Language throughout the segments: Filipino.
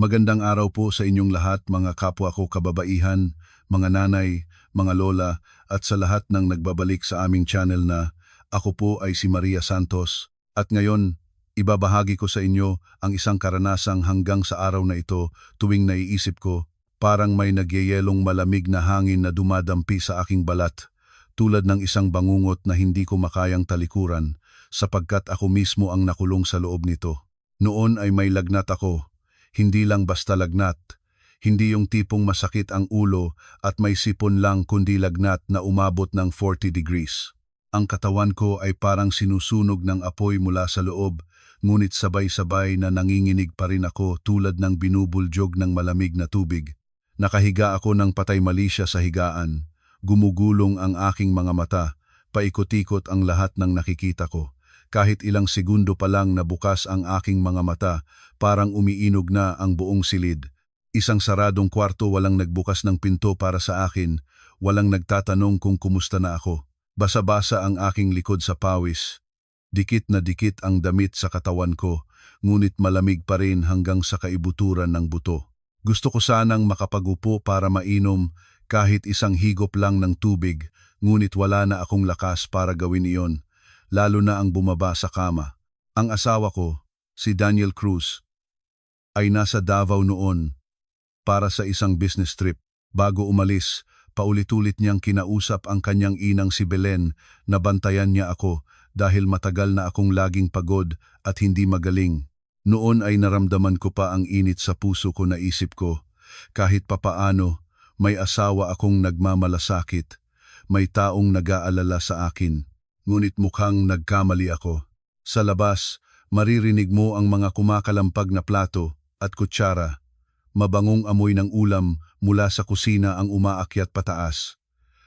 Magandang araw po sa inyong lahat mga kapwa ko kababaihan, mga nanay, mga lola at sa lahat ng nagbabalik sa aming channel na ako po ay si Maria Santos at ngayon ibabahagi ko sa inyo ang isang karanasang hanggang sa araw na ito tuwing naiisip ko parang may nagyayelong malamig na hangin na dumadampi sa aking balat tulad ng isang bangungot na hindi ko makayang talikuran sapagkat ako mismo ang nakulong sa loob nito. Noon ay may lagnat ako. Hindi lang basta lagnat, hindi yung tipong masakit ang ulo at may sipon lang kundi lagnat na umabot ng 40 degrees. Ang katawan ko ay parang sinusunog ng apoy mula sa loob, ngunit sabay-sabay na nanginginig pa rin ako tulad ng binubuljog ng malamig na tubig. Nakahiga ako ng patay malisya sa higaan, gumugulong ang aking mga mata, paikot-ikot ang lahat ng nakikita ko. Kahit ilang segundo pa lang nabukas ang aking mga mata, parang umiinog na ang buong silid. Isang saradong kwarto, walang nagbukas ng pinto para sa akin, walang nagtatanong kung kumusta na ako. Basa-basa ang aking likod sa pawis. Dikit na dikit ang damit sa katawan ko, ngunit malamig pa rin hanggang sa kaibuturan ng buto. Gusto ko sanang makapagupo para mainom kahit isang higop lang ng tubig, ngunit wala na akong lakas para gawin iyon. Lalo na ang bumaba sa kama. Ang asawa ko, si Daniel Cruz, ay nasa Davao noon para sa isang business trip. Bago umalis, paulit-ulit niyang kinausap ang kanyang inang si Belen na bantayan niya ako dahil matagal na akong laging pagod at hindi magaling. Noon ay naramdaman ko pa ang init sa puso ko na isip ko. Kahit papaano, may asawa akong nagmamalasakit, may taong nag-aalala sa akin. Ngunit mukhang nagkamali ako. Sa labas, maririnig mo ang mga kumakalampag na plato at kutsara. Mabangong amoy ng ulam mula sa kusina ang umaakyat pataas.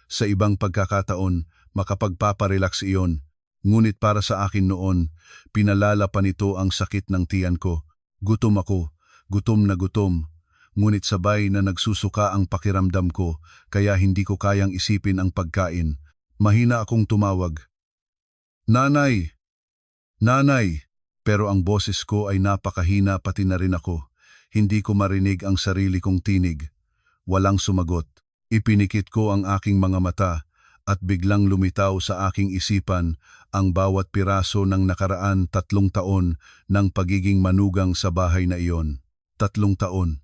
Sa ibang pagkakataon, makapagpaparelax iyon. Ngunit para sa akin noon, pinalala pa nito ang sakit ng tiyan ko. Gutom ako, gutom na gutom. Ngunit sabay na nagsusuka ang pakiramdam ko, kaya hindi ko kayang isipin ang pagkain. Mahina akong tumawag. Nanay! Nanay! Pero ang boses ko ay napakahina pati na rin ako. Hindi ko marinig ang sarili kong tinig. Walang sumagot. Ipinikit ko ang aking mga mata at biglang lumitaw sa aking isipan ang bawat piraso ng nakaraan 3 taon ng pagiging manugang sa bahay na iyon. 3 taon.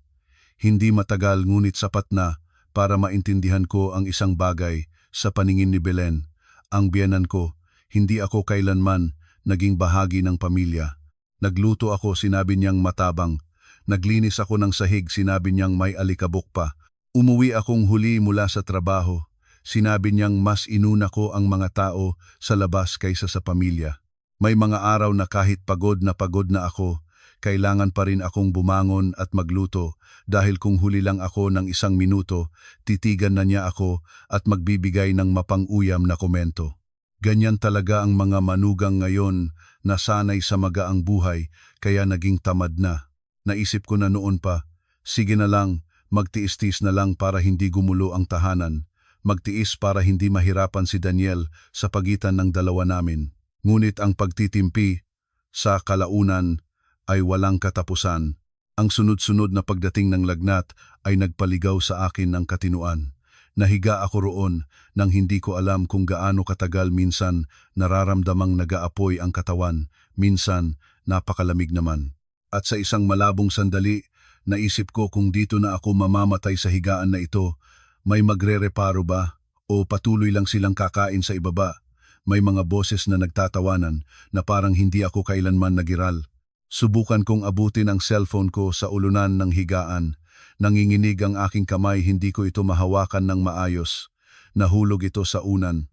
Hindi matagal ngunit sapat na para maintindihan ko ang isang bagay sa paningin ni Belen. Ang biyenan ko, hindi ako kailanman naging bahagi ng pamilya. Nagluto ako, sinabi niyang matabang. Naglinis ako ng sahig, sinabi niyang may alikabok pa. Umuwi akong huli mula sa trabaho. Sinabi niyang mas inuna ko ang mga tao sa labas kaysa sa pamilya. May mga araw na kahit pagod na ako, kailangan pa rin akong bumangon at magluto dahil kung huli lang ako ng 1 minuto, titigan na niya ako at magbibigay ng mapang-uyam na komento. Ganyan talaga ang mga manugang ngayon na sanay sa magaang buhay kaya naging tamad na. Naisip ko na noon pa, sige na lang, magtiis-tiis na lang para hindi gumulo ang tahanan. Magtiis para hindi mahirapan si Daniel sa pagitan ng dalawa namin. Ngunit ang pagtitimpi sa kalaunan ay walang katapusan. Ang sunod-sunod na pagdating ng lagnat ay nagpaligaw sa akin ng katinuan. Nahiga ako roon nang hindi ko alam kung gaano katagal. Minsan nararamdamang nag-aapoy ang katawan, minsan napakalamig naman. At sa isang malabong sandali, naisip ko kung dito na ako mamamatay sa higaan na ito, may magre-reparo ba o patuloy lang silang kakain sa ibaba? May mga boses na nagtatawanan na parang hindi ako kailanman nagiral. Subukan kong abutin ang cellphone ko sa ulunan ng higaan. Nanginginig ang aking kamay, hindi ko ito mahawakan ng maayos. Nahulog ito sa unan.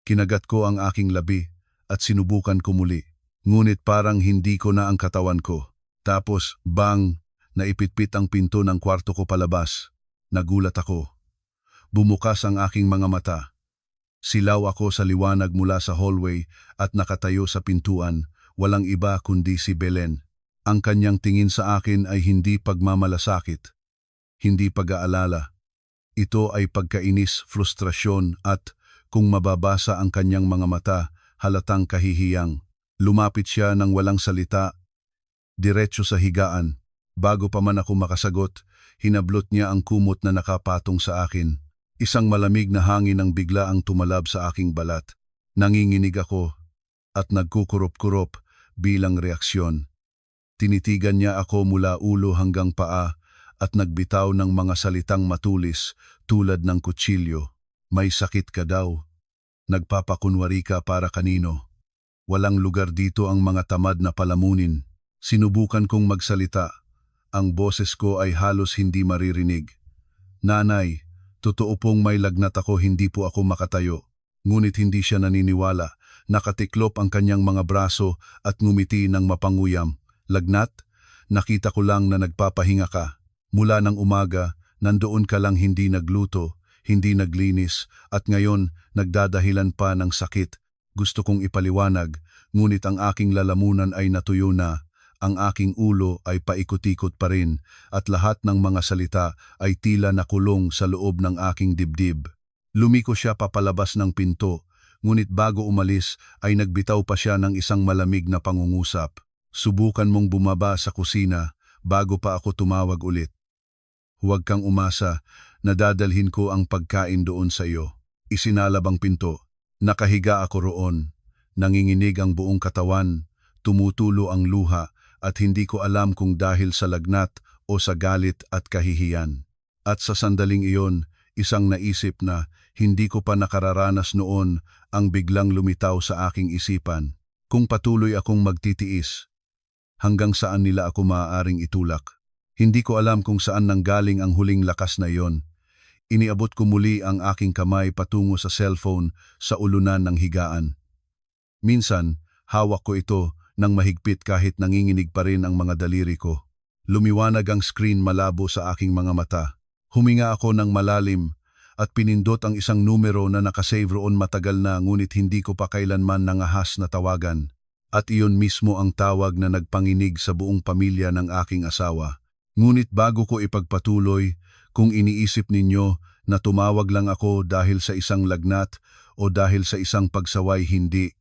Kinagat ko ang aking labi at sinubukan ko muli. Ngunit parang hindi ko na ang katawan ko. Tapos, bang, naipitpit ang pinto ng kwarto ko palabas. Nagulat ako. Bumukas ang aking mga mata. Silaw ako sa liwanag mula sa hallway at nakatayo sa pintuan. Walang iba kundi si Belen. Ang kanyang tingin sa akin ay hindi pagmamalasakit, hindi pag-aalala. Ito ay pagkainis, frustrasyon at, kung mababasa ang kanyang mga mata, halatang kahihiyang. Lumapit siya ng walang salita, diretso sa higaan. Bago pa man ako makasagot, hinablot niya ang kumot na nakapatong sa akin. Isang malamig na hangin ang bigla ang tumalab sa aking balat. Nanginginig ako at nagkukurop-kurop bilang reaksyon. Tinitigan niya ako mula ulo hanggang paa at nagbitaw ng mga salitang matulis tulad ng kutsilyo. May sakit ka daw. Nagpapakunwari ka para kanino. Walang lugar dito ang mga tamad na palamunin. Sinubukan kong magsalita. Ang boses ko ay halos hindi maririnig. Nanay, totoo pong may lagnat ako, hindi po ako makatayo. Ngunit hindi siya naniniwala. Nakatiklop ang kanyang mga braso at ngumiti ng mapanguyam. Lagnat? Nakita ko lang na nagpapahinga ka. Mula ng umaga, nandoon ka lang hindi nagluto, hindi naglinis, at ngayon nagdadahilan pa ng sakit. Gusto kong ipaliwanag, ngunit ang aking lalamunan ay natuyo na. Ang aking ulo ay paikot-ikot pa rin at lahat ng mga salita ay tila nakulong sa loob ng aking dibdib. Lumiko siya papalabas ng pinto, ngunit bago umalis ay nagbitaw pa siya ng isang malamig na pangungusap. Subukan mong bumaba sa kusina bago pa ako tumawag ulit. Huwag kang umasa, nadadalhin ko ang pagkain doon sa iyo. Isinalab ang pinto. Nakahiga ako roon. Nanginginig ang buong katawan, tumutulo ang luha, at hindi ko alam kung dahil sa lagnat o sa galit at kahihiyan. At sa sandaling iyon, isang naisip na hindi ko pa nakararanas noon ang biglang lumitaw sa aking isipan. Kung patuloy akong magtitiis, hanggang saan nila ako maaaring itulak? Hindi ko alam kung saan nanggaling ang huling lakas na iyon. Iniabot ko muli ang aking kamay patungo sa cellphone sa ulunan ng higaan. Minsan, hawak ko ito nang mahigpit kahit nanginginig pa rin ang mga daliri ko. Lumiwanag ang screen malabo sa aking mga mata. Huminga ako ng malalim at pinindot ang isang numero na nakasave roon matagal na ngunit hindi ko pa kailanman nangahas na tawagan. At iyon mismo ang tawag na nagpanginig sa buong pamilya ng aking asawa. Ngunit bago ko ipagpatuloy, kung iniisip ninyo na tumawag lang ako dahil sa isang lagnat o dahil sa isang pagsaway, hindi.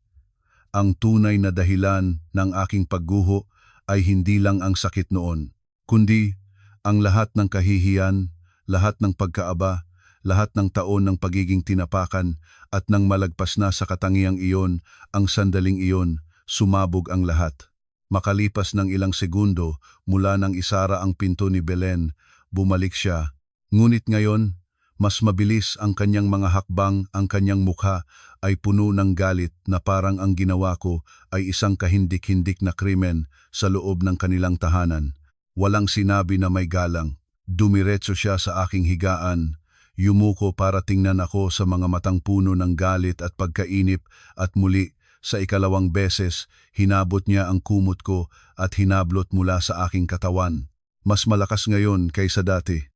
Ang tunay na dahilan ng aking pagguho ay hindi lang ang sakit noon, kundi ang lahat ng kahihiyan, lahat ng pagkaaba, lahat ng taon ng pagiging tinapakan at nang malagpas na sa katangiang iyon, ang sandaling iyon, sumabog ang lahat. Makalipas ng ilang segundo mula nang isara ang pinto ni Belen, bumalik siya. Ngunit ngayon, mas mabilis ang kanyang mga hakbang, ang kanyang mukha ay puno ng galit na parang ang ginawa ko ay isang kahindik-hindik na krimen sa loob ng kanilang tahanan. Walang sinabi na may galang. Dumiretso siya sa aking higaan. Yumuko para tingnan ako sa mga matang puno ng galit at pagkainip at muli, sa ikalawang beses, hinabot niya ang kumot ko at hinablot mula sa aking katawan. Mas malakas ngayon kaysa dati.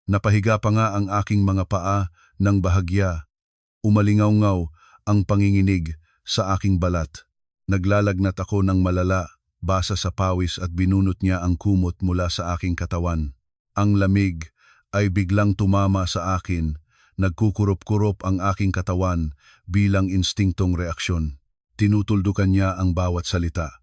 Napahiga pa nga ang aking mga paa ng bahagya. Umalingaw-ngaw ang panginginig sa aking balat. Naglalagnat ako ng malala, basa sa pawis at binunot niya ang kumot mula sa aking katawan. Ang lamig ay biglang tumama sa akin. Nagkukurop-kurop ang aking katawan bilang instinktong reaksyon. Tinutuldukan niya ang bawat salita.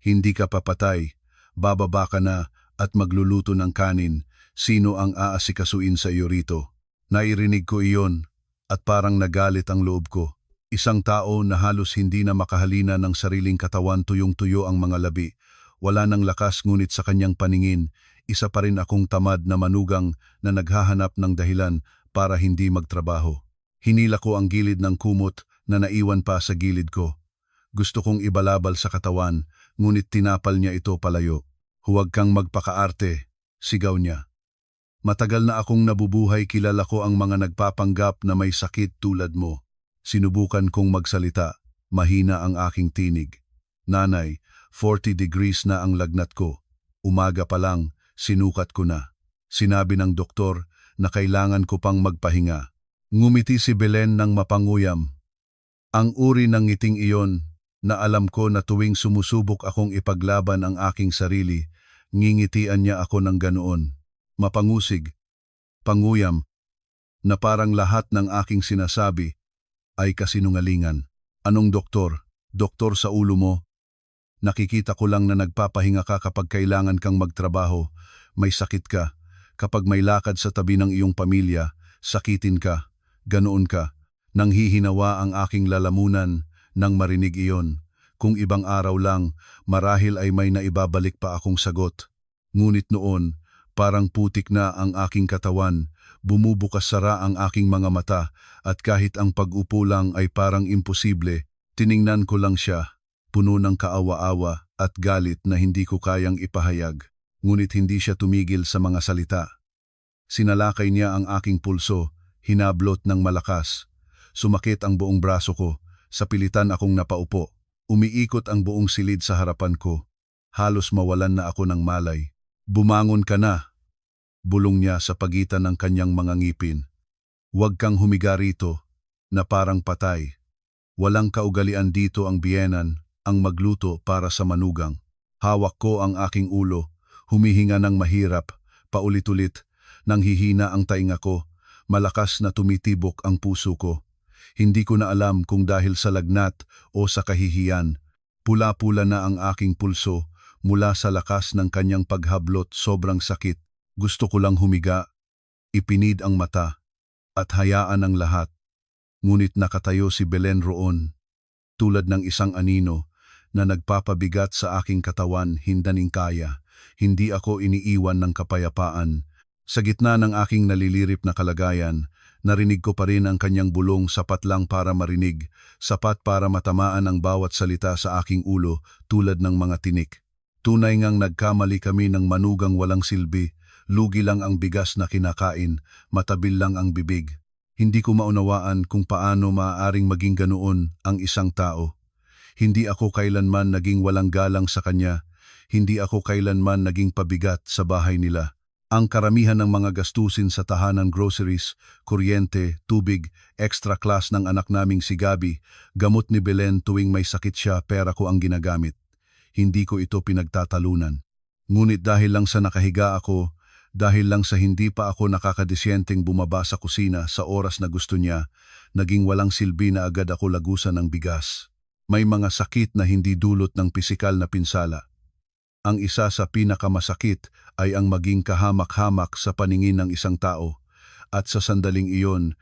Hindi ka papatay, bababa ka na at magluluto ng kanin. Sino ang aasikasuin sa iyo rito? Nairinig ko iyon at parang nagalit ang loob ko. Isang tao na halos hindi na makahalina ng sariling katawan, tuyong-tuyo ang mga labi. Wala nang lakas ngunit sa kanyang paningin, isa pa rin akong tamad na manugang na naghahanap ng dahilan para hindi magtrabaho. Hinila ko ang gilid ng kumot na naiwan pa sa gilid ko. Gusto kong ibalabal sa katawan, ngunit tinapal niya ito palayo. Huwag kang magpakaarte, sigaw niya. Matagal na akong nabubuhay, kilala ko ang mga nagpapanggap na may sakit tulad mo. Sinubukan kong magsalita, mahina ang aking tinig. Nanay, 40 degrees na ang lagnat ko. Umaga pa lang, sinukat ko na. Sinabi ng doktor na kailangan ko pang magpahinga. Ngumiti si Belen ng mapanguyam. Ang uri ng ngiting iyon na alam ko na tuwing sumusubok akong ipaglaban ang aking sarili, ngingitian niya ako ng ganoon. Mapangusig, panguyam, na parang lahat ng aking sinasabi ay kasinungalingan. Anong doktor? Doktor sa ulo mo? Nakikita ko lang na nagpapahinga ka kapag kailangan kang magtrabaho. May sakit ka. Kapag may lakad sa tabi ng iyong pamilya, sakitin ka. Ganoon ka. Nang hihinawa ang aking lalamunan nang marinig iyon. Kung ibang araw lang, marahil ay may naibabalik pa akong sagot. Ngunit noon, parang putik na ang aking katawan, bumubukas sara ang aking mga mata, at kahit ang pag-upo lang ay parang imposible, tiningnan ko lang siya, puno ng kaawa-awa at galit na hindi ko kayang ipahayag. Ngunit hindi siya tumigil sa mga salita. Sinalakay niya ang aking pulso, hinablot ng malakas. Sumakit ang buong braso ko, sa pilitan akong napaupo. Umiikot ang buong silid sa harapan ko. Halos mawalan na ako ng malay. Bumangon ka na, bulong niya sa pagitan ng kanyang mga ngipin. Huwag kang humiga rito, na parang patay. Walang kaugalian dito ang biyenan, ang magluto para sa manugang. Hawak ko ang aking ulo, humihinga ng mahirap, paulit-ulit, nang hihina ang tainga ko, malakas na tumitibok ang puso ko. Hindi ko na alam kung dahil sa lagnat o sa kahihiyan. Pula-pula na ang aking pulso mula sa lakas ng kanyang paghablot, sobrang sakit. Gusto ko lang humiga, ipinid ang mata, at hayaan ang lahat. Ngunit nakatayo si Belen roon, tulad ng isang anino na nagpapabigat sa aking katawan, hindaning kaya. Hindi ako iniiwan ng kapayapaan. Sa gitna ng aking nalilirip na kalagayan, narinig ko pa rin ang kanyang bulong, sapat lang para marinig, sapat para matamaan ang bawat salita sa aking ulo tulad ng mga tinik. Tunay ngang nagkamali kami ng manugang walang silbi, lugi lang ang bigas na kinakain, matabil lang ang bibig. Hindi ko maunawaan kung paano maaaring maging ganoon ang isang tao. Hindi ako kailanman naging walang galang sa kanya, hindi ako kailanman naging pabigat sa bahay nila. Ang karamihan ng mga gastusin sa tahanan, groceries, kuryente, tubig, extra class ng anak naming si Gabi, gamot ni Belen tuwing may sakit siya, pera ko ang ginagamit. Hindi ko ito pinagtatalunan. Ngunit dahil lang sa nakahiga ako, dahil lang sa hindi pa ako nakakadisyenteng bumaba sa kusina sa oras na gusto niya, naging walang silbi na agad ako lagusan ng bigas. May mga sakit na hindi dulot ng pisikal na pinsala. Ang isa sa pinakamasakit ay ang maging kahamak-hamak sa paningin ng isang tao. At sa sandaling iyon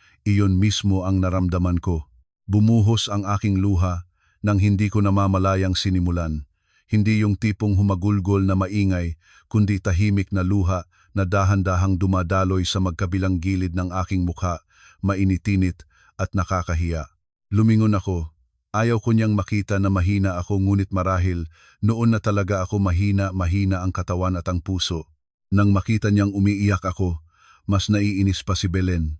mismo ang naramdaman ko. Bumuhos ang aking luha nang hindi ko namamalayang sinimulan. Hindi yung tipong humagulgol na maingay, kundi tahimik na luha na dahan-dahang dumadaloy sa magkabilang gilid ng aking mukha, mainitinit at nakakahiya. Lumingon ako. Ayaw ko niyang makita na mahina ako, ngunit marahil noon na talaga ako mahina ang katawan at ang puso. Nang makita niyang umiiyak ako, mas naiinis pa si Belen.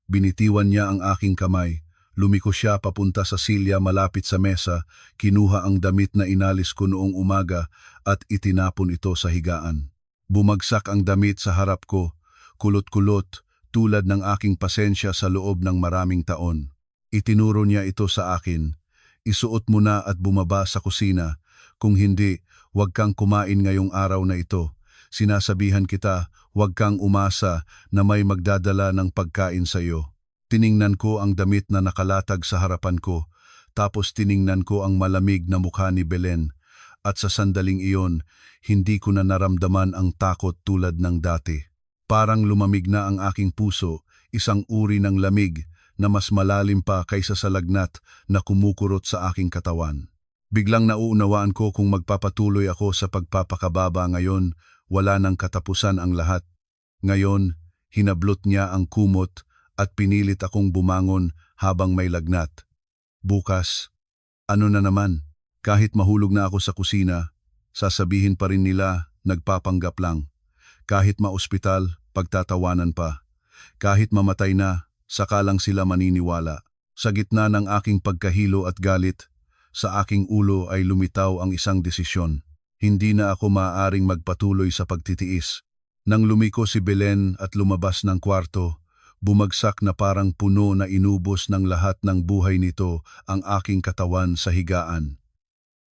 Binitiwan niya ang aking kamay, lumiko siya papunta sa silya malapit sa mesa, kinuha ang damit na inalis ko noong umaga at itinapon ito sa higaan. Bumagsak ang damit sa harap ko, kulot-kulot tulad ng aking pasensya sa loob ng maraming taon. Itinuro niya ito sa akin. Isuot mo na at bumaba sa kusina. Kung hindi, huwag kang kumain ngayong araw na ito. Sinasabihan kita, huwag kang umasa na may magdadala ng pagkain sa iyo. Tiningnan ko ang damit na nakalatag sa harapan ko, tapos tiningnan ko ang malamig na mukha ni Belen. At sa sandaling iyon, hindi ko na naramdaman ang takot tulad ng dati. Parang lumamig na ang aking puso, isang uri ng lamig na mas malalim pa kaysa sa lagnat na kumukurot sa aking katawan. Biglang nauunawaan ko kung magpapatuloy ako sa pagpapakababa ngayon, wala nang katapusan ang lahat. Ngayon, hinablot niya ang kumot at pinilit akong bumangon habang may lagnat. Bukas, ano na naman? Kahit mahulog na ako sa kusina, sasabihin pa rin nila, nagpapanggap lang. Kahit maospital, pagtatawanan pa. Kahit mamatay na, saka lang sila maniniwala. Sa gitna ng aking pagkahilo at galit, sa aking ulo ay lumitaw ang isang desisyon. Hindi na ako maaaring magpatuloy sa pagtitiis. Nang lumiko si Belen at lumabas ng kwarto, bumagsak na parang puno na inubos ng lahat ng buhay nito ang aking katawan sa higaan.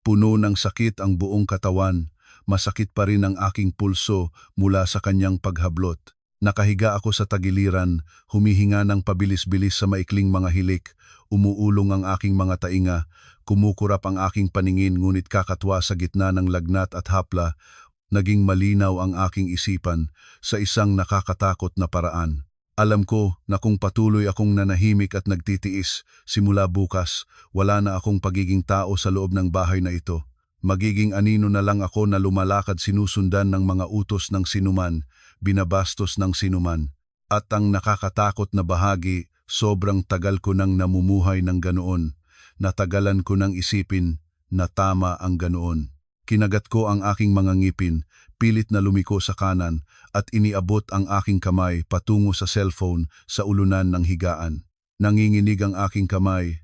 Puno ng sakit ang buong katawan, masakit pa rin ang aking pulso mula sa kanyang paghablot. Nakahiga ako sa tagiliran, humihinga ng pabilis-bilis sa maikling mga hilik, umuulong ang aking mga tainga, kumukurap ang aking paningin ngunit kakatwa sa gitna ng lagnat at hapla, naging malinaw ang aking isipan sa isang nakakatakot na paraan. Alam ko na kung patuloy akong nanahimik at nagtitiis, simula bukas, wala na akong pagiging tao sa loob ng bahay na ito. Magiging anino na lang ako na lumalakad sinusundan ng mga utos ng sinuman, binabastos ng sinuman. At ang nakakatakot na bahagi, sobrang tagal ko nang namumuhay ng ganoon. Natagalan ko nang isipin na tama ang ganoon. Kinagat ko ang aking mga ngipin, pilit na lumiko sa kanan at iniabot ang aking kamay patungo sa cellphone sa ulunan ng higaan. Nanginginig ang aking kamay.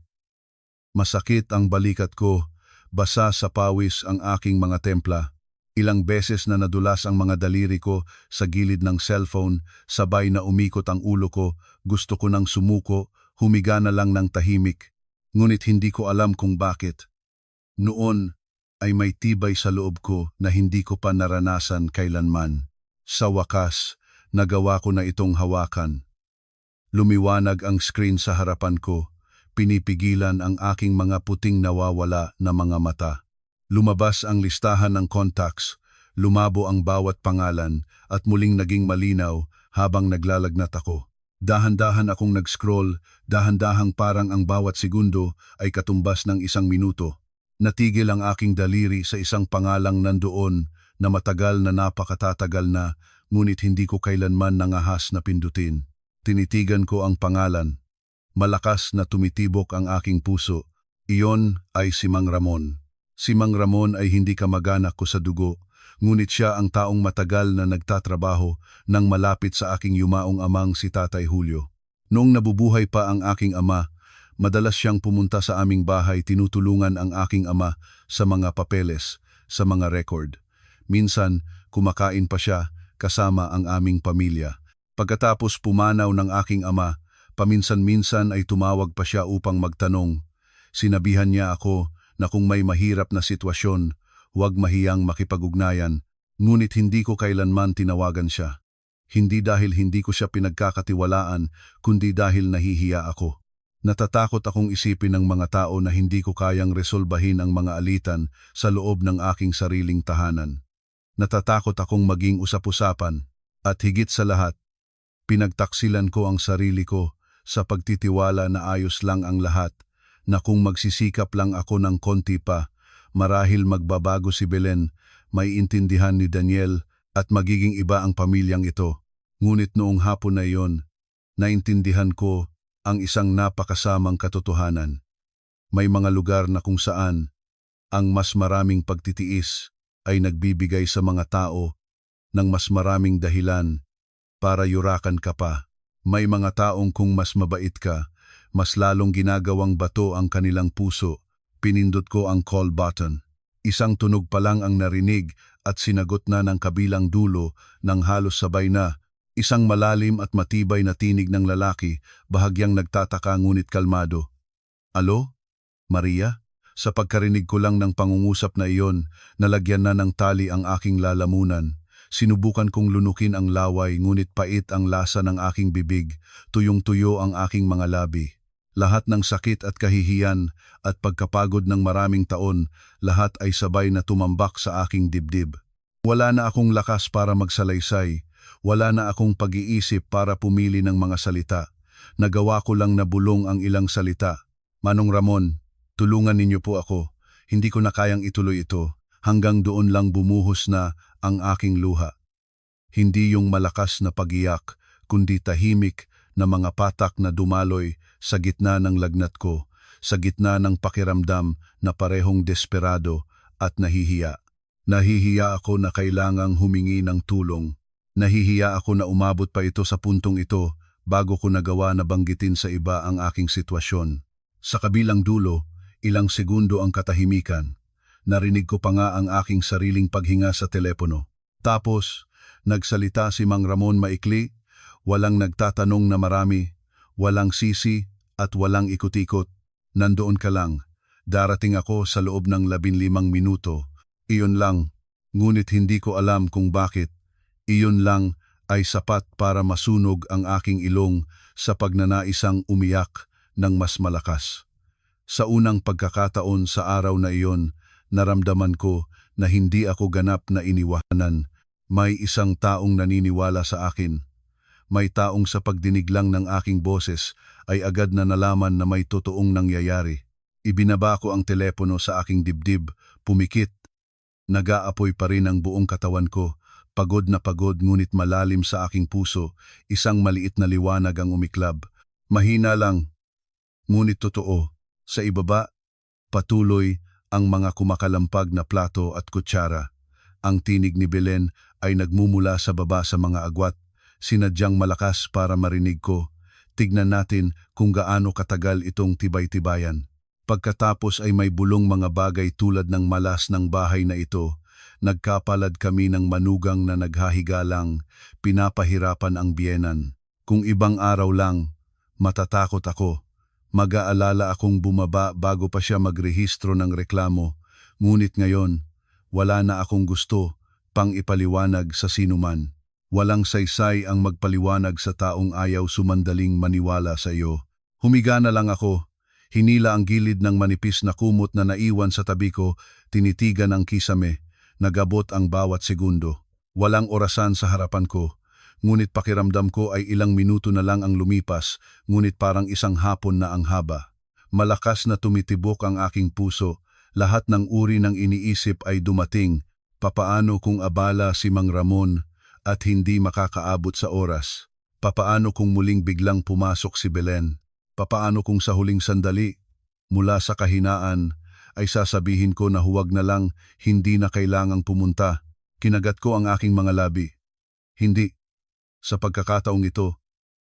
Masakit ang balikat ko. Basa sa pawis ang aking mga templa. Ilang beses na nadulas ang mga daliri ko sa gilid ng cellphone, sabay na umikot ang ulo ko, gusto ko nang sumuko, humiga na lang ng tahimik. Ngunit hindi ko alam kung bakit. Noon ay may tibay sa loob ko na hindi ko pa naranasan kailanman. Sa wakas, nagawa ko na itong hawakan. Lumiwanag ang screen sa harapan ko. Pinipigilan ang aking mga puting nawawala na mga mata. Lumabas ang listahan ng contacts, lumabo ang bawat pangalan at muling naging malinaw habang naglalagnat ako. Dahan-dahan akong nag-scroll, dahan-dahang parang ang bawat segundo ay katumbas ng 1 minuto. Natigil ang aking daliri sa isang pangalang nandoon na matagal na napakatatagal na, ngunit hindi ko kailanman nangahas na pindutin. Tinitigan ko ang pangalan. Malakas na tumitibok ang aking puso. Iyon ay si Mang Ramon. Si Mang Ramon ay hindi kamag-anak ko sa dugo, ngunit siya ang taong matagal na nagtatrabaho nang malapit sa aking yumaong amang si Tatay Julio. Noong nabubuhay pa ang aking ama, madalas siyang pumunta sa aming bahay, tinutulungan ang aking ama sa mga papeles, sa mga record. Minsan, kumakain pa siya kasama ang aming pamilya. Pagkatapos pumanaw ng aking ama, paminsan-minsan ay tumawag pa siya upang magtanong. Sinabihan niya ako na kung may mahirap na sitwasyon, huwag mahiyang makipag-ugnayan, ngunit hindi ko kailanman tinawagan siya. Hindi dahil hindi ko siya pinagkakatiwalaan, kundi dahil nahihiya ako. Natatakot akong isipin ng mga tao na hindi ko kayang resolbahin ang mga alitan sa loob ng aking sariling tahanan. Natatakot akong maging usap-usapan, at higit sa lahat, pinagtaksilan ko ang sarili ko sa pagtitiwala na ayos lang ang lahat, na kung magsisikap lang ako ng konti pa, marahil magbabago si Belen, may intindihan ni Daniel at magiging iba ang pamilyang ito. Ngunit noong hapon na iyon, naintindihan ko ang isang napakasamang katotohanan. May mga lugar na kung saan ang mas maraming pagtitiis ay nagbibigay sa mga tao ng mas maraming dahilan para yurakan ka pa. May mga taong kung mas mabait ka, mas lalong ginagawang bato ang kanilang puso. Pinindot ko ang call button. Isang tunog pa lang ang narinig at sinagot na ng kabilang dulo ng halos sabay na. Isang malalim at matibay na tinig ng lalaki, bahagyang nagtataka ngunit kalmado. Alo? Maria? Sa pagkarinig ko lang ng pangungusap na iyon, nalagyan na ng tali ang aking lalamunan. Sinubukan kong lunukin ang laway ngunit pait ang lasa ng aking bibig, tuyong-tuyo ang aking mga labi. Lahat ng sakit at kahihiyan at pagkapagod ng maraming taon, lahat ay sabay na tumambak sa aking dibdib. Wala na akong lakas para magsalaysay, wala na akong pag-iisip para pumili ng mga salita. Nagawa ko lang na bulong ang ilang salita. Manong Ramon, tulungan ninyo po ako. Hindi ko na kayang ituloy ito. Hanggang doon lang bumuhos na ang aking luha. Hindi yung malakas na pagiyak, kundi tahimik na mga patak na dumaloy sa gitna ng lagnat ko, sa gitna ng pakiramdam na parehong desperado at nahihiya. Nahihiya ako na kailangang humingi ng tulong. Nahihiya ako na umabot pa ito sa puntong ito bago ko nagawa na banggitin sa iba ang aking sitwasyon. Sa kabilang dulo, ilang segundo ang katahimikan. Narinig ko pa nga ang aking sariling paghinga sa telepono. Tapos, nagsalita si Mang Ramon maikli, walang nagtatanong na marami, walang sisi at walang ikot-ikot. Nandoon ka lang. Darating ako sa loob ng 15 minuto. Iyon lang. Ngunit hindi ko alam kung bakit. Iyon lang ay sapat para masunog ang aking ilong sa pagnanaisang umiyak ng mas malakas. Sa unang pagkakataon sa araw na iyon, naramdaman ko na hindi ako ganap na iniwanan. May isang taong naniniwala sa akin. May taong sa pagdinig lang ng aking boses ay agad na nalaman na may totoong nangyayari. Ibinaba ko ang telepono sa aking dibdib, pumikit. Nag-aapoy pa rin ang buong katawan ko. Pagod na pagod ngunit malalim sa aking puso, isang maliit na liwanag ang umiklab. Mahina lang, ngunit totoo. Sa ibaba, patuloy ang mga kumakalampag na plato at kutsara. Ang tinig ni Belen ay nagmumula sa baba sa mga agwat, sinadyang malakas para marinig ko. Tignan natin kung gaano katagal itong tibay-tibayan. Pagkatapos ay may bulong mga bagay tulad ng malas ng bahay na ito. Nagkapalad kami ng manugang na naghahiga lang, pinapahirapan ang biyenan. Kung ibang araw lang, matatakot ako. Mag-aalala akong bumaba bago pa siya magrehistro ng reklamo. Ngunit ngayon, wala na akong gusto pang ipaliwanag sa sinuman. Walang saysay ang magpaliwanag sa taong ayaw sumandaling maniwala sa iyo. Humiga na lang ako. Hinila ang gilid ng manipis na kumot na naiwan sa tabi ko, tinitigan ang kisame. Nagabot ang bawat segundo. Walang orasan sa harapan ko. Ngunit pakiramdam ko ay ilang minuto na lang ang lumipas, ngunit parang isang hapon na ang haba. Malakas na tumitibok ang aking puso, lahat ng uri ng iniisip ay dumating. Papaano kung abala si Mang Ramon at hindi makakaabot sa oras? Papaano kung muling biglang pumasok si Belen? Papaano kung sa huling sandali, mula sa kahinaan, ay sasabihin ko na huwag na lang, hindi na kailangang pumunta? Kinagat ko ang aking mga labi. Hindi. Sa pagkakataong ito,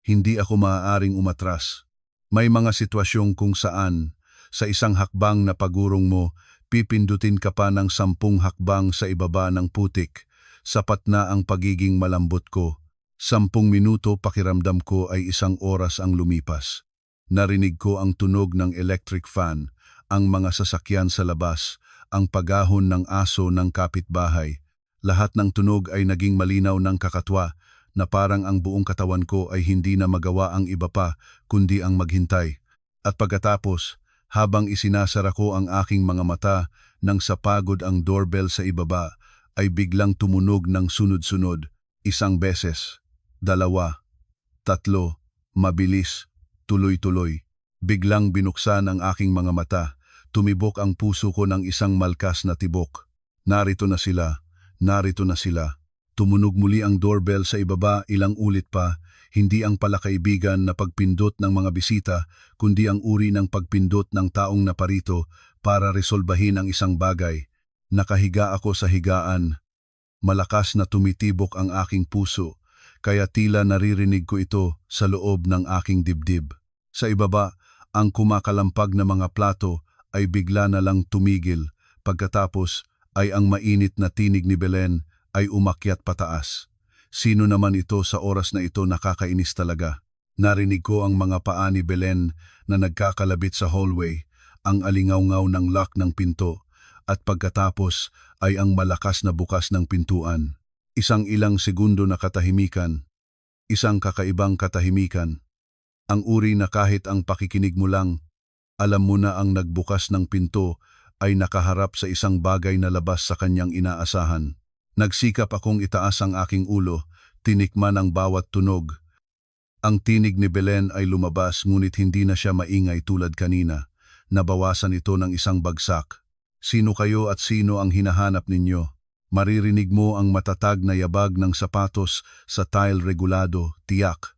hindi ako maaaring umatras. May mga sitwasyong kung saan, sa isang hakbang na pagurong mo, pipindutin ka pa ng 10 hakbang sa ibaba ng putik. Sapat na ang pagiging malambot ko. 10 minuto pakiramdam ko ay 1 oras ang lumipas. Narinig ko ang tunog ng electric fan, ang mga sasakyan sa labas, ang pagahon ng aso ng kapitbahay. Lahat ng tunog ay naging malinaw ng kakatwa, na parang ang buong katawan ko ay hindi na magawa ang iba pa kundi ang maghintay. At pagkatapos, habang isinasara ko ang aking mga mata nang sa pagod ang doorbell sa ibaba, ay biglang tumunog ng sunod-sunod, 1 beses, 2, 3, mabilis, tuloy-tuloy. Biglang binuksan ang aking mga mata, tumibok ang puso ko ng isang malkas na tibok. Narito na sila, narito na sila. Tumunog muli ang doorbell sa ibaba, ilang ulit pa, hindi ang palakaibigan na pagpindot ng mga bisita, kundi ang uri ng pagpindot ng taong naparito para resolbahin ang isang bagay. Nakahiga ako sa higaan. Malakas na tumitibok ang aking puso, kaya tila naririnig ko ito sa loob ng aking dibdib. Sa ibaba, ang kumakalampag na mga plato ay bigla na lang tumigil, pagkatapos ay ang mainit na tinig ni Belen ay umakyat pataas. Sino naman ito sa oras na ito? Nakakainis talaga. Narinig ko ang mga paa ni Belen na nagkakalabit sa hallway, ang alingaw-ngaw ng lock ng pinto, at pagkatapos ay ang malakas na bukas ng pintuan. Ilang segundo na katahimikan, isang kakaibang katahimikan. Ang uri na kahit ang pakikinig mo lang, alam mo na ang nagbukas ng pinto ay nakaharap sa isang bagay na labas sa kanyang inaasahan. Nagsikap akong itaas ang aking ulo, tinikman ang bawat tunog. Ang tinig ni Belen ay lumabas ngunit hindi na siya maingay tulad kanina. Nabawasan ito ng 1 bagsak. Sino kayo at sino ang hinahanap ninyo? Maririnig mo ang matatag na yabag ng sapatos sa tile regulado, tiyak.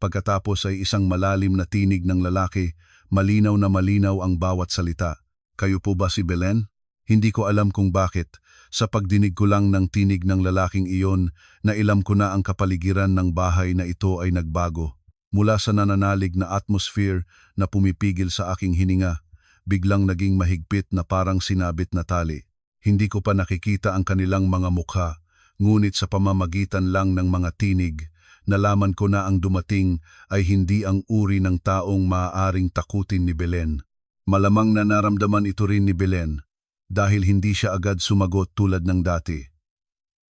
Pagkatapos ay isang malalim na tinig ng lalaki, malinaw na malinaw ang bawat salita. Kayo po ba si Belen? Hindi ko alam kung bakit. Sa pagdinig ko lang ng tinig ng lalaking iyon, nailam ko na ang kapaligiran ng bahay na ito ay nagbago. Mula sa nananalig na atmosphere na pumipigil sa aking hininga, biglang naging mahigpit na parang sinabit na tali. Hindi ko pa nakikita ang kanilang mga mukha, ngunit sa pamamagitan lang ng mga tinig, nalaman ko na ang dumating ay hindi ang uri ng taong maaaring takutin ni Belen. Malamang na naramdaman ito rin ni Belen, dahil hindi siya agad sumagot tulad ng dati.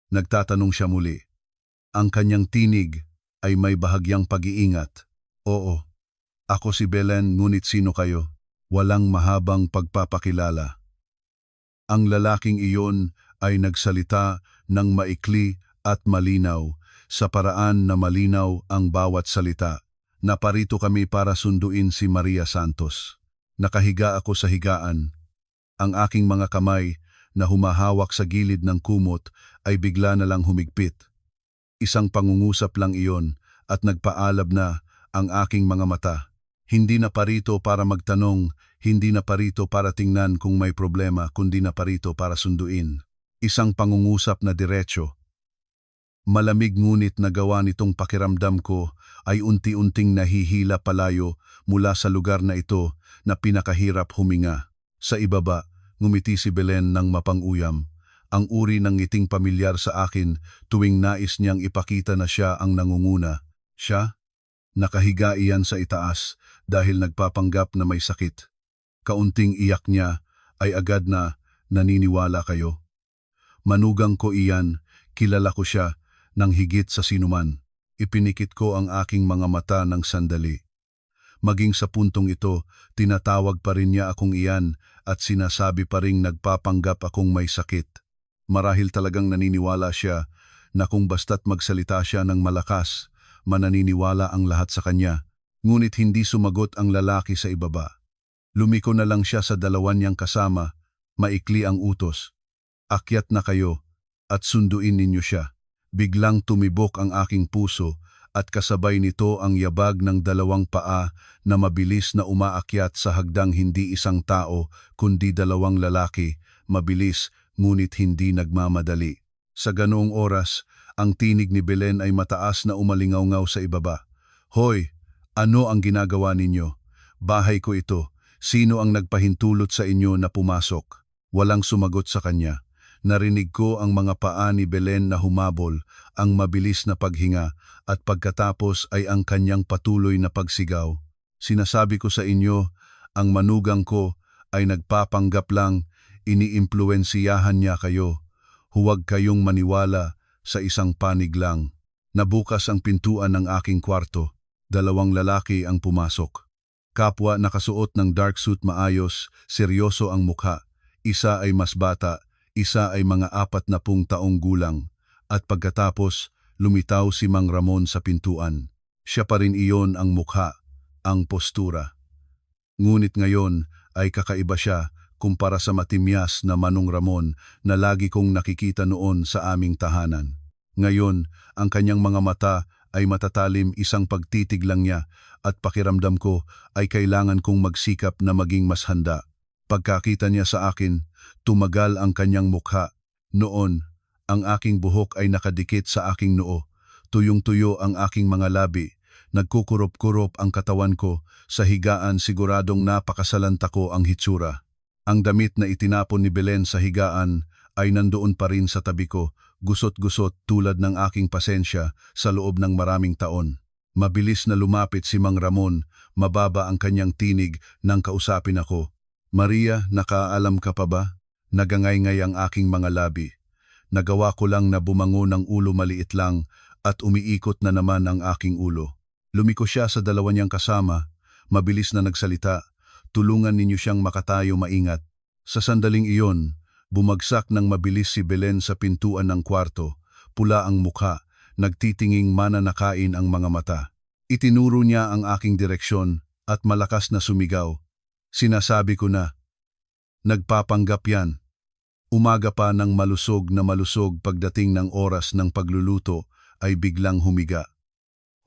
Nagtatanong siya muli, Ang kanyang tinig ay may bahagyang pag-iingat. Oo, ako si Belen, ngunit sino kayo? Walang mahabang pagpapakilala. Ang lalaking iyon ay nagsalita ng maikli at malinaw, sa paraan na malinaw ang bawat salita. Naparito kami para sunduin si Maria Santos. Nakahiga ako sa higaan. Ang aking mga kamay na humahawak sa gilid ng kumot ay bigla na lang humigpit. Isang pangungusap lang iyon at nagpaalab na ang aking mga mata. Hindi na parito para magtanong, hindi na parito para tingnan kung may problema, kundi na parito para sunduin. Isang pangungusap na diretso. Malamig ngunit nagawa nitong pakiramdam ko ay unti-unting nahihila palayo mula sa lugar na ito na pinakahirap huminga. Sa ibaba, ngumiti si Belen ng mapang-uyam. Ang uri ng ngiting pamilyar sa akin tuwing nais niyang ipakita na siya ang nangunguna. Siya? Nakahiga iyan sa itaas dahil nagpapanggap na may sakit. Kaunting iyak niya ay agad na naniniwala kayo. Manugang ko iyan, kilala ko siya nang higit sa sinuman. Ipinikit ko ang aking mga mata ng sandali. Maging sa puntong ito, tinatawag pa rin niya akong iyan at sinasabi pa ring nagpapanggap akong may sakit. Marahil talagang naniniwala siya na kung basta't magsalita siya ng malakas, mananiniwala ang lahat sa kanya. Ngunit hindi sumagot ang lalaki sa ibaba. Lumiko na lang siya sa dalawan niyang kasama, maikli ang utos. Akyat na kayo at sunduin ninyo siya. Biglang tumibok ang aking puso at kasabay nito ang yabag ng dalawang paa na mabilis na umaakyat sa hagdang hindi isang tao kundi dalawang lalaki, mabilis ngunit hindi nagmamadali. Sa ganoong oras, ang tinig ni Belen ay mataas na umalingaw-ngaw sa ibaba. Hoy, ano ang ginagawa ninyo? Bahay ko ito. Sino ang nagpahintulot sa inyo na pumasok? Walang sumagot sa kanya. Narinig ko ang mga paa ni Belen na humabol, ang mabilis na paghinga, at pagkatapos ay ang kanyang patuloy na pagsigaw. Sinasabi ko sa inyo, ang manugang ko ay nagpapanggap lang, iniimpluwensiyahan niya kayo. Huwag kayong maniwala sa isang panig lang. Nabukas ang pintuan ng aking kwarto. Dalawang lalaki ang pumasok. Kapwa nakasuot ng dark suit, maayos, seryoso ang mukha. Isa ay mas bata, isa ay mga 40 taong gulang. At pagkatapos, lumitaw si Mang Ramon sa pintuan. Siya pa rin iyon ang mukha, ang postura. Ngunit ngayon ay kakaiba siya kumpara sa matimyas na Manong Ramon na lagi kong nakikita noon sa aming tahanan. Ngayon, ang kanyang mga mata ay matatalim, isang pagtitig lang niya at pakiramdam ko ay kailangan kong magsikap na maging mas handa. Pagkakita niya sa akin, tumagal ang kanyang mukha. Noon, ang aking buhok ay nakadikit sa aking noo. Tuyong-tuyo ang aking mga labi. Nagkukurop-kurop ang katawan ko. Sa higaan siguradong napakasalanta ko ang hitsura. Ang damit na itinapon ni Belen sa higaan ay nandoon pa rin sa tabi ko, gusot-gusot tulad ng aking pasensya sa loob ng maraming taon. Mabilis na lumapit si Mang Ramon, mababa ang kanyang tinig nang kausapin ako. Maria, nakaalam ka pa ba? Nagangay-ngay ang aking mga labi. Nagawa ko lang na bumango ng ulo, maliit lang, at umiikot na naman ang aking ulo. Lumiko siya sa dalawa niyang kasama, mabilis na nagsalita, tulungan ninyo siyang makatayo maingat. Sa sandaling iyon, bumagsak ng mabilis si Belen sa pintuan ng kwarto, pula ang mukha, nagtitinging mananakain ang mga mata. Itinuro niya ang aking direksyon at malakas na sumigaw. Sinasabi ko na, nagpapanggap yan. Umaga pa ng malusog na malusog, pagdating ng oras ng pagluluto ay biglang humiga.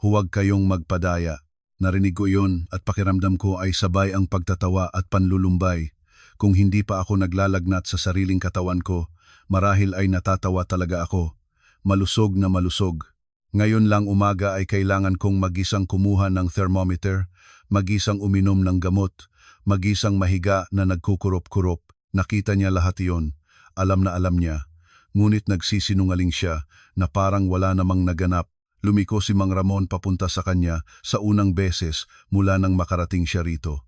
Huwag kayong magpadaya. Narinig ko iyon at pakiramdam ko ay sabay ang pagtatawa at panlulumbay. Kung hindi pa ako naglalagnat sa sariling katawan ko, marahil ay natatawa talaga ako. Malusog na malusog. Ngayon lang umaga ay kailangan kong magisang kumuha ng thermometer, magisang uminom ng gamot, magisang mahiga na nagkukurop-kurop. Nakita niya lahat iyon. Alam na alam niya. Ngunit nagsisinungaling siya na parang wala namang naganap. Lumiko si Mang Ramon papunta sa kanya sa unang beses mula nang makarating siya rito.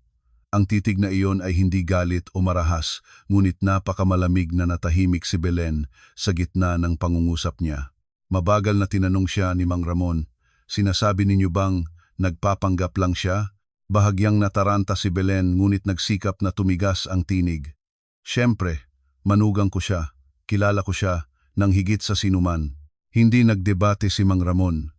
Ang titig na iyon ay hindi galit o marahas, ngunit napakamalamig na natahimik si Belen sa gitna ng pangungusap niya. Mabagal na tinanong siya ni Mang Ramon, "Sinasabi ninyo bang nagpapanggap lang siya?" Bahagyang nataranta si Belen ngunit nagsikap na tumigas ang tinig. "Siyempre, manugang ko siya, kilala ko siya, nang higit sa sinuman." Hindi nagdebate si Mang Ramon.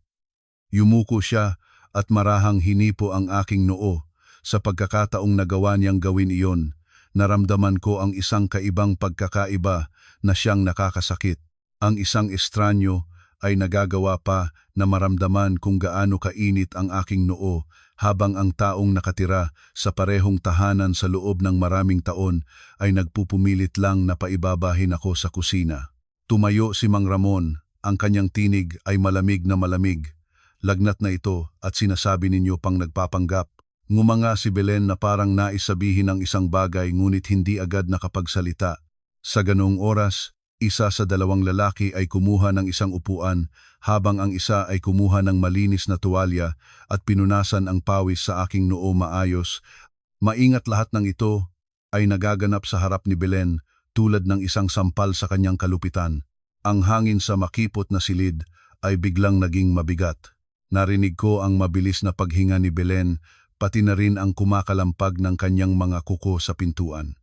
Yumuko siya at marahang hinipo ang aking noo. Sa pagkakataong nagawa niyang gawin iyon, naramdaman ko ang isang kaibang pagkakaiba na siyang nakakasakit. Ang isang estranyo ay nagagawa pa na maramdaman kung gaano kainit ang aking noo habang ang taong nakatira sa parehong tahanan sa loob ng maraming taon ay nagpupumilit lang na paibabahin ako sa kusina. Tumayo si Mang Ramon, ang kanyang tinig ay malamig na malamig. "Lagnat na ito at sinasabi ninyo pang nagpapanggap." Ngumanga si Belen na parang nais sabihin ang isang bagay ngunit hindi agad nakapagsalita. Sa ganoong oras, isa sa dalawang lalaki ay kumuha ng isang upuan habang ang isa ay kumuha ng malinis na tuwalya at pinunasan ang pawis sa aking noo maayos. Maingat lahat ng ito ay nagaganap sa harap ni Belen tulad ng isang sampal sa kanyang kalupitan. Ang hangin sa makipot na silid ay biglang naging mabigat. Narinig ko ang mabilis na paghinga ni Belen, pati na rin ang kumakalampag ng kanyang mga kuko sa pintuan.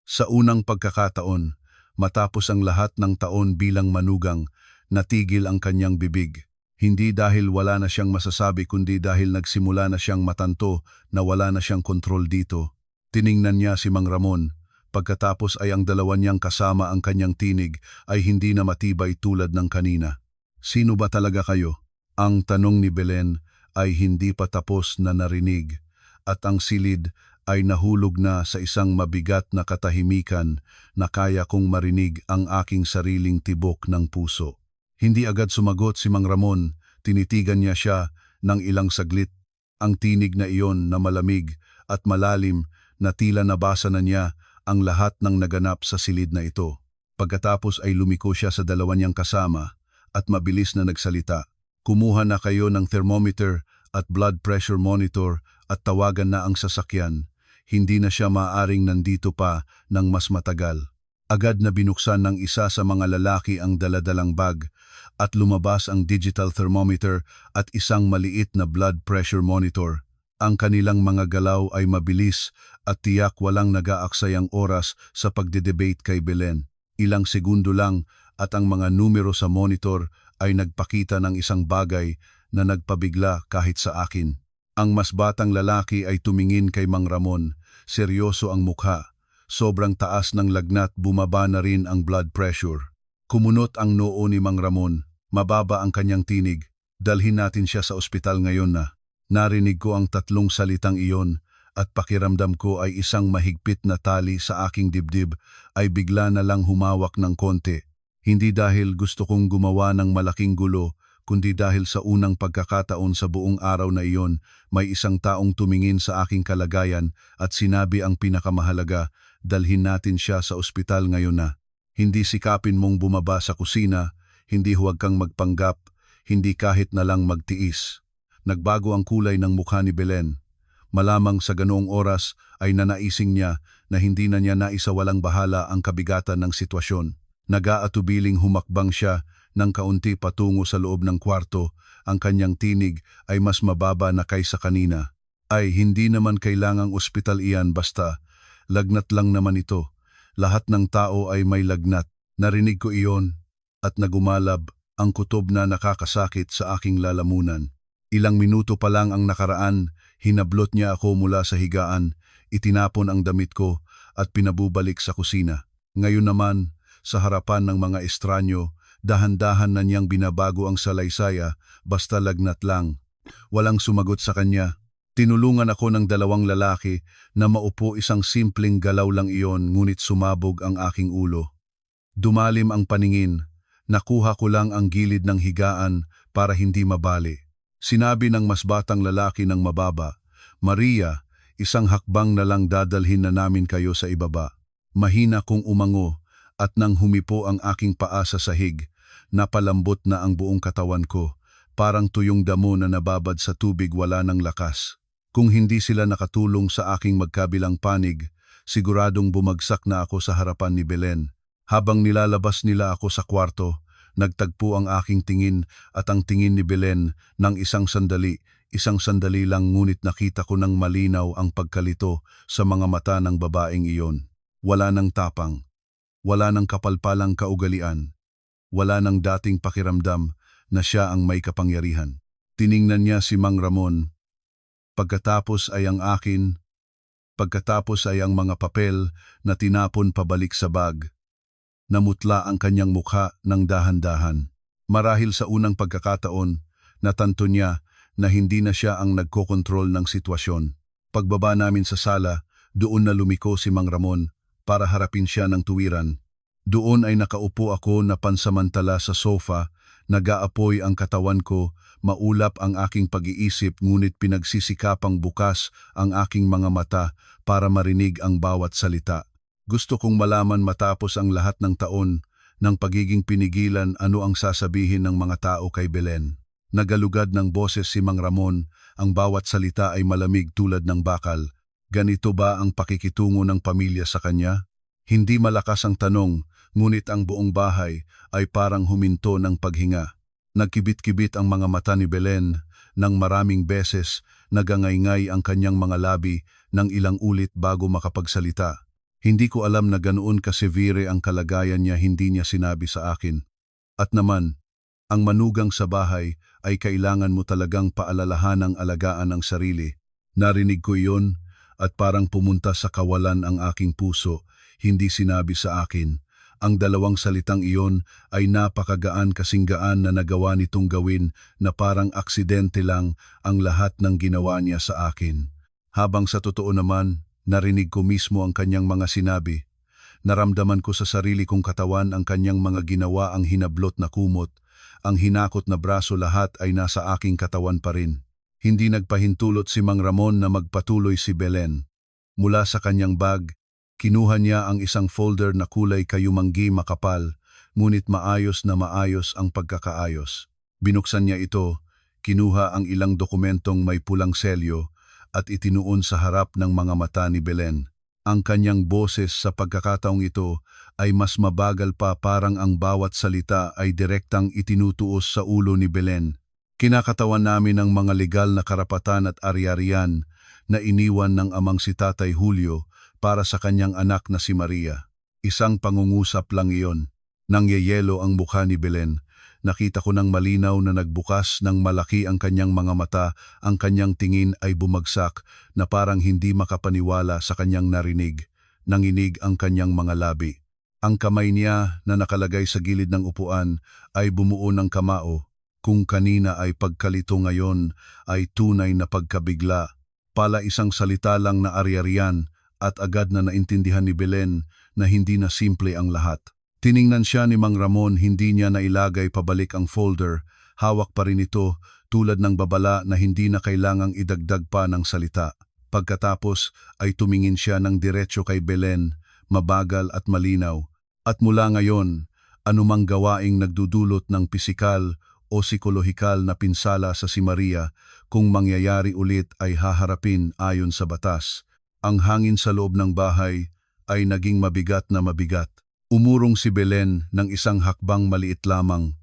Sa unang pagkakataon, matapos ang lahat ng taon bilang manugang, natigil ang kanyang bibig. Hindi dahil wala na siyang masasabi kundi dahil nagsimula na siyang matanto na wala na siyang kontrol dito. Tiningnan niya si Mang Ramon. Pagkatapos ay ang dalawa niyang kasama ang kanyang tinig ay hindi na matibay tulad ng kanina. "Sino ba talaga kayo?" Ang tanong ni Belen ay hindi pa tapos na narinig at ang silid ay nahulog na sa isang mabigat na katahimikan na kaya kong marinig ang aking sariling tibok ng puso. Hindi agad sumagot si Mang Ramon, tinitigan niya siya ng ilang saglit. Ang tinig na iyon na malamig at malalim na tila nabasa na niya ang lahat ng naganap sa silid na ito. Pagkatapos ay lumiko siya sa dalawa niyang kasama at mabilis na nagsalita. "Kumuha na kayo ng thermometer at blood pressure monitor at tawagan na ang sasakyan. Hindi na siya maaaring nandito pa ng mas matagal." Agad na binuksan ng isa sa mga lalaki ang daladalang bag at lumabas ang digital thermometer at isang maliit na blood pressure monitor. Ang kanilang mga galaw ay mabilis at tiyak walang nag-aaksayang oras sa pagdedebate kay Belen. Ilang segundo lang at ang mga numero sa monitor ay nagpakita ng isang bagay na nagpabigla kahit sa akin. Ang mas batang lalaki ay tumingin kay Mang Ramon. Seryoso ang mukha. Sobrang taas ng lagnat, bumaba na rin ang blood pressure. Kumunot ang noo ni Mang Ramon. Mababa ang kanyang tinig. "Dalhin natin siya sa ospital ngayon na." Narinig ko ang tatlong salitang iyon at pakiramdam ko ay isang mahigpit na tali sa aking dibdib ay bigla na lang humawak ng konti. Hindi dahil gusto kong gumawa ng malaking gulo, kundi dahil sa unang pagkakataon sa buong araw na iyon, may isang taong tumingin sa aking kalagayan at sinabi ang pinakamahalaga, "Dalhin natin siya sa ospital ngayon na." Hindi sikapin mong bumaba sa kusina, hindi huwag kang magpanggap, hindi kahit na lang magtiis. Nagbago ang kulay ng mukha ni Belen. Malamang sa ganoong oras ay nanaising niya na hindi na niya naisawalang bahala ang kabigatan ng sitwasyon. Nag-aatubiling humakbang siya ng kaunti patungo sa loob ng kwarto. Ang kanyang tinig ay mas mababa na kaysa kanina. "Ay, hindi naman kailangang ospital iyan, basta lagnat lang naman ito. Lahat ng tao ay may lagnat." Narinig ko iyon at nagumalab ang kutob na nakakasakit sa aking lalamunan. Ilang minuto pa lang ang nakaraan, hinablot niya ako mula sa higaan, itinapon ang damit ko at pinabubalik sa kusina. Ngayon naman, sa harapan ng mga estranyo, dahan-dahan na niyang binabago ang salaysaya, basta lagnat lang. Walang sumagot sa kanya. Tinulungan ako ng dalawang lalaki na maupo, isang simpleng galaw lang iyon ngunit sumabog ang aking ulo. Dumalim ang paningin, nakuha ko lang ang gilid ng higaan para hindi mabali. Sinabi ng mas batang lalaki ng mababa, "Maria, isang hakbang na lang dadalhin na namin kayo sa ibaba." Mahina kong umango at nang humipo ang aking paa sa sahig, napalambot na ang buong katawan ko, parang tuyong damo na nababad sa tubig, wala ng lakas. Kung hindi sila nakatulong sa aking magkabilang panig, siguradong bumagsak na ako sa harapan ni Belen. Habang nilalabas nila ako sa kwarto, nagtagpo ang aking tingin at ang tingin ni Belen ng isang sandali lang ngunit nakita ko ng malinaw ang pagkalito sa mga mata ng babaeng iyon. Wala ng tapang, wala ng kapalpalang kaugalian, wala ng dating pakiramdam na siya ang may kapangyarihan. Tiningnan niya si Mang Ramon, pagkatapos ay ang akin, pagkatapos ay ang mga papel na tinapon pabalik sa bag. Namutla ang kanyang mukha ng dahan-dahan. Marahil sa unang pagkakataon, natanto niya na hindi na siya ang nagkokontrol ng sitwasyon. Pagbaba namin sa sala, doon na lumiko si Mang Ramon para harapin siya ng tuwiran. Doon ay nakaupo ako na pansamantala sa sofa, nag-aapoy ang katawan ko, maulap ang aking pag-iisip ngunit pinagsisikapang bukas ang aking mga mata para marinig ang bawat salita. Gusto kong malaman matapos ang lahat ng taon ng pagiging pinigilan ano ang sasabihin ng mga tao kay Belen. Nagalugad ng boses si Mang Ramon, ang bawat salita ay malamig tulad ng bakal. Ganito ba ang pakikitungo ng pamilya sa kanya? Hindi malakas ang tanong, ngunit ang buong bahay ay parang huminto ng paghinga. Nagkibit-kibit ang mga mata ni Belen nang maraming beses nagangay-ngay ang kanyang mga labi ng ilang ulit bago makapagsalita. Hindi ko alam na ganoon kasevere ang kalagayan niya, hindi niya sinabi sa akin. At naman, ang manugang sa bahay ay kailangan mo talagang paalalahanang alagaan ang sarili. Narinig ko iyon at parang pumunta sa kawalan ang aking puso, hindi sinabi sa akin. Ang dalawang salitang iyon ay napakagaan kasing gaan na nagawa nitong gawin na parang aksidente lang ang lahat ng ginawa niya sa akin. Habang sa totoo naman, narinig ko mismo ang kanyang mga sinabi. Naramdaman ko sa sarili kong katawan ang kanyang mga ginawa, ang hinablot na kumot, ang hinakot na braso, lahat ay nasa aking katawan pa rin. Hindi nagpahintulot si Mang Ramon na magpatuloy si Belen. Mula sa kanyang bag, kinuha niya ang isang folder na kulay kayumanggi makapal, ngunit maayos na maayos ang pagkakaayos. Binuksan niya ito, kinuha ang ilang dokumentong may pulang selyo at itinuon sa harap ng mga mata ni Belen. Ang kanyang boses sa pagkakataong ito ay mas mabagal pa, parang ang bawat salita ay direktang itinutuos sa ulo ni Belen. Kinakatawan namin ang mga legal na karapatan at ari-arian na iniwan ng amang si Tatay Julio para sa kanyang anak na si Maria. Isang pangungusap lang iyon. Nangyayelo ang mukha ni Belen. Nakita ko ng malinaw na nagbukas ng malaki ang kanyang mga mata, ang kanyang tingin ay bumagsak na parang hindi makapaniwala sa kanyang narinig. Nanginig ang kanyang mga labi. Ang kamay niya na nakalagay sa gilid ng upuan ay bumuo ng kamao. Kung kanina ay pagkalito, ngayon ay tunay na pagkabigla. Pala isang salita lang na ari-arian, at agad na naintindihan ni Belen na hindi na simple ang lahat. Tiningnan siya ni Mang Ramon, hindi niya nailagay pabalik ang folder, hawak pa rin ito tulad ng babala na hindi na kailangang idagdag pa ng salita. Pagkatapos ay tumingin siya ng diretso kay Belen, mabagal at malinaw. At mula ngayon, anumang gawaing nagdudulot ng pisikal o psikolohikal na pinsala sa si Maria, kung mangyayari ulit ay haharapin ayon sa batas. Ang hangin sa loob ng bahay ay naging mabigat na mabigat. Umurong si Belen ng isang hakbang maliit lamang,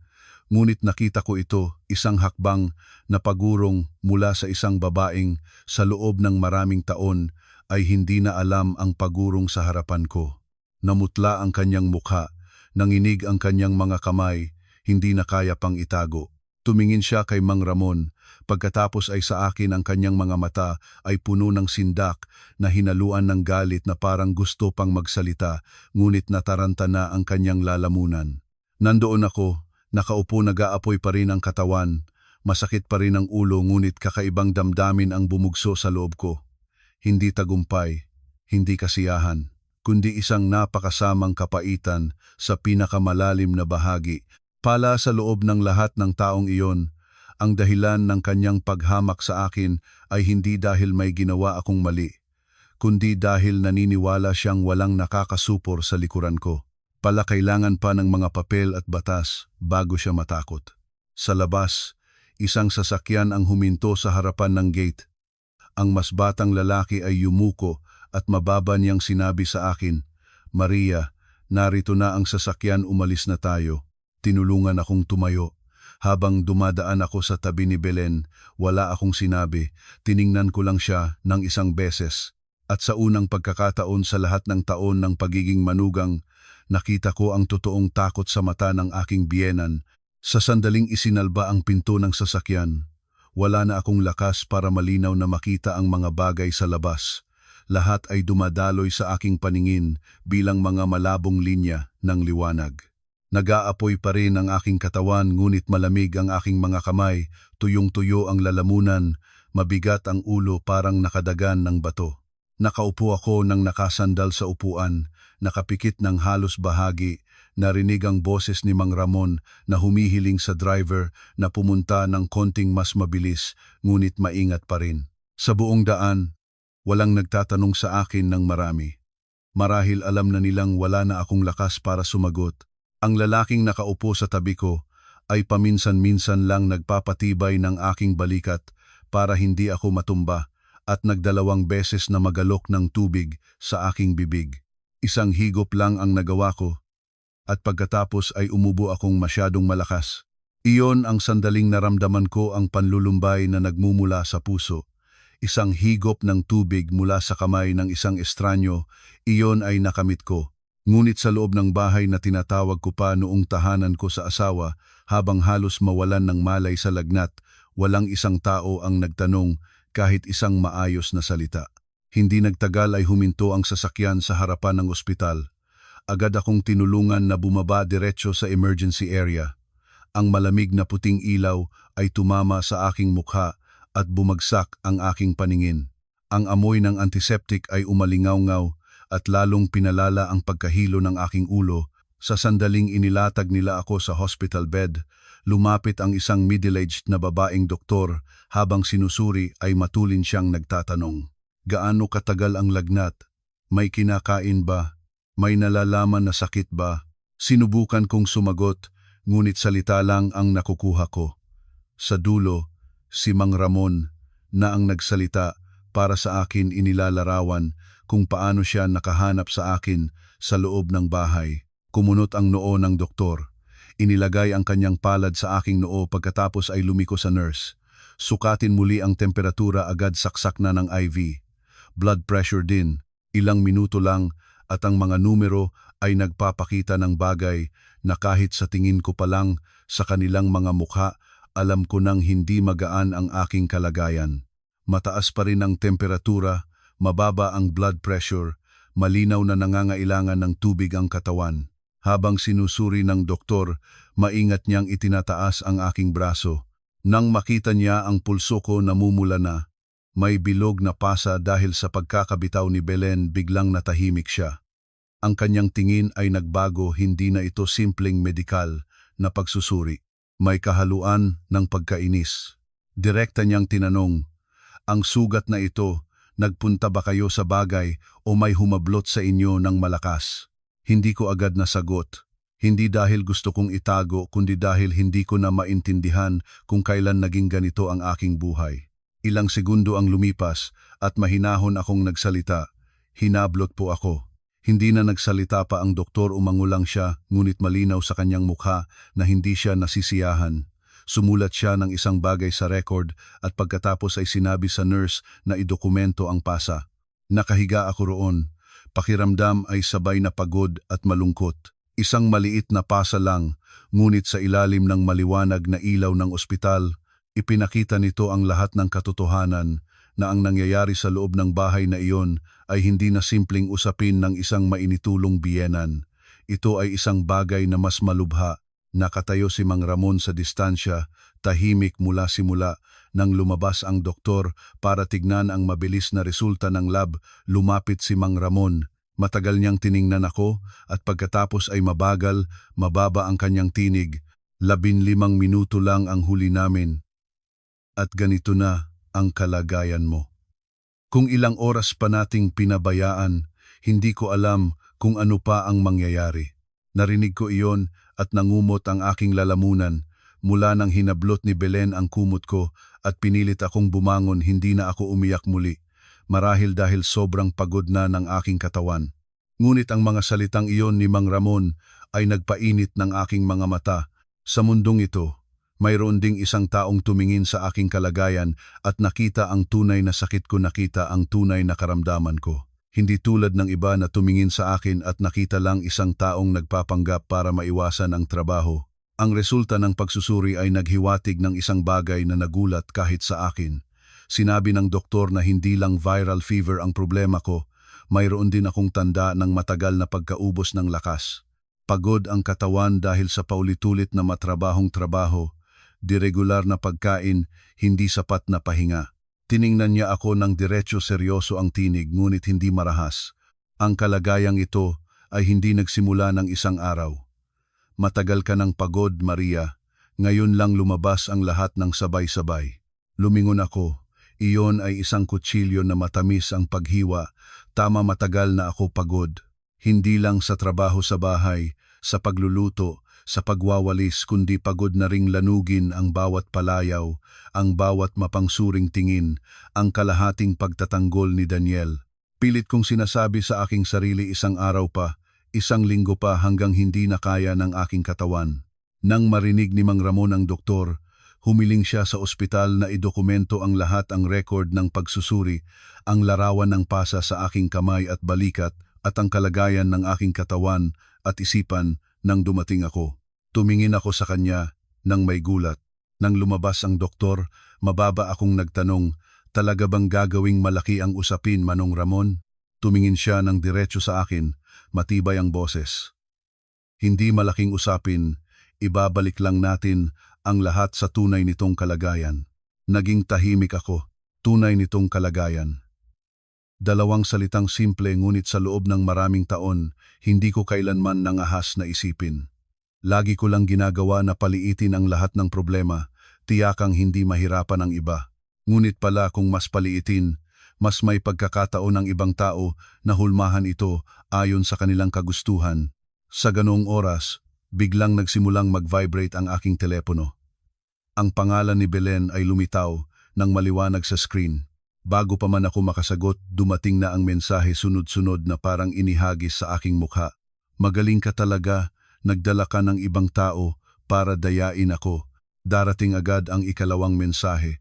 ngunit nakita ko ito, isang hakbang na pagurong mula sa isang babaeng sa loob ng maraming taon ay hindi na alam ang pagurong sa harapan ko. Namutla ang kanyang mukha, nanginig ang kanyang mga kamay, hindi na kaya pang itago. Tumingin siya kay Mang Ramon, pagkatapos ay sa akin. Ang kanyang mga mata ay puno ng sindak na hinaluan ng galit na parang gusto pang magsalita, ngunit nataranta na ang kanyang lalamunan. Nandoon ako, nakaupo, nag-aapoy pa rin ang katawan, masakit pa rin ang ulo, ngunit kakaibang damdamin ang bumugso sa loob ko. Hindi tagumpay, hindi kasiyahan, kundi isang napakasamang kapaitan sa pinakamalalim na bahagi. Pala sa loob ng lahat ng taong iyon, ang dahilan ng kanyang paghamak sa akin ay hindi dahil may ginawa akong mali, kundi dahil naniniwala siyang walang nakakasupor sa likuran ko. Pala kailangan pa ng mga papel at batas bago siya matakot. Sa labas, isang sasakyan ang huminto sa harapan ng gate. Ang mas batang lalaki ay yumuko at mababa niyang sinabi sa akin, "Maria, narito na ang sasakyan, umalis na tayo." tinulungan akong tumayo. Habang dumadaan ako sa tabi ni Belen, wala akong sinabi, tiningnan ko lang siya ng isang beses. At sa unang pagkakataon sa lahat ng taon ng pagiging manugang, nakita ko ang totoong takot sa mata ng aking biyenan. Sa sandaling isinalba ang pinto ng sasakyan, wala na akong lakas para malinaw na makita ang mga bagay sa labas. Lahat ay dumadaloy sa aking paningin bilang mga malabong linya ng liwanag. Nag-aapoy pa rin ang aking katawan ngunit malamig ang aking mga kamay, tuyong-tuyo ang lalamunan, mabigat ang ulo parang nakadagan ng bato. Nakaupo ako nang nakasandal sa upuan, nakapikit ng halos bahagi, narinig ang boses ni Mang Ramon na humihiling sa driver na pumunta ng konting mas mabilis ngunit maingat pa rin. Sa buong daan, walang nagtatanong sa akin ng marami. Marahil alam na nilang wala na akong lakas para sumagot. Ang lalaking nakaupo sa tabi ko ay paminsan-minsan lang nagpapatibay ng aking balikat para hindi ako matumba at nagdalawang beses na magalok ng tubig sa aking bibig. Isang higop lang ang nagawa ko at pagkatapos ay umubo akong masyadong malakas. Iyon ang sandaling naramdaman ko ang panlulumbay na nagmumula sa puso. Isang higop ng tubig mula sa kamay ng isang estranyo, iyon ay nakamit ko. Ngunit sa loob ng bahay na tinatawag ko pa noong tahanan ko sa asawa, habang halos mawalan ng malay sa lagnat, walang isang tao ang nagtanong kahit isang maayos na salita. Hindi nagtagal ay huminto ang sasakyan sa harapan ng ospital. Agad akong tinulungan na bumaba diretso sa emergency area. Ang malamig na puting ilaw ay tumama sa aking mukha at bumagsak ang aking paningin. Ang amoy ng antiseptic ay umalingaw-ngaw at lalong pinalala ang pagkahilo ng aking ulo. Sa sandaling inilatag nila ako sa hospital bed, lumapit ang isang middle-aged na babaeng doktor habang sinusuri ay matulin siyang nagtatanong. Gaano katagal ang lagnat? May kinakain ba? May nalalaman na sakit ba? Sinubukan kong sumagot, ngunit salita lang ang nakukuha ko. Sa dulo, si Mang Ramon na ang nagsalita para sa akin inilalarawan kung paano siya nakahanap sa akin sa loob ng bahay. Kumunot ang noo ng doktor. Inilagay ang kanyang palad sa aking noo pagkatapos ay lumiko sa nurse. Sukatin muli ang temperatura agad saksak na ng IV. Blood pressure din. Ilang minuto lang at ang mga numero ay nagpapakita ng bagay na kahit sa tingin ko pa lang sa kanilang mga mukha, alam ko nang hindi magaan ang aking kalagayan. Mataas pa rin ang temperatura, mababa ang blood pressure, malinaw na nangangailangan ng tubig ang katawan. Habang sinusuri ng doktor, maingat niyang itinataas ang aking braso. Nang makita niya ang pulso ko namumula na, may bilog na pasa dahil sa pagkakabitaw ni Belen, biglang natahimik siya. Ang kanyang tingin ay nagbago, hindi na ito simpleng medikal na pagsusuri. May kahaluan ng pagkainis. Direkta niyang tinanong, ang sugat na ito, nagpunta ba kayo sa bagay o may humablot sa inyo ng malakas? Hindi ko agad nasagot. Hindi dahil gusto kong itago kundi dahil hindi ko na maintindihan kung kailan naging ganito ang aking buhay. Ilang segundo ang lumipas at mahinahon akong nagsalita. Hinablot po ako. Hindi na nagsalita pa ang doktor, umangulang siya ngunit malinaw sa kanyang mukha na hindi siya nasisiyahan. Sumulat siya ng isang bagay sa record at pagkatapos ay sinabi sa nurse na idokumento ang pasa. Nakahiga ako roon. Pakiramdam ay sabay na pagod at malungkot. Isang maliit na pasa lang, ngunit sa ilalim ng maliwanag na ilaw ng ospital, ipinakita nito ang lahat ng katotohanan na ang nangyayari sa loob ng bahay na iyon ay hindi na simpleng usapin ng isang mainitulong biyenan. Ito ay isang bagay na mas malubha. Nakatayo si Mang Ramon sa distansya, tahimik mula simula. Nang lumabas ang doktor para tignan ang mabilis na resulta ng lab, lumapit si Mang Ramon. Matagal niyang tiningnan ako at pagkatapos ay mabagal, mababa ang kanyang tinig. 15 minuto lang ang huli namin. At ganito na ang kalagayan mo. Kung ilang oras pa nating pinabayaan, hindi ko alam kung ano pa ang mangyayari. Narinig ko iyon at nangumot ang aking lalamunan. Mula nang hinablot ni Belen ang kumot ko at pinilit akong bumangon, hindi na ako umiyak muli. Marahil dahil sobrang pagod na ng aking katawan. Ngunit ang mga salitang iyon ni Mang Ramon ay nagpainit ng aking mga mata. Sa mundong ito, mayroon ding isang taong tumingin sa aking kalagayan at nakita ang tunay na sakit ko, nakita ang tunay na karamdaman ko. Hindi tulad ng iba na tumingin sa akin at nakita lang isang taong nagpapanggap para maiwasan ang trabaho. Ang resulta ng pagsusuri ay naghiwatig ng isang bagay na nagulat kahit sa akin. Sinabi ng doktor na hindi lang viral fever ang problema ko, mayroon din akong tanda ng matagal na pagkaubos ng lakas. Pagod ang katawan dahil sa paulit-ulit na matrabahong trabaho, diregular na pagkain, hindi sapat na pahinga. Tiningnan niya ako ng diretso, seryoso ang tinig ngunit hindi marahas. Ang kalagayang ito ay hindi nagsimula ng isang araw. Matagal ka ng pagod, Maria. Ngayon lang lumabas ang lahat ng sabay-sabay. Lumingon ako. Iyon ay isang kutsilyo na matamis ang paghiwa. Tama, matagal na ako pagod. Hindi lang sa trabaho sa bahay, sa pagluluto, sa pagwawalis, kundi pagod na ring lanugin ang bawat palayaw, ang bawat mapangsuring tingin, ang kalahating pagtatanggol ni Daniel. Pilit kong sinasabi sa aking sarili, isang araw pa, isang linggo pa, hanggang hindi na kaya ng aking katawan. Nang marinig ni Mang Ramon ang doktor, humiling siya sa ospital na idokumento ang lahat, ang record ng pagsusuri, ang larawan ng pasa sa aking kamay at balikat, at ang kalagayan ng aking katawan at isipan nang dumating ako. Tumingin ako sa kanya nang may gulat. Nang lumabas ang doktor, mababa akong nagtanong, talaga bang gagawing malaki ang usapin, Manong Ramon? Tumingin siya ng diretso sa akin, matibay ang boses. Hindi malaking usapin, ibabalik lang natin ang lahat sa tunay nitong kalagayan. Naging tahimik ako, tunay nitong kalagayan. Dalawang salitang simple ngunit sa loob ng maraming taon, hindi ko kailanman nangahas na isipin. Lagi ko lang ginagawa na paliitin ang lahat ng problema, tiyakang hindi mahirapan ang iba. Ngunit pala kung mas paliitin, mas may pagkakataon ng ibang tao na hulmahan ito ayon sa kanilang kagustuhan. Sa ganoong oras, biglang nagsimulang mag-vibrate ang aking telepono. Ang pangalan ni Belen ay lumitaw ng maliwanag sa screen. Bago pa man ako makasagot, dumating na ang mensahe sunod-sunod na parang inihagis sa aking mukha. Magaling ka talaga, nagdala ka ng ibang tao para dayain ako. Darating agad ang ikalawang mensahe.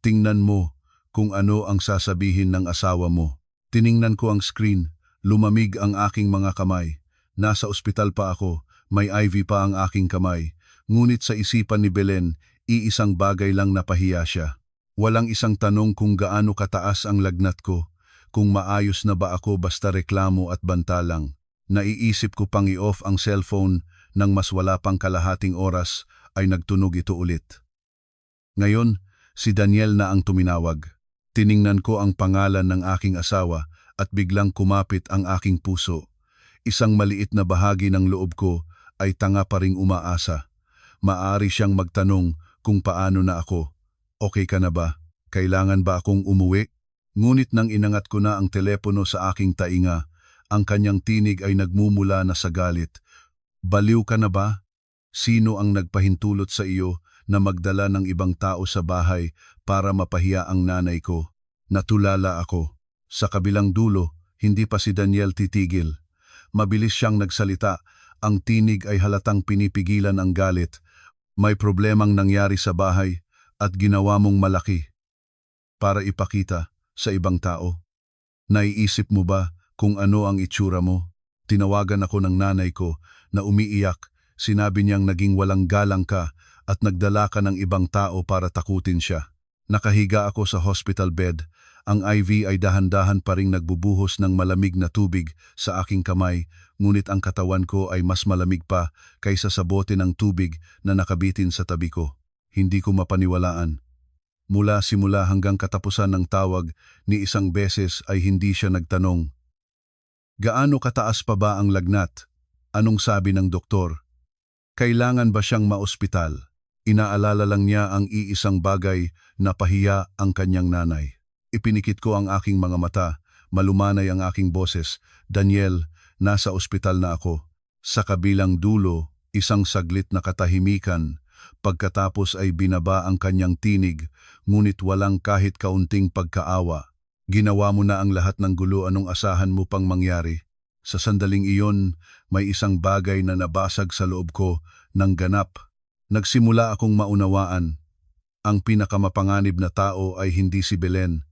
Tingnan mo kung ano ang sasabihin ng asawa mo. Tiningnan ko ang screen, lumamig ang aking mga kamay. Nasa ospital pa ako, may IV pa ang aking kamay. Ngunit sa isipan ni Belen, iisang bagay lang, napahiya siya. Walang isang tanong kung gaano kataas ang lagnat ko, kung maayos na ba ako, basta reklamo at banta lang. Naiisip ko pang i-off ang cellphone nang mas wala pang kalahating oras ay nagtunog ito ulit. Ngayon, si Daniel na ang tuminawag. Tiningnan ko ang pangalan ng aking asawa at biglang kumapit ang aking puso. Isang maliit na bahagi ng loob ko ay tanga pa ring umaasa. Maaari siyang magtanong kung paano na ako. Okay ka na ba? Kailangan ba akong umuwi? Ngunit nang inangat ko na ang telepono sa aking tainga, ang kanyang tinig ay nagmumula na sa galit. Baliw ka na ba? Sino ang nagpahintulot sa iyo na magdala ng ibang tao sa bahay para mapahiya ang nanay ko? Natulala ako. Sa kabilang dulo, hindi pa si Daniel titigil. Mabilis siyang nagsalita, ang tinig ay halatang pinipigilan ang galit. May problemang nangyari sa bahay at ginawa mong malaki para ipakita sa ibang tao. Naiisip mo ba kung ano ang itsura mo? Tinawagan ako ng nanay ko na umiiyak. Sinabi niyang naging walang galang ka at nagdala ka ng ibang tao para takutin siya. Nakahiga ako sa hospital bed. Ang IV ay dahan-dahan pa ring nagbubuhos ng malamig na tubig sa aking kamay, ngunit ang katawan ko ay mas malamig pa kaysa sa bote ng tubig na nakabitin sa tabi ko. Hindi ko mapaniwalaan. Mula simula hanggang katapusan ng tawag ni isang beses ay hindi siya nagtanong. Gaano kataas pa ba ang lagnat? Anong sabi ng doktor? Kailangan ba siyang maospital? Inaalala lang niya ang iisang bagay na pahiya ang kanyang nanay. Ipinikit ko ang aking mga mata, malumanay ang aking boses. Daniel, nasa ospital na ako. Sa kabilang dulo, isang saglit na katahimikan. Pagkatapos ay binaba ang kanyang tinig, ngunit walang kahit kaunting pagkaawa. Ginawa mo na ang lahat ng gulo, anong asahan mo pang mangyari? Sa sandaling iyon, may isang bagay na nabasag sa loob ko ng ganap. Nagsimula akong maunawaan. Ang pinakamapanganib na tao ay hindi si Belen.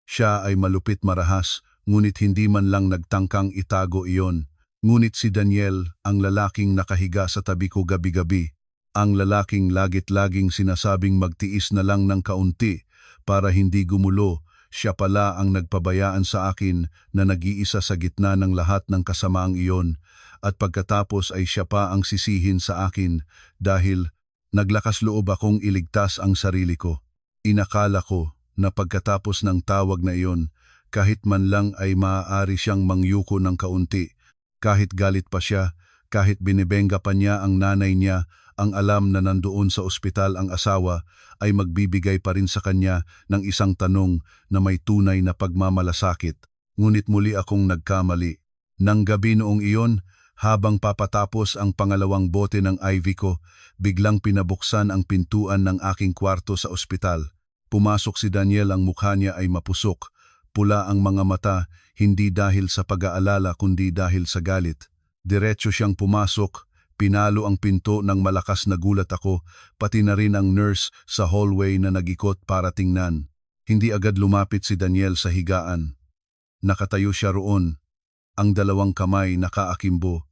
Siya ay malupit marahas, ngunit hindi man lang nagtangkang itago iyon. Ngunit si Daniel, ang lalaking nakahiga sa tabi ko gabi-gabi. Ang lalaking lagit-laging sinasabing magtiis na lang ng kaunti para hindi gumulo. Siya pala ang nagpabayaan sa akin na nag-iisa sa gitna ng lahat ng kasamaang iyon, at pagkatapos ay siya pa ang sisihin sa akin dahil naglakas loob akong iligtas ang sarili ko. Inakala ko na pagkatapos ng tawag na iyon, kahit man lang ay maaari siyang mangyuko ng kaunti, kahit galit pa siya, kahit binibenga pa niya ang nanay niya, ang alam na nandoon sa ospital ang asawa ay magbibigay pa rin sa kanya ng isang tanong na may tunay na pagmamalasakit. Ngunit muli akong nagkamali. Nang gabi noong iyon, habang papatapos ang pangalawang bote ng IV ko, biglang pinabuksan ang pintuan ng aking kwarto sa ospital. Pumasok si Daniel, ang mukha niya ay mapusok. Pula ang mga mata, hindi dahil sa pag-aalala kundi dahil sa galit. Diretso siyang pumasok. Pinalo ang pinto ng malakas na gulat ako, pati na rin ang nurse sa hallway na nag-ikot para tingnan. Hindi agad lumapit si Daniel sa higaan. Nakatayo siya roon, ang dalawang kamay nakaakimbo.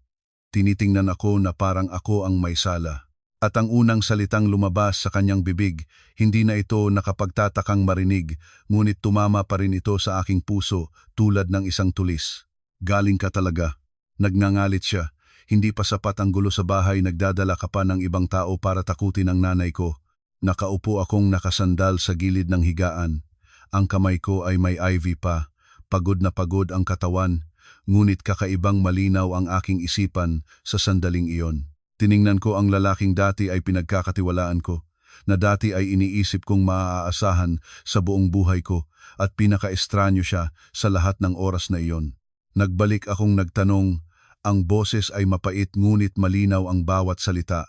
Tinitingnan ako na parang ako ang may sala. At ang unang salitang lumabas sa kanyang bibig, hindi na ito nakapagtatakang marinig, ngunit tumama pa rin ito sa aking puso tulad ng isang tulis. Galing ka talaga. Nagngangalit siya. Hindi pa sapat ang gulo sa bahay, nagdadala ka pa ng ibang tao para takutin ang nanay ko. Nakaupo akong nakasandal sa gilid ng higaan. Ang kamay ko ay may IV pa. Pagod na pagod ang katawan, ngunit kakaibang malinaw ang aking isipan sa sandaling iyon. Tiningnan ko ang lalaking dati ay pinagkakatiwalaan ko, na dati ay iniisip kong maaasahan sa buong buhay ko, at pinaka-estranyo siya sa lahat ng oras na iyon. Nagbalik akong nagtanong. Ang boses ay mapait ngunit malinaw ang bawat salita.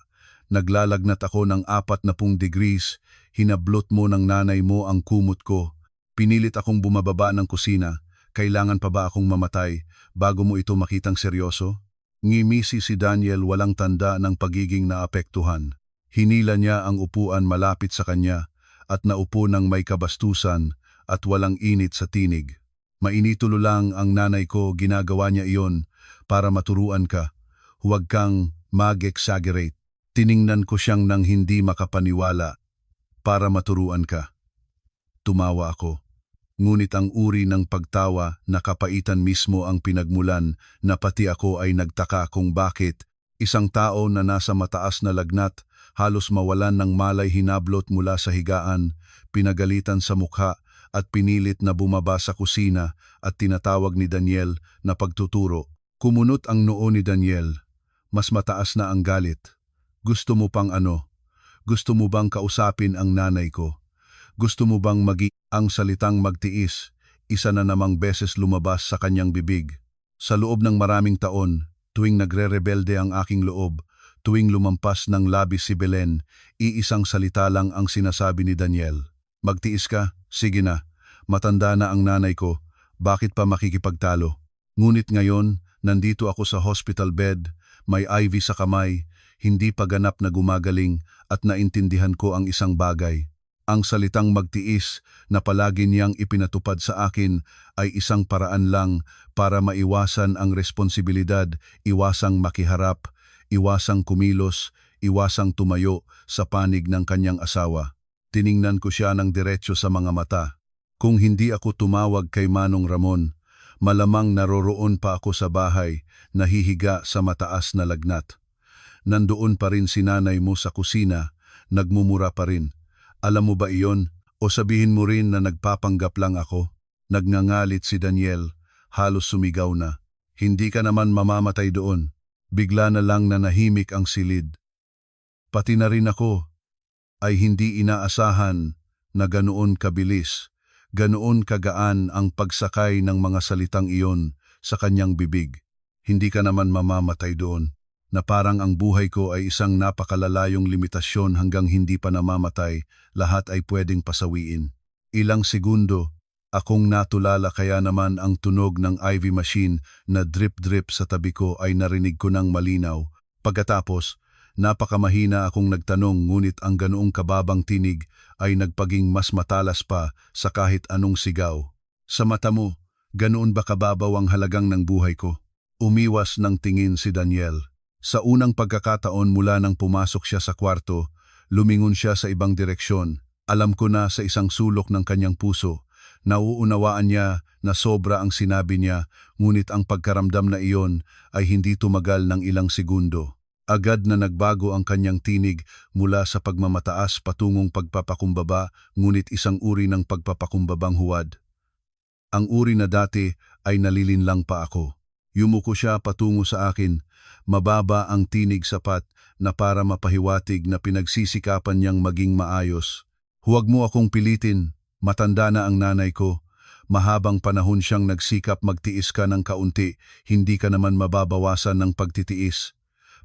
Naglalagnat ako ng 40 degrees. Hinablot mo ng nanay mo ang kumot ko. Pinilit akong bumababa ng kusina. Kailangan pa ba akong mamatay bago mo ito makitang seryoso? Ngimisi si Daniel, walang tanda ng pagiging naapektuhan. Hinila niya ang upuan malapit sa kanya at naupo ng may kabastusan at walang init sa tinig. Mainitulo lang ang nanay ko, ginagawa niya iyon para maturuan ka. Huwag kang mag-exaggerate. Tiningnan ko siyang nang hindi makapaniwala. Para maturuan ka. Tumawa ako. Ngunit ang uri ng pagtawa na kapaitan mismo ang pinagmulan na pati ako ay nagtaka kung bakit isang tao na nasa mataas na lagnat, halos mawalan ng malay, hinablot mula sa higaan, pinagalitan sa mukha at pinilit na bumaba sa kusina at tinatawag ni Daniel na pagtuturo. Kumunot ang noo ni Daniel. Mas mataas na ang galit. Gusto mo pang ano? Gusto mo bang kausapin ang nanay ko? Gusto mo bang ang salitang magtiis? Isa na namang beses lumabas sa kanyang bibig. Sa loob ng maraming taon, tuwing nagre-rebelde ang aking loob, tuwing lumampas ng labis si Belen, iisang salita lang ang sinasabi ni Daniel. Magtiis ka? Sige na. Matanda na ang nanay ko. Bakit pa makikipagtalo? Ngunit ngayon, nandito ako sa hospital bed, may IV sa kamay, hindi pa ganap na gumagaling, at naintindihan ko ang isang bagay. Ang salitang magtiis na palagi niyang ipinatupad sa akin ay isang paraan lang para maiwasan ang responsibilidad, iwasang makiharap, iwasang kumilos, iwasang tumayo sa panig ng kanyang asawa. Tiningnan ko siya ng diretso sa mga mata. Kung hindi ako tumawag kay Manong Ramon, malamang naroroon pa ako sa bahay, nahihiga sa mataas na lagnat. Nandoon pa rin si nanay mo sa kusina, nagmumura pa rin. Alam mo ba iyon? O sabihin mo rin na nagpapanggap lang ako? Nagngangalit si Daniel, halos sumigaw na. Hindi ka naman mamamatay doon. Bigla na lang nanahimik ang silid. Pati na rin ako ay hindi inaasahan na ganoon kabilis. Ganoon kagaan ang pagsakay ng mga salitang iyon sa kanyang bibig. Hindi ka naman mamamatay doon, na parang ang buhay ko ay isang napakalalayong limitasyon hanggang hindi pa namamatay, lahat ay pwedeng pasawiin. Ilang segundo, Akong natulala kaya naman ang tunog ng IV machine na drip-drip sa tabi ko ay narinig ko ng malinaw. Pagkatapos, napakamahina akong nagtanong ngunit ang ganoong kababang tinig ay nagpaging mas matalas pa sa kahit anong sigaw. Sa mata mo, ganoon ba kababaw ang halagang ng buhay ko? Umiwas ng tingin si Daniel. Sa unang pagkakataon mula nang pumasok siya sa kwarto, lumingon siya sa ibang direksyon. Alam ko na sa isang sulok ng kanyang puso. Nauunawaan niya na sobra ang sinabi niya, ngunit ang pagkaramdam na iyon ay hindi tumagal ng ilang segundo. Agad na nagbago ang kanyang tinig mula sa pagmamataas patungong pagpapakumbaba, ngunit isang uri ng pagpapakumbabang huwad. Ang uri na dati ay nalilinlang pa ako. Yumuko siya patungo sa akin, mababa ang tinig sapat na para mapahiwatig na pinagsisikapan niyang maging maayos. Huwag mo akong pilitin. Matanda na ang nanay ko. Mahabang panahon siyang nagsikap magtiis ka ng kaunti, hindi ka naman mababawasan ng pagtitiis.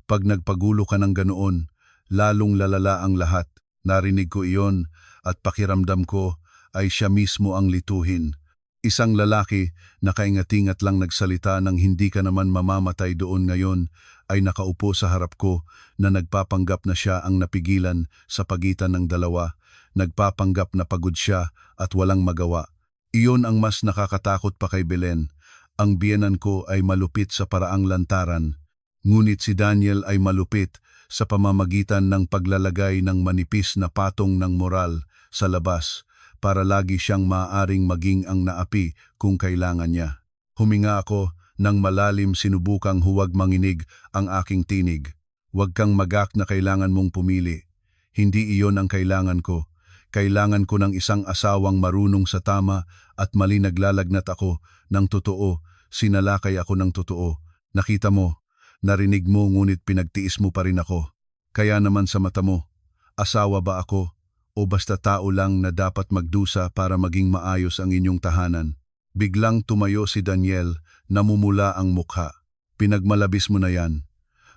Pag nagpagulo ka ng ganoon, lalong lalala ang lahat. Narinig ko iyon at pakiramdam ko ay siya mismo ang lituhin. Isang lalaki na kaingat-ingat lang nagsalita ng hindi ka naman mamamatay doon ngayon ay nakaupo sa harap ko na nagpapanggap na siya ang napigilan sa pagitan ng dalawa. Nagpapanggap na pagod siya at walang magawa. Iyon ang mas nakakatakot pa kay Belen. Ang biyenan ko ay malupit sa paraang lantaran, ngunit si Daniel ay malupit sa pamamagitan ng paglalagay ng manipis na patong ng moral sa labas para lagi siyang maaaring maging ang naapi kung kailangan niya. Huminga ako nang malalim, sinubukang huwag manginig ang aking tinig. Huwag kang magak na kailangan mong pumili. Hindi iyon ang kailangan ko. Kailangan ko ng isang asawang marunong sa tama at mali. Naglalagnat ako ng totoo, sinalakay ako ng totoo. Nakita mo, narinig mo, ngunit pinagtiis mo pa rin ako. Kaya naman sa mata mo, asawa ba ako o basta tao lang na dapat magdusa para maging maayos ang inyong tahanan? Biglang tumayo si Daniel, namumula ang mukha. Pinagmalabis mo na yan.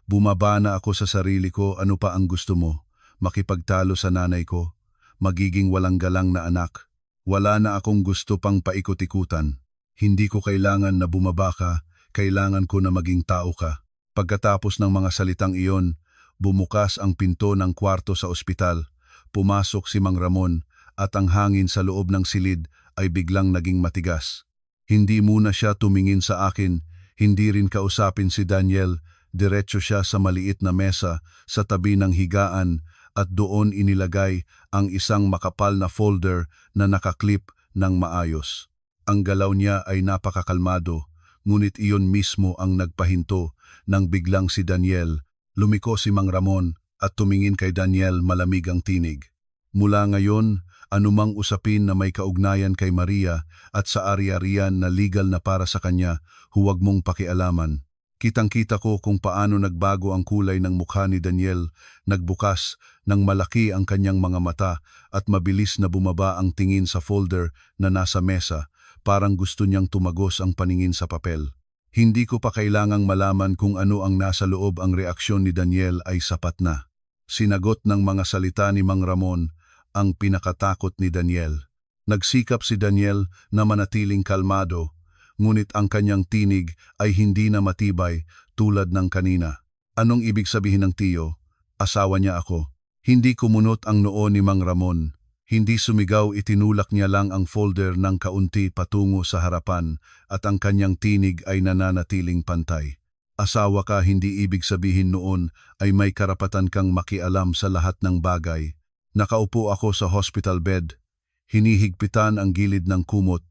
Bumaba na ako sa sarili ko. Ano pa ang gusto mo? Makipagtalo sa nanay ko? Magiging walang galang na anak? Wala na akong gusto pang paikot-ikutan. Hindi ko kailangan na bumaba ka, kailangan ko na maging tao ka. Pagkatapos ng mga salitang iyon, bumukas ang pinto ng kwarto sa ospital. Pumasok si Mang Ramon at ang hangin sa loob ng silid ay biglang naging matigas. Hindi muna siya tumingin sa akin, hindi rin kausapin si Daniel. Diretso siya sa maliit na mesa sa tabi ng higaan at doon inilagay ang isang makapal na folder na nakaklip ng maayos. Ang galaw niya ay napakakalmado, ngunit iyon mismo ang nagpahinto nang biglang si Daniel. Lumiko si Mang Ramon at tumingin kay Daniel, malamig ang tinig. Mula ngayon, anumang usapin na may kaugnayan kay Maria at sa ari-arian na legal na para sa kanya, huwag mong pakialaman. Kitang-kita ko kung paano nagbago ang kulay ng mukha ni Daniel, nagbukas ng malaki ang kanyang mga mata at mabilis na bumaba ang tingin sa folder na nasa mesa, parang gusto niyang tumagos ang paningin sa papel. Hindi ko pa kailangang malaman kung ano ang nasa loob, ang reaksyon ni Daniel ay sapat na. Sinagot ng mga salita ni Mang Ramon ang pinakatakot ni Daniel. Nagsikap si Daniel na manatiling kalmado, ngunit ang kanyang tinig ay hindi na matibay tulad ng kanina. Anong ibig sabihin ng tiyo? Asawa niya ako. Hindi kumunot ang noo ni Mang Ramon. Hindi sumigaw, itinulak niya lang ang folder ng kaunti patungo sa harapan at ang kanyang tinig ay nananatiling pantay. Asawa ka, hindi ibig sabihin noon ay may karapatan kang makialam sa lahat ng bagay. Nakaupo ako sa hospital bed. Hinihigpitan ang gilid ng kumot.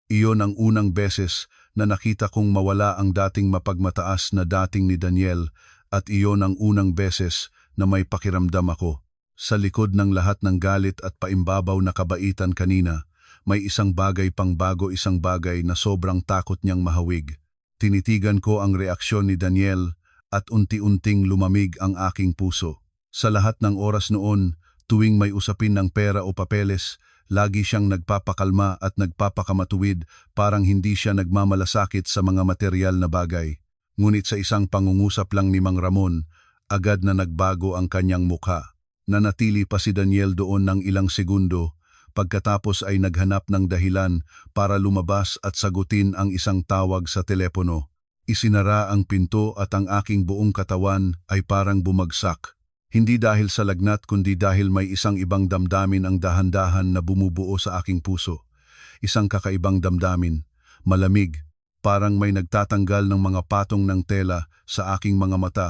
Iyon ang unang beses na nakita kong mawala ang dating mapagmataas na dating ni Daniel at iyon ang unang beses na may pakiramdam ako. Sa likod ng lahat ng galit at paimbabaw na kabaitan kanina, may isang bagay pang bago, isang bagay na sobrang takot niyang mahawig. Tinitigan ko ang reaksyon ni Daniel at unti-unting lumamig ang aking puso. Sa lahat ng oras noon, tuwing may usapin ng pera o papeles, lagi siyang nagpapakalma at nagpapakamatuwid, parang hindi siya nagmamalasakit sa mga material na bagay. Ngunit sa isang pangungusap lang ni Mang Ramon, agad na nagbago ang kanyang mukha. Nanatili pa si Daniel doon ng ilang segundo, pagkatapos ay naghanap ng dahilan para lumabas at sagutin ang isang tawag sa telepono. Isinara ang pinto at ang aking buong katawan ay parang bumagsak. Hindi dahil sa lagnat kundi dahil may isang ibang damdamin ang dahan-dahan na bumubuo sa aking puso. Isang kakaibang damdamin, malamig, parang may nagtatanggal ng mga patong ng tela sa aking mga mata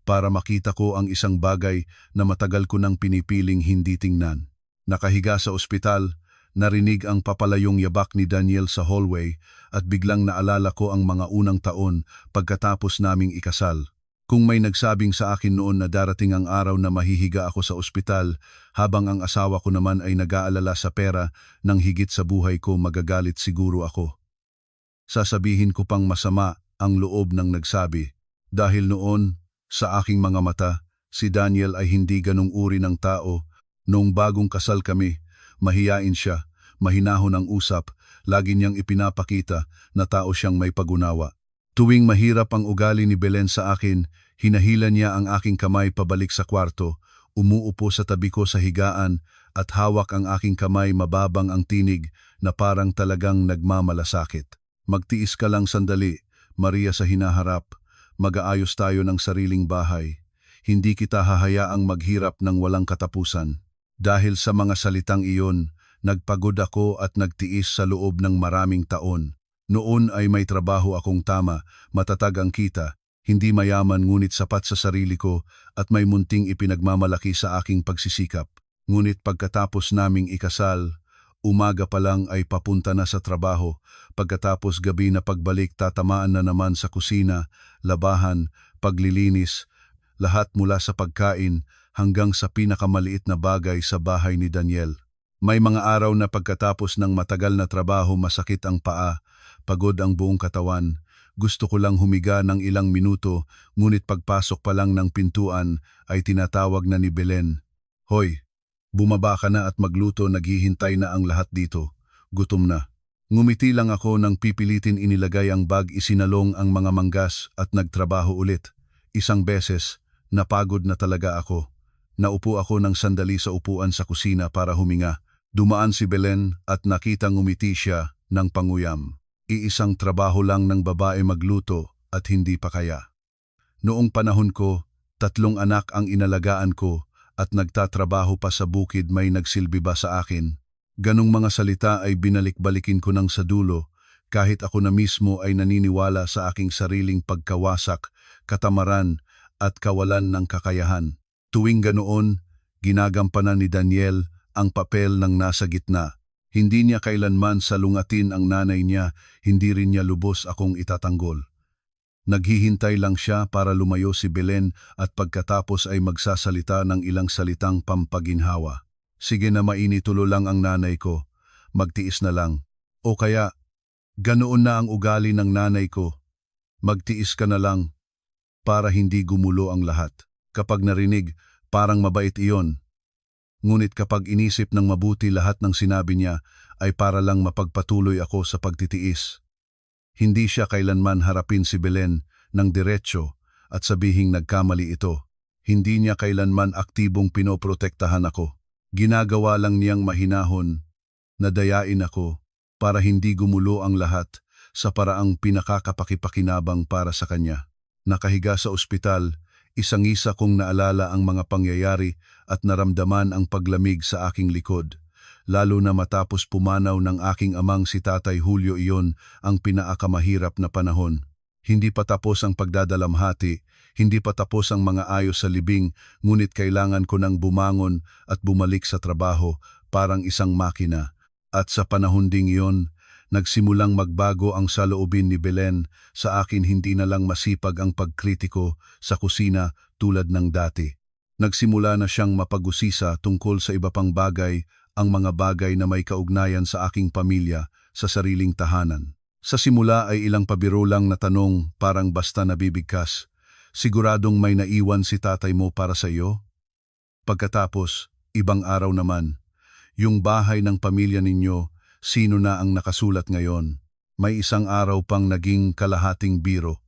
para makita ko ang isang bagay na matagal ko nang pinipiling hindi tingnan. Nakahiga sa ospital, narinig ang papalayong yabak ni Daniel sa hallway at biglang naalala ko ang mga unang taon pagkatapos naming ikasal. Kung may nagsabing sa akin noon na darating ang araw na mahihiga ako sa ospital habang ang asawa ko naman ay nag-aalala sa pera nang higit sa buhay ko, magagalit siguro ako. Sasabihin ko pang masama ang loob ng nagsabi. Dahil noon, sa aking mga mata, si Daniel ay hindi ganong uri ng tao. Noong bagong kasal kami, mahiyain siya, mahinahon ang usap, lagi niyang ipinapakita na tao siyang may pag-unawa. Tuwing mahirap ang ugali ni Belen sa akin, hinahila niya ang aking kamay pabalik sa kwarto, umuupo sa tabi ko sa higaan at hawak ang aking kamay, mababang ang tinig na parang talagang nagmamalasakit. Magtiis ka lang sandali, Maria, sa hinaharap. Mag-aayos tayo ng sariling bahay. Hindi kita hahayaang maghirap ng walang katapusan. Dahil sa mga salitang iyon, nagpagod ako at nagtiis sa loob ng maraming taon. Noon ay may trabaho akong tama, matatag ang kita, hindi mayaman ngunit sapat sa sarili ko at may munting ipinagmamalaki sa aking pagsisikap. Ngunit pagkatapos naming ikasal, umaga pa lang ay papunta na sa trabaho, pagkatapos gabi na pagbalik tatamaan na naman sa kusina, labahan, paglilinis, lahat mula sa pagkain hanggang sa pinakamaliit na bagay sa bahay ni Daniel. May mga araw na pagkatapos ng matagal na trabaho masakit ang paa, pagod ang buong katawan. Gusto ko lang humiga ng ilang minuto, ngunit pagpasok pa lang ng pintuan ay tinatawag na ni Belen. Hoy! Bumaba ka na at magluto, naghihintay na ang lahat dito. Gutom na. Ngumiti lang ako nang pipilitin inilagay ang bag, isinalong ang mga manggas at nagtrabaho ulit. Isang beses, napagod na talaga ako. Naupo ako ng sandali sa upuan sa kusina para huminga. Dumaan si Belen at nakitang ngumiti siya ng panguyam. Iisang trabaho lang ng babae magluto at hindi pa kaya. Noong panahon ko, 3 anak ang inalagaan ko at nagtatrabaho pa sa bukid, may nagsilbi ba sa akin? Ganong mga salita ay binalik-balikin ko nang sa dulo, kahit ako na mismo ay naniniwala sa aking sariling pagkawasak, katamaran at kawalan ng kakayahan. Tuwing ganoon, ginagampanan ni Daniel ang papel ng nasa gitna. Hindi niya kailanman salungatin ang nanay niya, hindi rin niya lubos akong itatanggol. Naghihintay lang siya para lumayo si Belen at pagkatapos ay magsasalita ng ilang salitang pampaginhawa. Sige na, mainitulo lang ang nanay ko, magtiis na lang. O kaya, ganoon na ang ugali ng nanay ko, magtiis ka na lang para hindi gumulo ang lahat. Kapag narinig, parang mabait iyon. Ngunit kapag inisip ng mabuti lahat ng sinabi niya ay para lang mapagpatuloy ako sa pagtitiis. Hindi siya kailanman harapin si Belen ng diretso at sabihing nagkamali ito. Hindi niya kailanman aktibong pinoprotektahan ako. Ginagawa lang niyang mahinahon na dayain ako para hindi gumulo ang lahat sa paraang pinakakapakipakinabang para sa kanya. Nakahiga sa ospital, isang-isa kong naalala ang mga pangyayari at naramdaman ang paglamig sa aking likod. Lalo na matapos pumanaw ng aking amang si Tatay Julio, iyon ang pinaakamahirap na panahon. Hindi pa tapos ang pagdadalamhati, hindi pa tapos ang mga ayos sa libing, ngunit kailangan ko nang bumangon at bumalik sa trabaho parang isang makina. At sa panahon ding iyon, nagsimulang magbago ang saloobin ni Belen. Sa akin hindi na lang masipag ang pagkritiko sa kusina tulad ng dati. Nagsimula na siyang mapag-usisa tungkol sa iba pang bagay, ang mga bagay na may kaugnayan sa aking pamilya, sa sariling tahanan. Sa simula ay ilang pabiro lang na tanong, parang basta nabibigkas. Siguradong may naiwan si tatay mo para sa iyo? Pagkatapos, ibang araw naman, yung bahay ng pamilya ninyo, sino na ang nakasulat ngayon? May isang araw pang naging kalahating biro.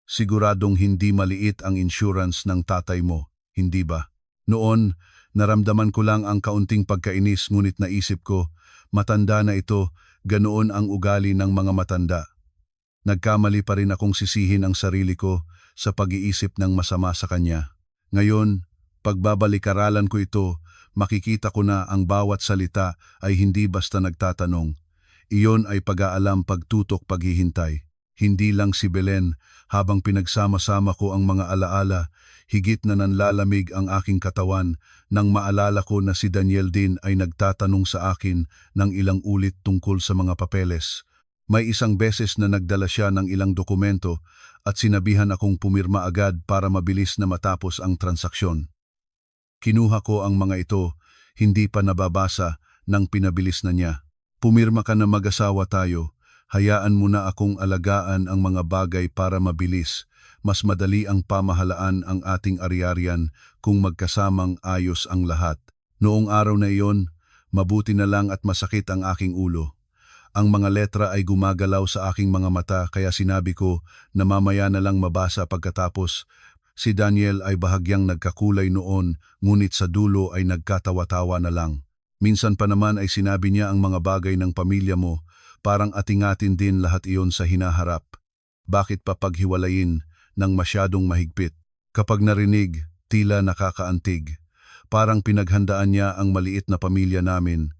Siguradong hindi maliit ang insurance ng tatay mo, hindi ba? Noon, Naramdaman ko lang ang kaunting pagkainis ngunit naisip ko, matanda na ito, ganoon ang ugali ng mga matanda. Nagkamali pa rin akong sisihin ang sarili ko sa pag-iisip ng masama sa kanya. Ngayon, pagbabalik-aralan ko ito, makikita ko na ang bawat salita ay hindi basta nagtatanong. Iyon ay pag-aalam, pagtutok, paghihintay. Hindi lang si Belen, habang pinagsama-sama ko ang mga alaala, higit na nanlalamig ang aking katawan nang maalala ko na si Daniel din ay nagtatanong sa akin ng ilang ulit tungkol sa mga papeles. May isang beses na nagdala siya ng ilang dokumento at sinabihan akong pumirma agad para mabilis na matapos ang transaksyon. Kinuha ko ang mga ito, hindi pa nababasa, nang pinabilis na niya. Pumirma ka na, mag-asawa tayo. Hayaan mo na akong alagaan ang mga bagay para mabilis. Mas madali ang pamahalaan ang ating ari-arian kung magkasamang ayos ang lahat. Noong araw na iyon, mabuti na lang at masakit ang aking ulo. Ang mga letra ay gumagalaw sa aking mga mata kaya sinabi ko na mamaya na lang mabasa pagkatapos. Si Daniel ay bahagyang nagkakulay noon ngunit sa dulo ay nagkatawa-tawa na lang. Minsan pa naman ay sinabi niya ang mga bagay ng pamilya mo, parang ating-atin din lahat iyon sa hinaharap. Bakit pa paghiwalayin ng masyadong mahigpit? Kapag narinig, tila nakakaantig. Parang pinaghandaan niya ang maliit na pamilya namin.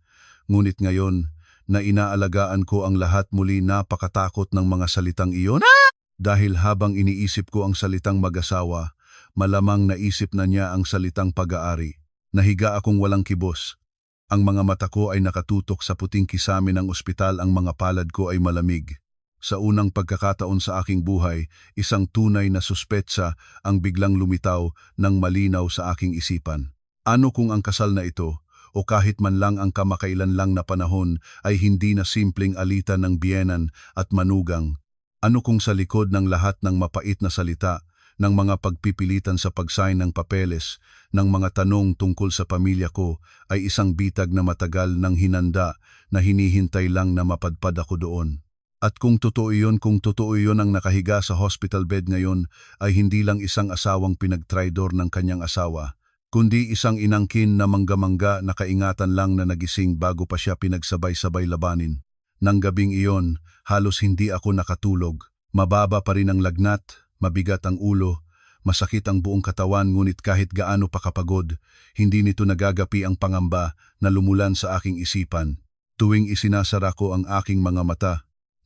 Ngunit ngayon, na inaalagaan ko ang lahat, muli napakatakot ng mga salitang iyon. Dahil habang iniisip ko ang salitang mag-asawa, malamang naisip na niya ang salitang pag-aari. Nahiga akong walang kibos. Ang mga mata ko ay nakatutok sa puting kisame ng ospital, ang mga palad ko ay malamig. Sa unang pagkakataon sa aking buhay, isang tunay na suspetsa ang biglang lumitaw ng malinaw sa aking isipan. Ano kung ang kasal na ito, o kahit man lang ang kamakailan lang na panahon, ay hindi na simpleng alitan ng biyenan at manugang? Ano kung sa likod ng lahat ng mapait na salita, ng mga pagpipilitan sa pag-sign ng papeles, ng mga tanong tungkol sa pamilya ko, ay isang bitag na matagal ng hinanda na hinihintay lang na mapadpad ako doon? At kung totoo iyon ang nakahiga sa hospital bed ngayon, ay hindi lang isang asawang pinagtraidor ng kanyang asawa, kundi isang inangkin na mangga-mangga na kaingatan lang na nagising bago pa siya pinagsabay-sabay labanin. Nang gabing iyon, halos hindi ako nakatulog. Mababa pa rin ang lagnat, mabigat ang ulo, masakit ang buong katawan, ngunit kahit gaano pa kapagod, hindi nito nagagapi ang pangamba na lumulan sa aking isipan. Tuwing isinasara ko ang aking mga mata,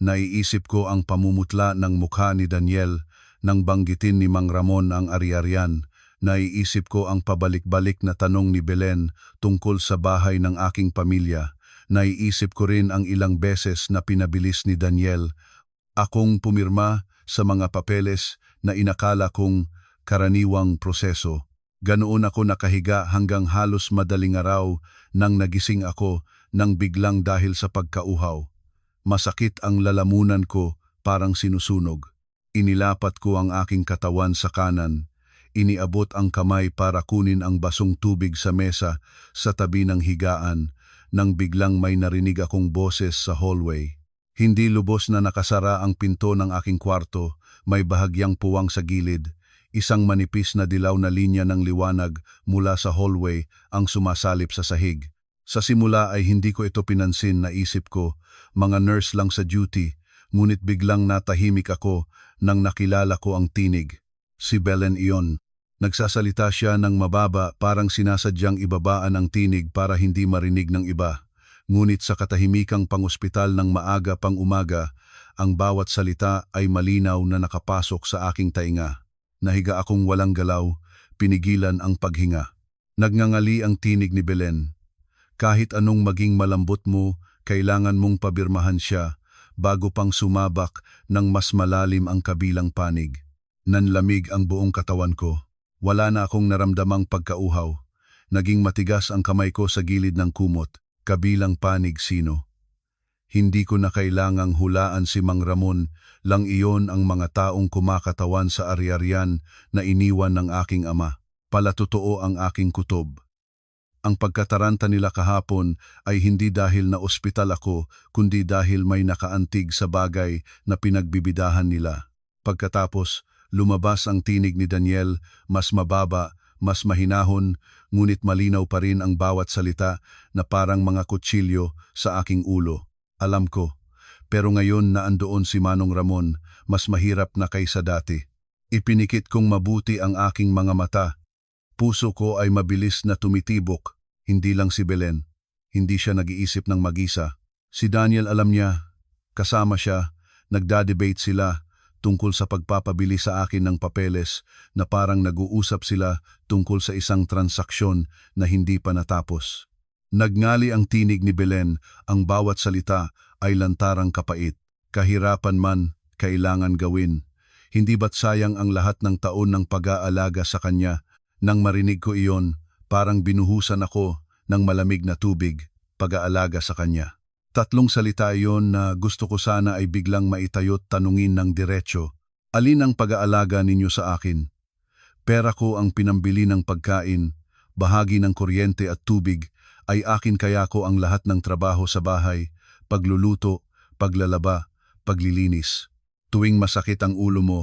naiisip ko ang pamumutla ng mukha ni Daniel nang banggitin ni Mang Ramon ang ari-arian. Naiisip ko ang pabalik-balik na tanong ni Belen tungkol sa bahay ng aking pamilya. Naiisip ko rin ang ilang beses na pinabilis ni Daniel akong pumirma sa mga papeles na inakala kong karaniwang proseso. Ganoon ako nakahiga hanggang halos madaling araw nang nagising ako nang biglang dahil sa pagkauhaw. Masakit ang lalamunan ko, parang sinusunog. Inilapat ko ang aking katawan sa kanan. Iniabot ang kamay para kunin ang basong tubig sa mesa sa tabi ng higaan nang biglang may narinig akong boses sa hallway. Hindi lubos na nakasara ang pinto ng aking kwarto, may bahagyang puwang sa gilid, isang manipis na dilaw na linya ng liwanag mula sa hallway ang sumasalip sa sahig. Sa simula ay hindi ko ito pinansin, naisip ko, mga nurse lang sa duty, ngunit biglang natahimik ako nang nakilala ko ang tinig. Si Belen iyon. Nagsasalita siya ng mababa, parang sinasadyang ibabaan ang tinig para hindi marinig ng iba. Ngunit sa katahimikang pangospital ng maaga pang umaga, ang bawat salita ay malinaw na nakapasok sa aking tainga. Nahiga akong walang galaw, pinigilan ang paghinga. Nagngangali ang tinig ni Belen. Kahit anong maging malambot mo, kailangan mong pabirmahan siya bago pang sumabak ng mas malalim ang kabilang panig. Nanlamig ang buong katawan ko. Wala na akong naramdamang pagkauhaw. Naging matigas ang kamay ko sa gilid ng kumot, kabilang panig sino. Hindi ko na kailangang hulaan si Mang Ramon, lang iyon ang mga taong kumakatawan sa ari-arian na iniwan ng aking ama. Palatotoo ang aking kutob. Ang pagkataranta nila kahapon ay hindi dahil na ospital ako, kundi dahil may nakaantig sa bagay na pinagbibidahan nila. Pagkatapos, lumabas ang tinig ni Daniel, mas mababa, mas mahinahon, ngunit malinaw pa rin ang bawat salita na parang mga kutsilyo sa aking ulo. Alam ko, pero ngayon na andoon si Manong Ramon, mas mahirap na kaysa dati. Ipinikit kong mabuti ang aking mga mata. Puso ko ay mabilis na tumitibok, hindi lang si Belen. Hindi siya nag-iisip ng mag-isa. Si Daniel alam niya, kasama siya, nagda-debate sila tungkol sa pagpapabili sa akin ng papeles na parang nag-uusap sila tungkol sa isang transaksyon na hindi pa natapos. Nagngali ang tinig ni Belen, ang bawat salita ay lantarang kapait. Kahirapan man, kailangan gawin. Hindi ba't sayang ang lahat ng taon ng pag-aalaga sa kanya? Nang marinig ko iyon, parang binuhusan ako ng malamig na tubig, pag-aalaga sa kanya. Tatlong salita iyon na gusto ko sana ay biglang maitayot tanungin ng diretsyo. Alin ang pag-aalaga ninyo sa akin? Pera ko ang pinambili ng pagkain, bahagi ng kuryente at tubig, ay akin kaya ko ang lahat ng trabaho sa bahay, pagluluto, paglalaba, paglilinis. Tuwing masakit ang ulo mo,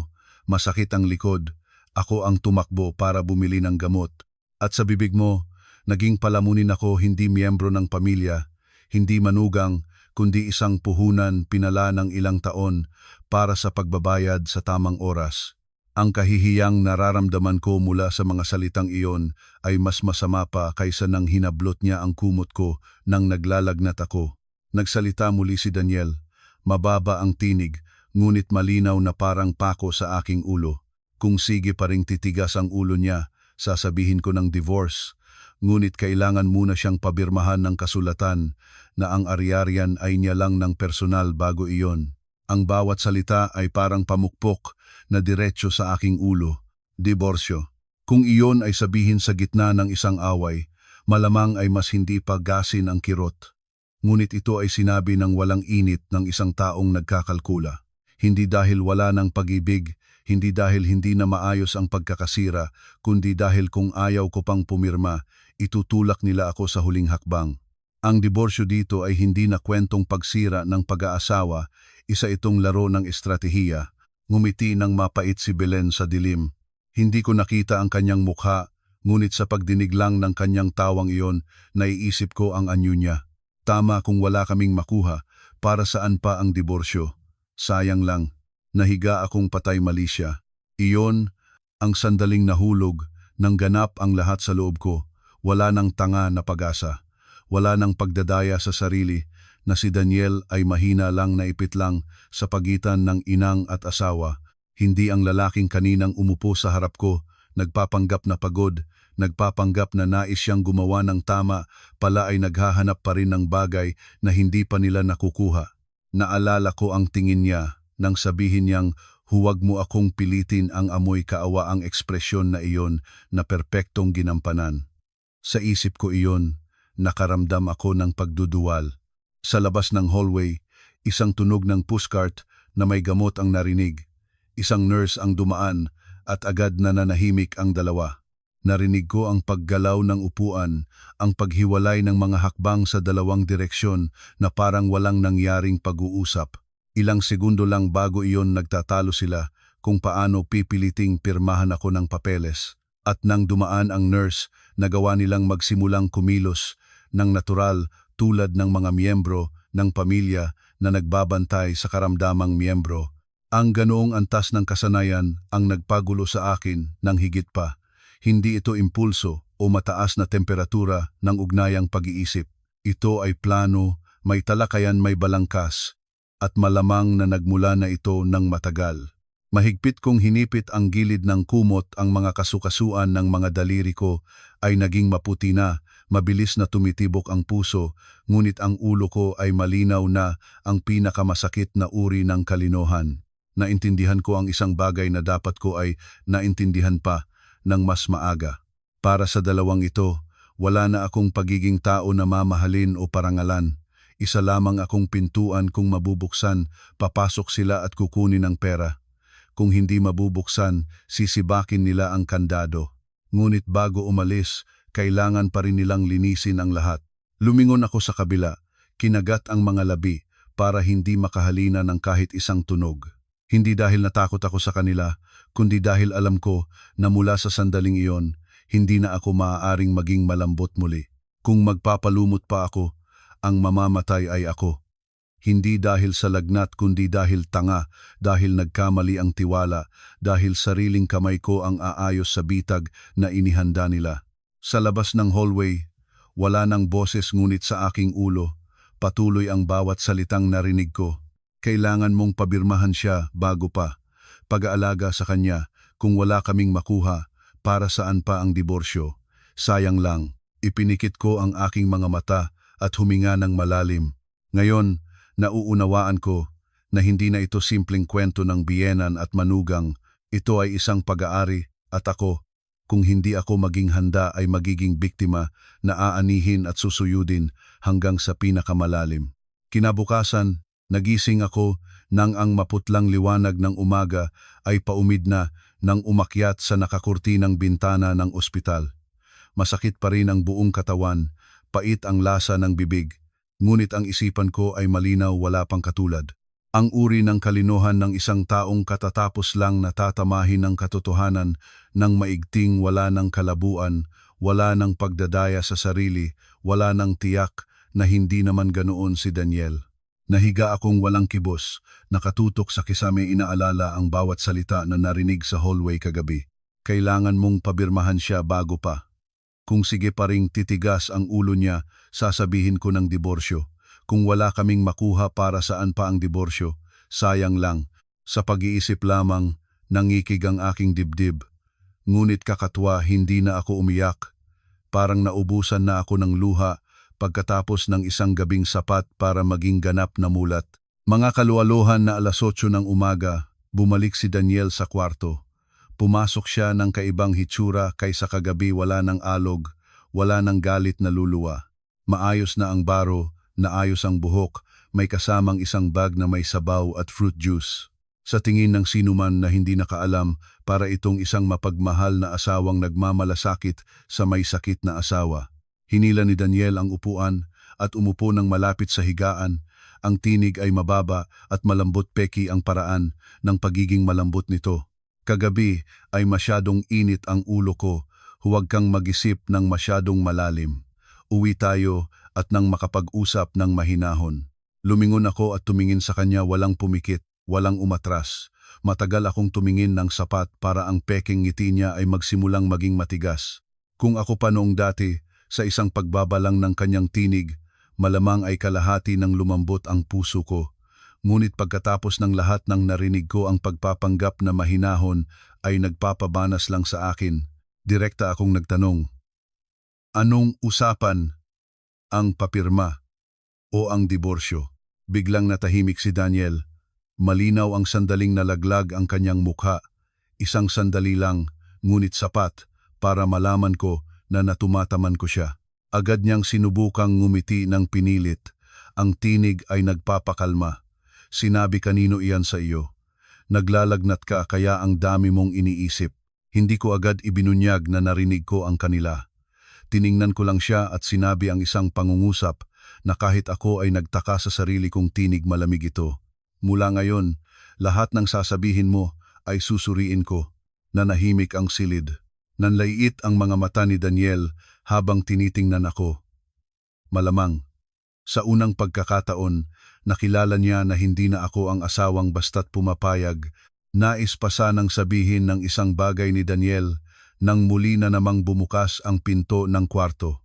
masakit ang likod, ako ang tumakbo para bumili ng gamot. At sa bibig mo, naging palamunin ako hindi miyembro ng pamilya, hindi manugang, kundi isang puhunan pinala ng ilang taon para sa pagbabayad sa tamang oras. Ang kahihiyang nararamdaman ko mula sa mga salitang iyon ay mas masama pa kaysa nang hinablot niya ang kumot ko nang naglalagnat ako. Nagsalita muli si Daniel, mababa ang tinig, ngunit malinaw na parang pako sa aking ulo. Kung sige pa ring titigas ang ulo niya, sasabihin ko ng divorce. Ngunit kailangan muna siyang pabirmahan ng kasulatan na ang ari-arian ay niya lang ng personal bago iyon. Ang bawat salita ay parang pamukpok na diretsyo sa aking ulo. Diborsyo. Kung iyon ay sabihin sa gitna ng isang away, malamang ay mas hindi pa gasin ang kirot. Ngunit ito ay sinabi ng walang init ng isang taong nagkakalkula. Hindi dahil wala ng pag-ibig, hindi dahil hindi na maayos ang pagkakasira, kundi dahil kung ayaw ko pang pumirma, itutulak nila ako sa huling hakbang. Ang diborsyo dito ay hindi na kwentong pagsira ng pag-aasawa, isa itong laro ng estratehiya. Ngumiti ng mapait si Belen sa dilim. Hindi ko nakita ang kanyang mukha, ngunit sa pagdinig lang ng kanyang tawang iyon, naiisip ko ang anyo niya. Tama kung wala kaming makuha, para saan pa ang diborsyo? Sayang lang. Nahiga akong patay mali siya. Iyon, ang sandaling nahulog, nang ganap ang lahat sa loob ko. Wala nang tanga na pag-asa. Wala nang pagdadaya sa sarili na si Daniel ay mahina lang na ipit lang sa pagitan ng inang at asawa. Hindi ang lalaking kaninang umupo sa harap ko, nagpapanggap na pagod, nagpapanggap na nais siyang gumawa ng tama, pala ay naghahanap pa rin ng bagay na hindi pa nila nakukuha. Naalala ko ang tingin niya, nang sabihin niyang, huwag mo akong pilitin ang amoy kaawaang ekspresyon na iyon na perpektong ginampanan. Sa isip ko iyon, nakaramdam ako ng pagduduwal. Sa labas ng hallway, isang tunog ng pushcart na may gamot ang narinig. Isang nurse ang dumaan at agad na nanahimik ang dalawa. Narinig ko ang paggalaw ng upuan, ang paghiwalay ng mga hakbang sa dalawang direksyon na parang walang nangyaring pag-uusap. Ilang segundo lang bago iyon nagtatalo sila kung paano pipiliting pirmahan ako ng papeles. At nang dumaan ang nurse, nagawa nilang magsimulang kumilos ng natural tulad ng mga miyembro ng pamilya na nagbabantay sa karamdamang miyembro. Ang ganoong antas ng kasanayan ang nagpagulo sa akin ng higit pa. Hindi ito impulso o mataas na temperatura ng ugnayang pag-iisip. Ito ay plano, may talakayan, may balangkas, at malamang na nagmula na ito ng matagal. Mahigpit kong hinipit ang gilid ng kumot, ang mga kasukasuan ng mga daliri ko ay naging maputi na, mabilis na tumitibok ang puso, ngunit ang ulo ko ay malinaw na ang pinakamasakit na uri ng kalinohan. Naintindihan ko ang isang bagay na dapat ko ay naintindihan pa ng mas maaga. Para sa dalawang ito, wala na akong pagiging tao na mamahalin o parangalan. Isa lamang akong pintuan, kung mabubuksan, papasok sila at kukunin ang pera. Kung hindi mabubuksan, sisibakin nila ang kandado. Ngunit bago umalis, kailangan pa rin nilang linisin ang lahat. Lumingon ako sa kabila, kinagat ang mga labi para hindi makahalina ng kahit isang tunog. Hindi dahil natakot ako sa kanila, kundi dahil alam ko na mula sa sandaling iyon, hindi na ako maaaring maging malambot muli. Kung magpapalumot pa ako, ang mamamatay ay ako. Hindi dahil sa lagnat kundi dahil tanga, dahil nagkamali ang tiwala, dahil sariling kamay ko ang aayos sa bitag na inihanda nila. Sa labas ng hallway, wala nang boses ngunit sa aking ulo, patuloy ang bawat salitang narinig ko. Kailangan mong pabirmahan siya bago pa. Pag-aalaga sa kanya, kung wala kaming makuha, para saan pa ang diborsyo? Sayang lang, ipinikit ko ang aking mga mata at huminga ng malalim. Ngayon, nauunawaan ko na hindi na ito simpleng kwento ng biyenan at manugang, ito ay isang pag-aari at ako, kung hindi ako maging handa ay magiging biktima na aanihin at susuyudin hanggang sa pinakamalalim. Kinabukasan, nagising ako nang ang maputlang liwanag ng umaga ay paumid na nang umakyat sa nakakurtinang bintana ng ospital. Masakit pa rin ang buong katawan, pait ang lasa ng bibig. Ngunit ang isipan ko ay malinaw, wala pang katulad. Ang uri ng kalinuhan ng isang taong katatapos lang natatamahin ng katotohanan ng maigting, wala ng kalabuan, wala ng pagdadaya sa sarili, wala ng tiyak na hindi naman ganoon si Daniel. Nahiga akong walang kibos, nakatutok sa kisame, inaalala ang bawat salita na narinig sa hallway kagabi. Kailangan mong pabirmahan siya bago pa. Kung sige pa ring titigas ang ulo niya, sasabihin ko ng diborsyo. Kung wala kaming makuha, para saan pa ang diborsyo? Sayang lang. Sa pag-iisip lamang, nangikig ang aking dibdib. Ngunit kakatwa, hindi na ako umiyak. Parang naubusan na ako ng luha pagkatapos ng isang gabing sapat para maging ganap na mulat. Mga kaluwaluhan na 8:00 ng umaga, bumalik si Daniel sa kwarto. Pumasok siya ng kaibang hitsura kaysa kagabi, wala ng alog, wala ng galit na luluwa. Maayos na ang baro, naayos ang buhok, may kasamang isang bag na may sabaw at fruit juice. Sa tingin ng sinuman na hindi nakaalam, para itong isang mapagmahal na asawang nagmamalasakit sa may sakit na asawa. Hinila ni Daniel ang upuan at umupo ng malapit sa higaan. Ang tinig ay mababa at malambot, peki ang paraan ng pagiging malambot nito. Kagabi ay masyadong init ang ulo ko, huwag kang mag-isip ng masyadong malalim. Uwi tayo at nang makapag-usap ng mahinahon. Lumingon ako at tumingin sa kanya, walang pumikit, walang umatras. Matagal akong tumingin ng sapat para ang peking ngiti niya ay magsimulang maging matigas. Kung ako pa noong dati, sa isang pagbabalang ng kanyang tinig, malamang ay kalahati ng lumambot ang puso ko. Ngunit pagkatapos ng lahat ng narinig ko, ang pagpapanggap na mahinahon ay nagpapabanas lang sa akin. Direkta akong nagtanong, anong usapan? Ang papirma o ang diborsyo? Biglang natahimik si Daniel. Malinaw ang sandaling nalaglag ang kanyang mukha. Isang sandali lang, ngunit sapat para malaman ko na natumataman ko siya. Agad niyang sinubukang ngumiti ng pinilit. Ang tinig ay nagpapakalma. Sinabi, kanino iyan sa iyo? Naglalagnat ka kaya ang dami mong iniisip. Hindi ko agad ibinunyag na narinig ko ang kanila. Tiningnan ko lang siya at sinabi ang isang pangungusap na kahit ako ay nagtaka sa sarili kong tinig, malamig ito. Mula ngayon, lahat ng sasabihin mo ay susuriin ko. Nanahimik ang silid. Nanlaiit ang mga mata ni Daniel habang tinitingnan ako. Malamang, sa unang pagkakataon, nakilala niya na hindi na ako ang asawang basta't pumapayag. Nais pa sanang sabihin ng isang bagay ni Daniel nang muli na namang bumukas ang pinto ng kwarto.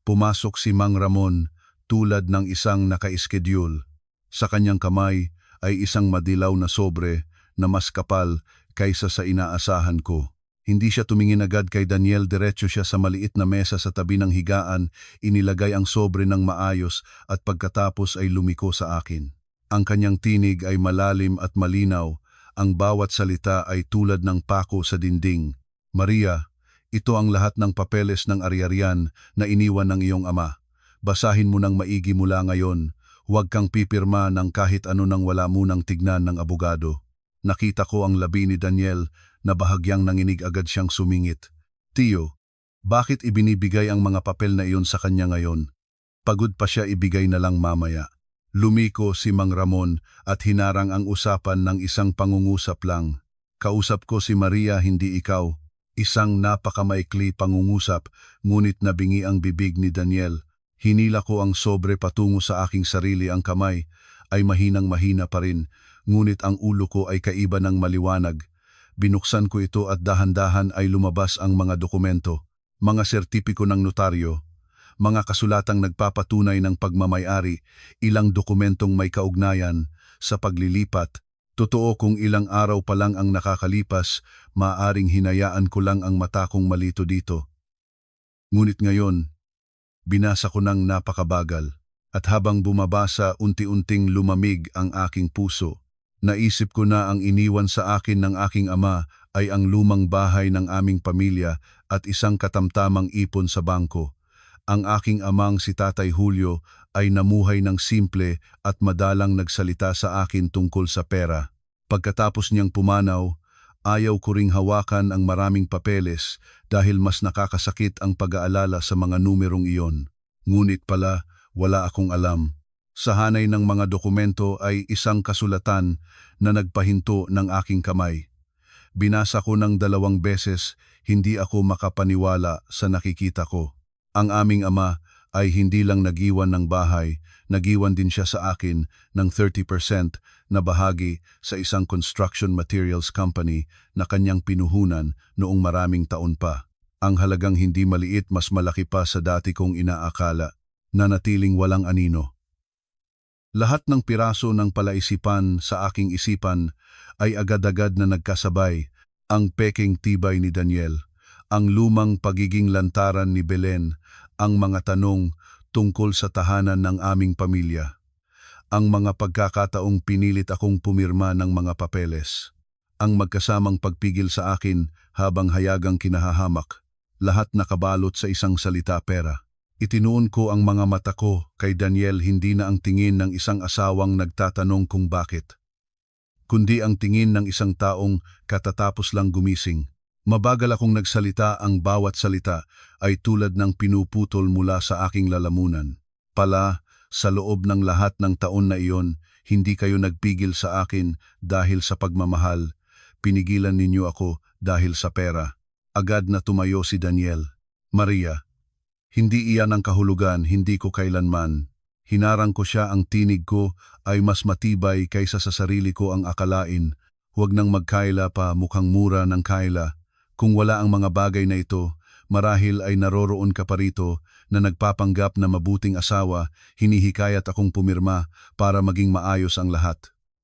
Pumasok si Mang Ramon tulad ng isang naka-schedule. Sa kanyang kamay ay isang madilaw na sobre na mas kapal kaysa sa inaasahan ko. Hindi siya tumingin agad kay Daniel, diretso siya sa maliit na mesa sa tabi ng higaan, inilagay ang sobre ng maayos at pagkatapos ay lumiko sa akin. Ang kanyang tinig ay malalim at malinaw, ang bawat salita ay tulad ng pako sa dinding. Maria, ito ang lahat ng papeles ng ari-arian na iniwan ng iyong ama. Basahin mo ng maigi mula ngayon, huwag kang pipirma ng kahit ano nang wala munang tignan ng abogado. Nakita ko ang labi ni Daniel na bahagyang nanginig, agad siyang sumingit. Tiyo, bakit ibinibigay ang mga papel na iyon sa kanya ngayon? Pagod pa siya, ibigay na lang mamaya. Lumiko si Mang Ramon at hinarang ang usapan ng isang pangungusap lang. Kausap ko si Maria, hindi ikaw. Isang napakamaikli pangungusap, ngunit nabingi ang bibig ni Daniel. Hinila ko ang sobre patungo sa aking sarili, ang kamay ay mahinang-mahina pa rin, ngunit ang ulo ko ay kaiba ng maliwanag. Binuksan ko ito at dahan-dahan ay lumabas ang mga dokumento, mga sertipiko ng notaryo, mga kasulatang nagpapatunay ng pagmamayari, ilang dokumentong may kaugnayan sa paglilipat. Totoo, kung ilang araw pa lang ang nakakalipas, maaring hinayaan ko lang ang mata kong malito dito. Ngunit ngayon, binasa ko ng napakabagal, at habang bumabasa unti-unting lumamig ang aking puso. Naisip ko na ang iniwan sa akin ng aking ama ay ang lumang bahay ng aming pamilya at isang katamtamang ipon sa bangko. Ang aking amang si Tatay Julio ay namuhay ng simple at madalang nagsalita sa akin tungkol sa pera. Pagkatapos niyang pumanaw, ayaw ko ring hawakan ang maraming papeles dahil mas nakakasakit ang pag-aalala sa mga numerong iyon. Ngunit pala, wala akong alam. Sa hanay ng mga dokumento ay isang kasulatan na nagpahinto ng aking kamay. Binasa ko ng 2 beses, hindi ako makapaniwala sa nakikita ko. Ang aming ama ay hindi lang nagiwan ng bahay, nagiwan din siya sa akin ng 30% na bahagi sa isang construction materials company na kanyang pinuhunan noong maraming taon pa. Ang halagang hindi maliit, mas malaki pa sa dati kong inaakala, na natiling walang anino. Lahat ng piraso ng palaisipan sa aking isipan ay agad-agad na nagkasabay, ang peking tibay ni Daniel, ang lumang pagiging lantaran ni Belen, ang mga tanong tungkol sa tahanan ng aming pamilya, ang mga pagkakataong pinilit akong pumirma ng mga papeles, ang magkasamang pagpigil sa akin habang hayagang kinahahamak, lahat nakabalot sa isang salita: pera. Itinuon ko ang mga mata ko kay Daniel, hindi na ang tingin ng isang asawang nagtatanong kung bakit, kundi ang tingin ng isang taong katatapos lang gumising. Mabagal akong nagsalita, ang bawat salita ay tulad ng pinuputol mula sa aking lalamunan. Pala, sa loob ng lahat ng taon na iyon, hindi kayo nagpigil sa akin dahil sa pagmamahal. Pinigilan ninyo ako dahil sa pera. Agad na tumayo si Daniel. Maria, hindi iyan ang kahulugan, hindi ko kailanman. Hinarang ko siya, ang tinig ko ay mas matibay kaysa sa sarili ko ang akalain. Huwag nang magkaila pa, mukhang mura ng kaila. Kung wala ang mga bagay na ito, marahil ay naroroon ka pa rito na nagpapanggap na mabuting asawa, hinihikayat akong pumirma para maging maayos ang lahat.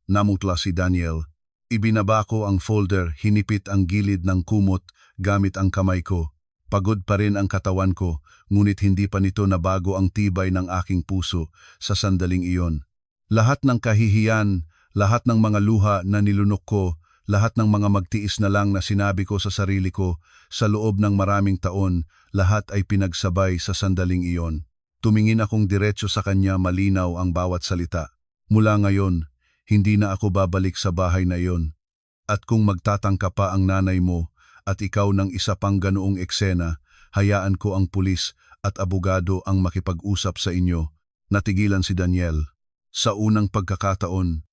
Namutla si Daniel. Ibinaba ko ang folder, hinipit ang gilid ng kumot gamit ang kamay ko. Pagod pa rin ang katawan ko, ngunit hindi pa nito nabago ang tibay ng aking puso sa sandaling iyon. Lahat ng kahihiyan, lahat ng mga luha na nilunok ko, lahat ng mga magtiis na lang na sinabi ko sa sarili ko sa loob ng maraming taon, lahat ay pinagsabay sa sandaling iyon. Tumingin akong diretso sa kanya, malinaw ang bawat salita. Mula ngayon, hindi na ako babalik sa bahay na iyon. At kung magtatangka pa ang nanay mo at ikaw ng isa pang ganoong eksena, hayaan ko ang pulis at abogado ang makipag-usap sa inyo. Natigilan si Daniel. Sa unang pagkakataon,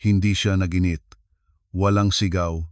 hindi siya naginit. Walang sigaw,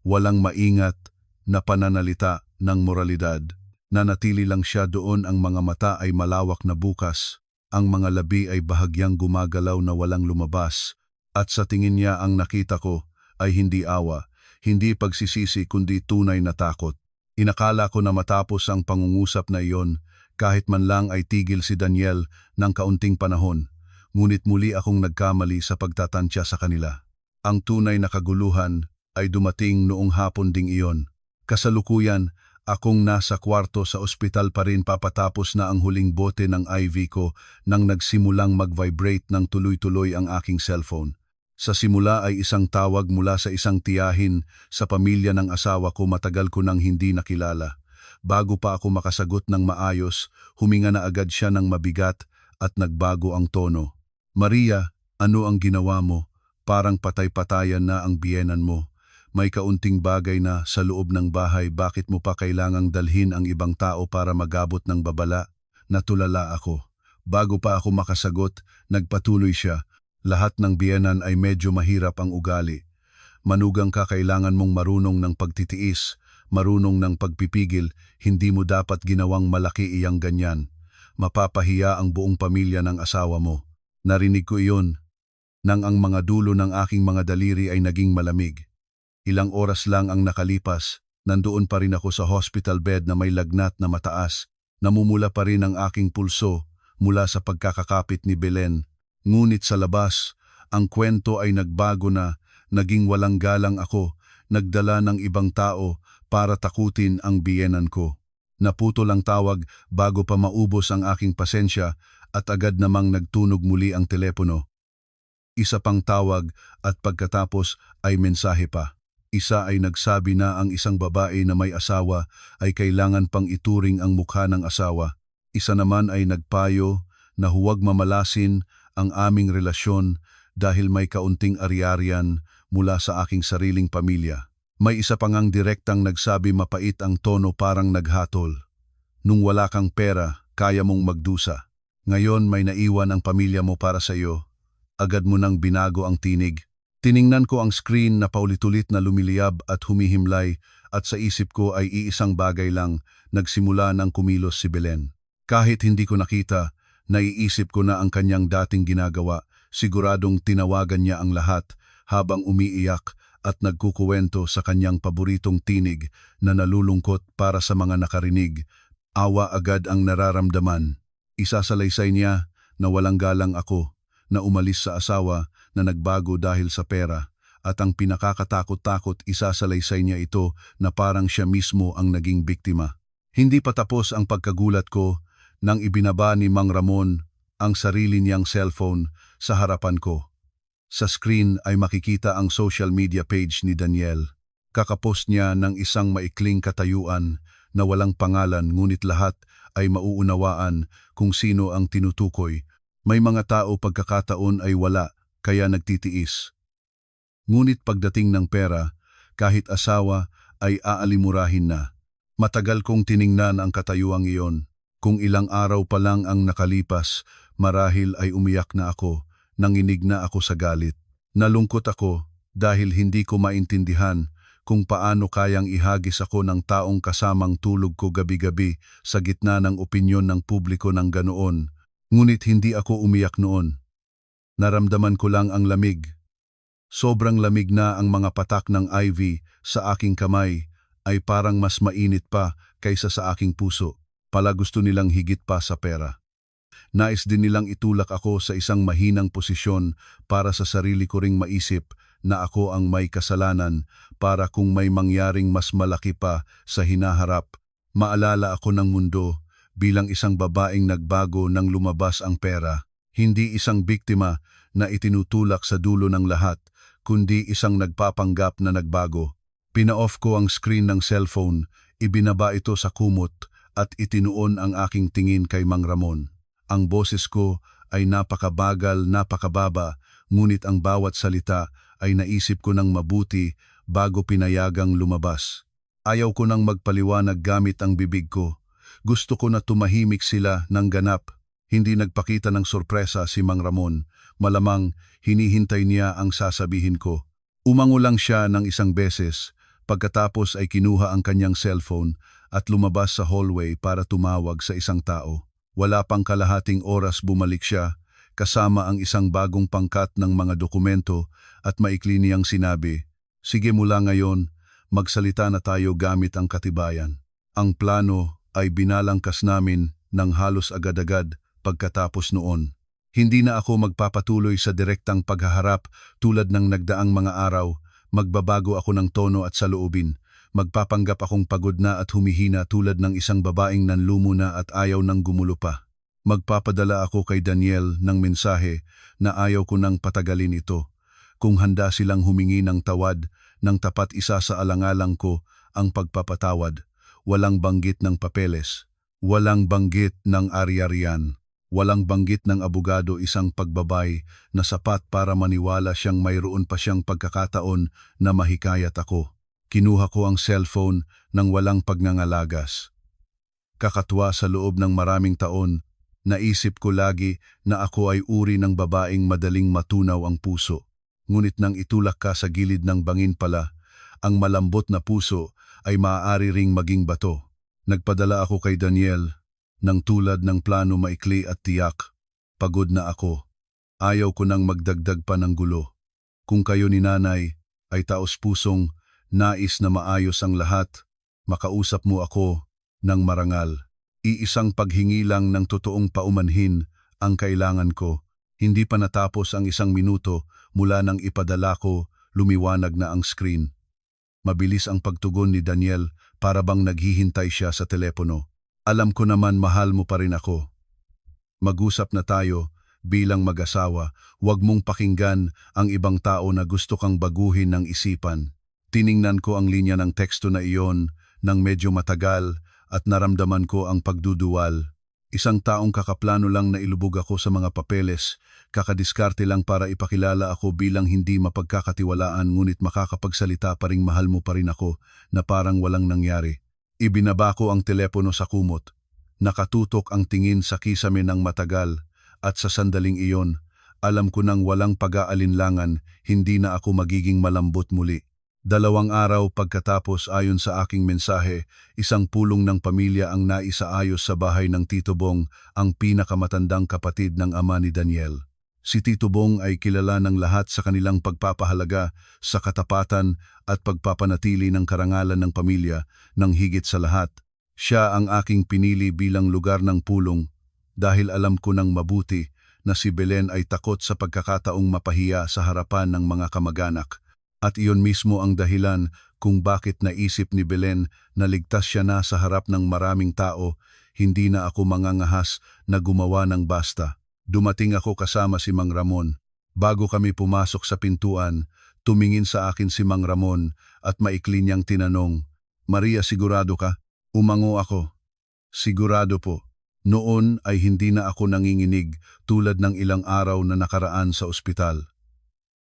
walang maingat na pananalita ng moralidad. Nanatili lang siya doon, ang mga mata ay malawak na bukas, ang mga labi ay bahagyang gumagalaw na walang lumabas, at sa tingin niya ang nakita ko ay hindi awa, hindi pagsisisi kundi tunay na takot. Inakala ko na matapos ang pangungusap na iyon, kahit man lang ay tigil si Daniel ng kaunting panahon, ngunit muli akong nagkamali sa pagtatansya sa kanila. Ang tunay na kaguluhan ay dumating noong hapon ding iyon. Kasalukuyan, akong nasa kwarto sa ospital pa rin, papatapos na ang huling bote ng IV ko nang nagsimulang mag-vibrate ng tuloy-tuloy ang aking cellphone. Sa simula ay isang tawag mula sa isang tiyahin sa pamilya ng asawa ko, matagal ko nang hindi nakilala. Bago pa ako makasagot ng maayos, huminga na agad siya ng mabigat at nagbago ang tono. Maria, ano ang ginawa mo? Parang patay-patayan na ang biyenan mo. May kaunting bagay na sa loob ng bahay, bakit mo pa kailangang dalhin ang ibang tao para magabot ng babala? Natulala ako. Bago pa ako makasagot, nagpatuloy siya. Lahat ng biyenan ay medyo mahirap ang ugali. Manugang ka, kailangan mong marunong ng pagtitiis, marunong ng pagpipigil, hindi mo dapat ginawang malaki iyang ganyan. Mapapahiya ang buong pamilya ng asawa mo. Narinig ko iyon, nang ang mga dulo ng aking mga daliri ay naging malamig. Ilang oras lang ang nakalipas, nandoon pa rin ako sa hospital bed na may lagnat na mataas. Namumula pa rin ang aking pulso mula sa pagkakakapit ni Belen. Ngunit sa labas, ang kwento ay nagbago na, naging walang galang ako, nagdala ng ibang tao para takutin ang biyenan ko. Naputol ang tawag bago pa maubos ang aking pasensya at agad namang nagtunog muli ang telepono. Isa pang tawag at pagkatapos ay mensahe pa. Isa ay nagsabi na ang isang babae na may asawa ay kailangan pang ituring ang mukha ng asawa. Isa naman ay nagpayo na huwag mamalasin ang aming relasyon dahil may kaunting ari-arian mula sa aking sariling pamilya. May isa pa ngang direktang nagsabi mapait ang tono parang naghatol. Nung wala kang pera, kaya mong magdusa. Ngayon may naiwan ang pamilya mo para sa iyo. Agad mo nang binago ang tinig. Tiningnan ko ang screen na paulit-ulit na lumiliyab at humihimlay at sa isip ko ay iisang bagay lang, nagsimula ng kumilos si Belen. Kahit hindi ko nakita, naiisip ko na ang kanyang dating ginagawa, siguradong tinawagan niya ang lahat habang umiiyak at nagkukuwento sa kanyang paboritong tinig na nalulungkot para sa mga nakarinig. Awa agad ang nararamdaman. Isasalaysay niya na walang galang ako, na umalis sa asawa, na nagbago dahil sa pera, at ang pinakakatakot-takot isasalaysay niya ito na parang siya mismo ang naging biktima. Hindi pa tapos ang pagkagulat ko nang ibinaba ni Mang Ramon ang sarili niyang cellphone sa harapan ko. Sa screen ay makikita ang social media page ni Daniel. Kakapost niya ng isang maikling katayuan na walang pangalan ngunit lahat ay mauunawaan kung sino ang tinutukoy. May mga tao pagkakataon ay wala kaya nagtitiis. Ngunit pagdating ng pera, kahit asawa ay aalimurahin na. Matagal kong tiningnan ang katayuang iyon. Kung ilang araw pa lang ang nakalipas, marahil ay umiyak na ako. Nanginig na ako sa galit. Nalungkot ako dahil hindi ko maintindihan kung paano kayang ihagis ako ng taong kasamang tulog ko gabi-gabi sa gitna ng opinyon ng publiko ng ganoon. Ngunit hindi ako umiyak noon. Naramdaman ko lang ang lamig. Sobrang lamig na ang mga patak ng ivy sa aking kamay ay parang mas mainit pa kaysa sa aking puso. Pala gusto nilang higit pa sa pera. Nais din nilang itulak ako sa isang mahinang posisyon para sa sarili ko ring maisip na ako ang may kasalanan para kung may mangyaring mas malaki pa sa hinaharap. Maalala ako ng mundo bilang isang babaeng nagbago nang lumabas ang pera. Hindi isang biktima na itinutulak sa dulo ng lahat, kundi isang nagpapanggap na nagbago. Pina-off ko ang screen ng cellphone, ibinaba ito sa kumot at itinuon ang aking tingin kay Mang Ramon. Ang boses ko ay napakabagal, napakababa, ngunit ang bawat salita ay naisip ko ng mabuti bago pinayagang lumabas. Ayaw ko nang magpaliwanag gamit ang bibig ko. Gusto ko na tumahimik sila ng ganap. Hindi nagpakita ng sorpresa si Mang Ramon. Malamang hinihintay niya ang sasabihin ko. Umango lang siya ng isang beses, pagkatapos ay kinuha ang kanyang cellphone at lumabas sa hallway para tumawag sa isang tao. Wala pang kalahating oras bumalik siya, kasama ang isang bagong pangkat ng mga dokumento at maikli niyang sinabi, "Sige mula ngayon, magsalita na tayo gamit ang katibayan." Ang plano ay binalangkas namin ng halos agad-agad pagkatapos noon. Hindi na ako magpapatuloy sa direktang paghaharap tulad ng nagdaang mga araw, magbabago ako ng tono at saloobin. Magpapanggap akong pagod na at humihina tulad ng isang babaeng nanlumo na at ayaw nang gumulo pa. Magpapadala ako kay Daniel ng mensahe na ayaw ko nang patagalin ito. Kung handa silang humingi ng tawad, ng tapat isasaalang-alang ko ang pagpapatawad. Walang banggit ng papeles, walang banggit ng ari-arian, walang banggit ng abogado, isang pagbabay na sapat para maniwala siyang mayroon pa siyang pagkakataon na mahikayat ako. Kinuha ko ang cellphone nang walang pagnangalagas. Kakatwa sa loob ng maraming taon, naisip ko lagi na ako ay uri ng babaeng madaling matunaw ang puso. Ngunit nang itulak ka sa gilid ng bangin pala, ang malambot na puso ay maaari ring maging bato. Nagpadala ako kay Daniel ng tulad ng plano maikli at tiyak. Pagod na ako. Ayaw ko nang magdagdag pa ng gulo. Kung kayo ni nanay ay taos-pusong nais na maayos ang lahat, makausap mo ako ng marangal. Iisang paghingi lang ng totoong paumanhin ang kailangan ko. Hindi pa natapos ang 1 minuto mula nang ipadala ko, lumiwanag na ang screen. Mabilis ang pagtugon ni Daniel para bang naghihintay siya sa telepono. Alam ko naman mahal mo pa rin ako. Mag-usap na tayo bilang mag-asawa, huwag mong pakinggan ang ibang tao na gusto kang baguhin ng isipan. Tiningnan ko ang linya ng teksto na iyon nang medyo matagal at naramdaman ko ang pagduduwal. Isang taong kakaplano lang na ilubog ako sa mga papeles, kakadiskarte lang para ipakilala ako bilang hindi mapagkakatiwalaan ngunit makakapagsalita pa ring mahal mo pa rin ako na parang walang nangyari. Ibinaba ko ang telepono sa kumot. Nakatutok ang tingin sa kisame ng matagal at sa sandaling iyon, alam ko nang walang pag-aalinlangan, hindi na ako magiging malambot muli. 2 araw pagkatapos ayon sa aking mensahe, isang pulong ng pamilya ang naisaayos sa bahay ng Tito Bong, ang pinakamatandang kapatid ng ama ni Daniel. Si Tito Bong ay kilala ng lahat sa kanilang pagpapahalaga sa katapatan at pagpapanatili ng karangalan ng pamilya. Nang higit sa lahat, siya ang aking pinili bilang lugar ng pulong dahil alam ko nang mabuti na si Belen ay takot sa pagkakataong mapahiya sa harapan ng mga kamag-anak. At iyon mismo ang dahilan kung bakit naisip ni Belen na ligtas siya na sa harap ng maraming tao, hindi na ako mangangahas na gumawa ng basta. Dumating ako kasama si Mang Ramon. Bago kami pumasok sa pintuan, tumingin sa akin si Mang Ramon at maikli niyang tinanong, "Maria, sigurado ka?" Umango ako. "Sigurado po." Noon ay hindi na ako nanginginig tulad ng ilang araw na nakaraan sa ospital.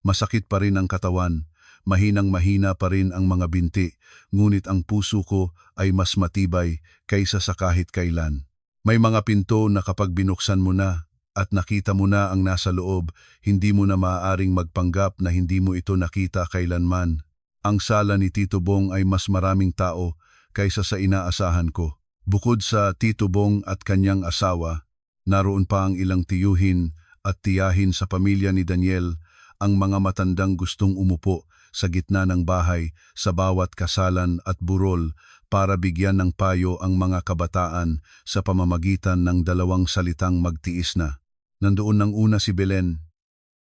Masakit pa rin ang katawan, mahinang-mahina pa rin ang mga binti, ngunit ang puso ko ay mas matibay kaysa sa kahit kailan. May mga pinto na kapag binuksan mo na at nakita mo na ang nasa loob, hindi mo na maaaring magpanggap na hindi mo ito nakita kailanman. Ang sala ni Tito Bong ay mas maraming tao kaysa sa inaasahan ko. Bukod sa Tito Bong at kanyang asawa, naroon pa ang ilang tiyuhin at tiyahin sa pamilya ni Daniel, ang mga matandang gustong umupo sa gitna ng bahay sa bawat kasalan at burol para bigyan ng payo ang mga kabataan sa pamamagitan ng 2 salitang magtiis na. Nandoon nang una si Belen,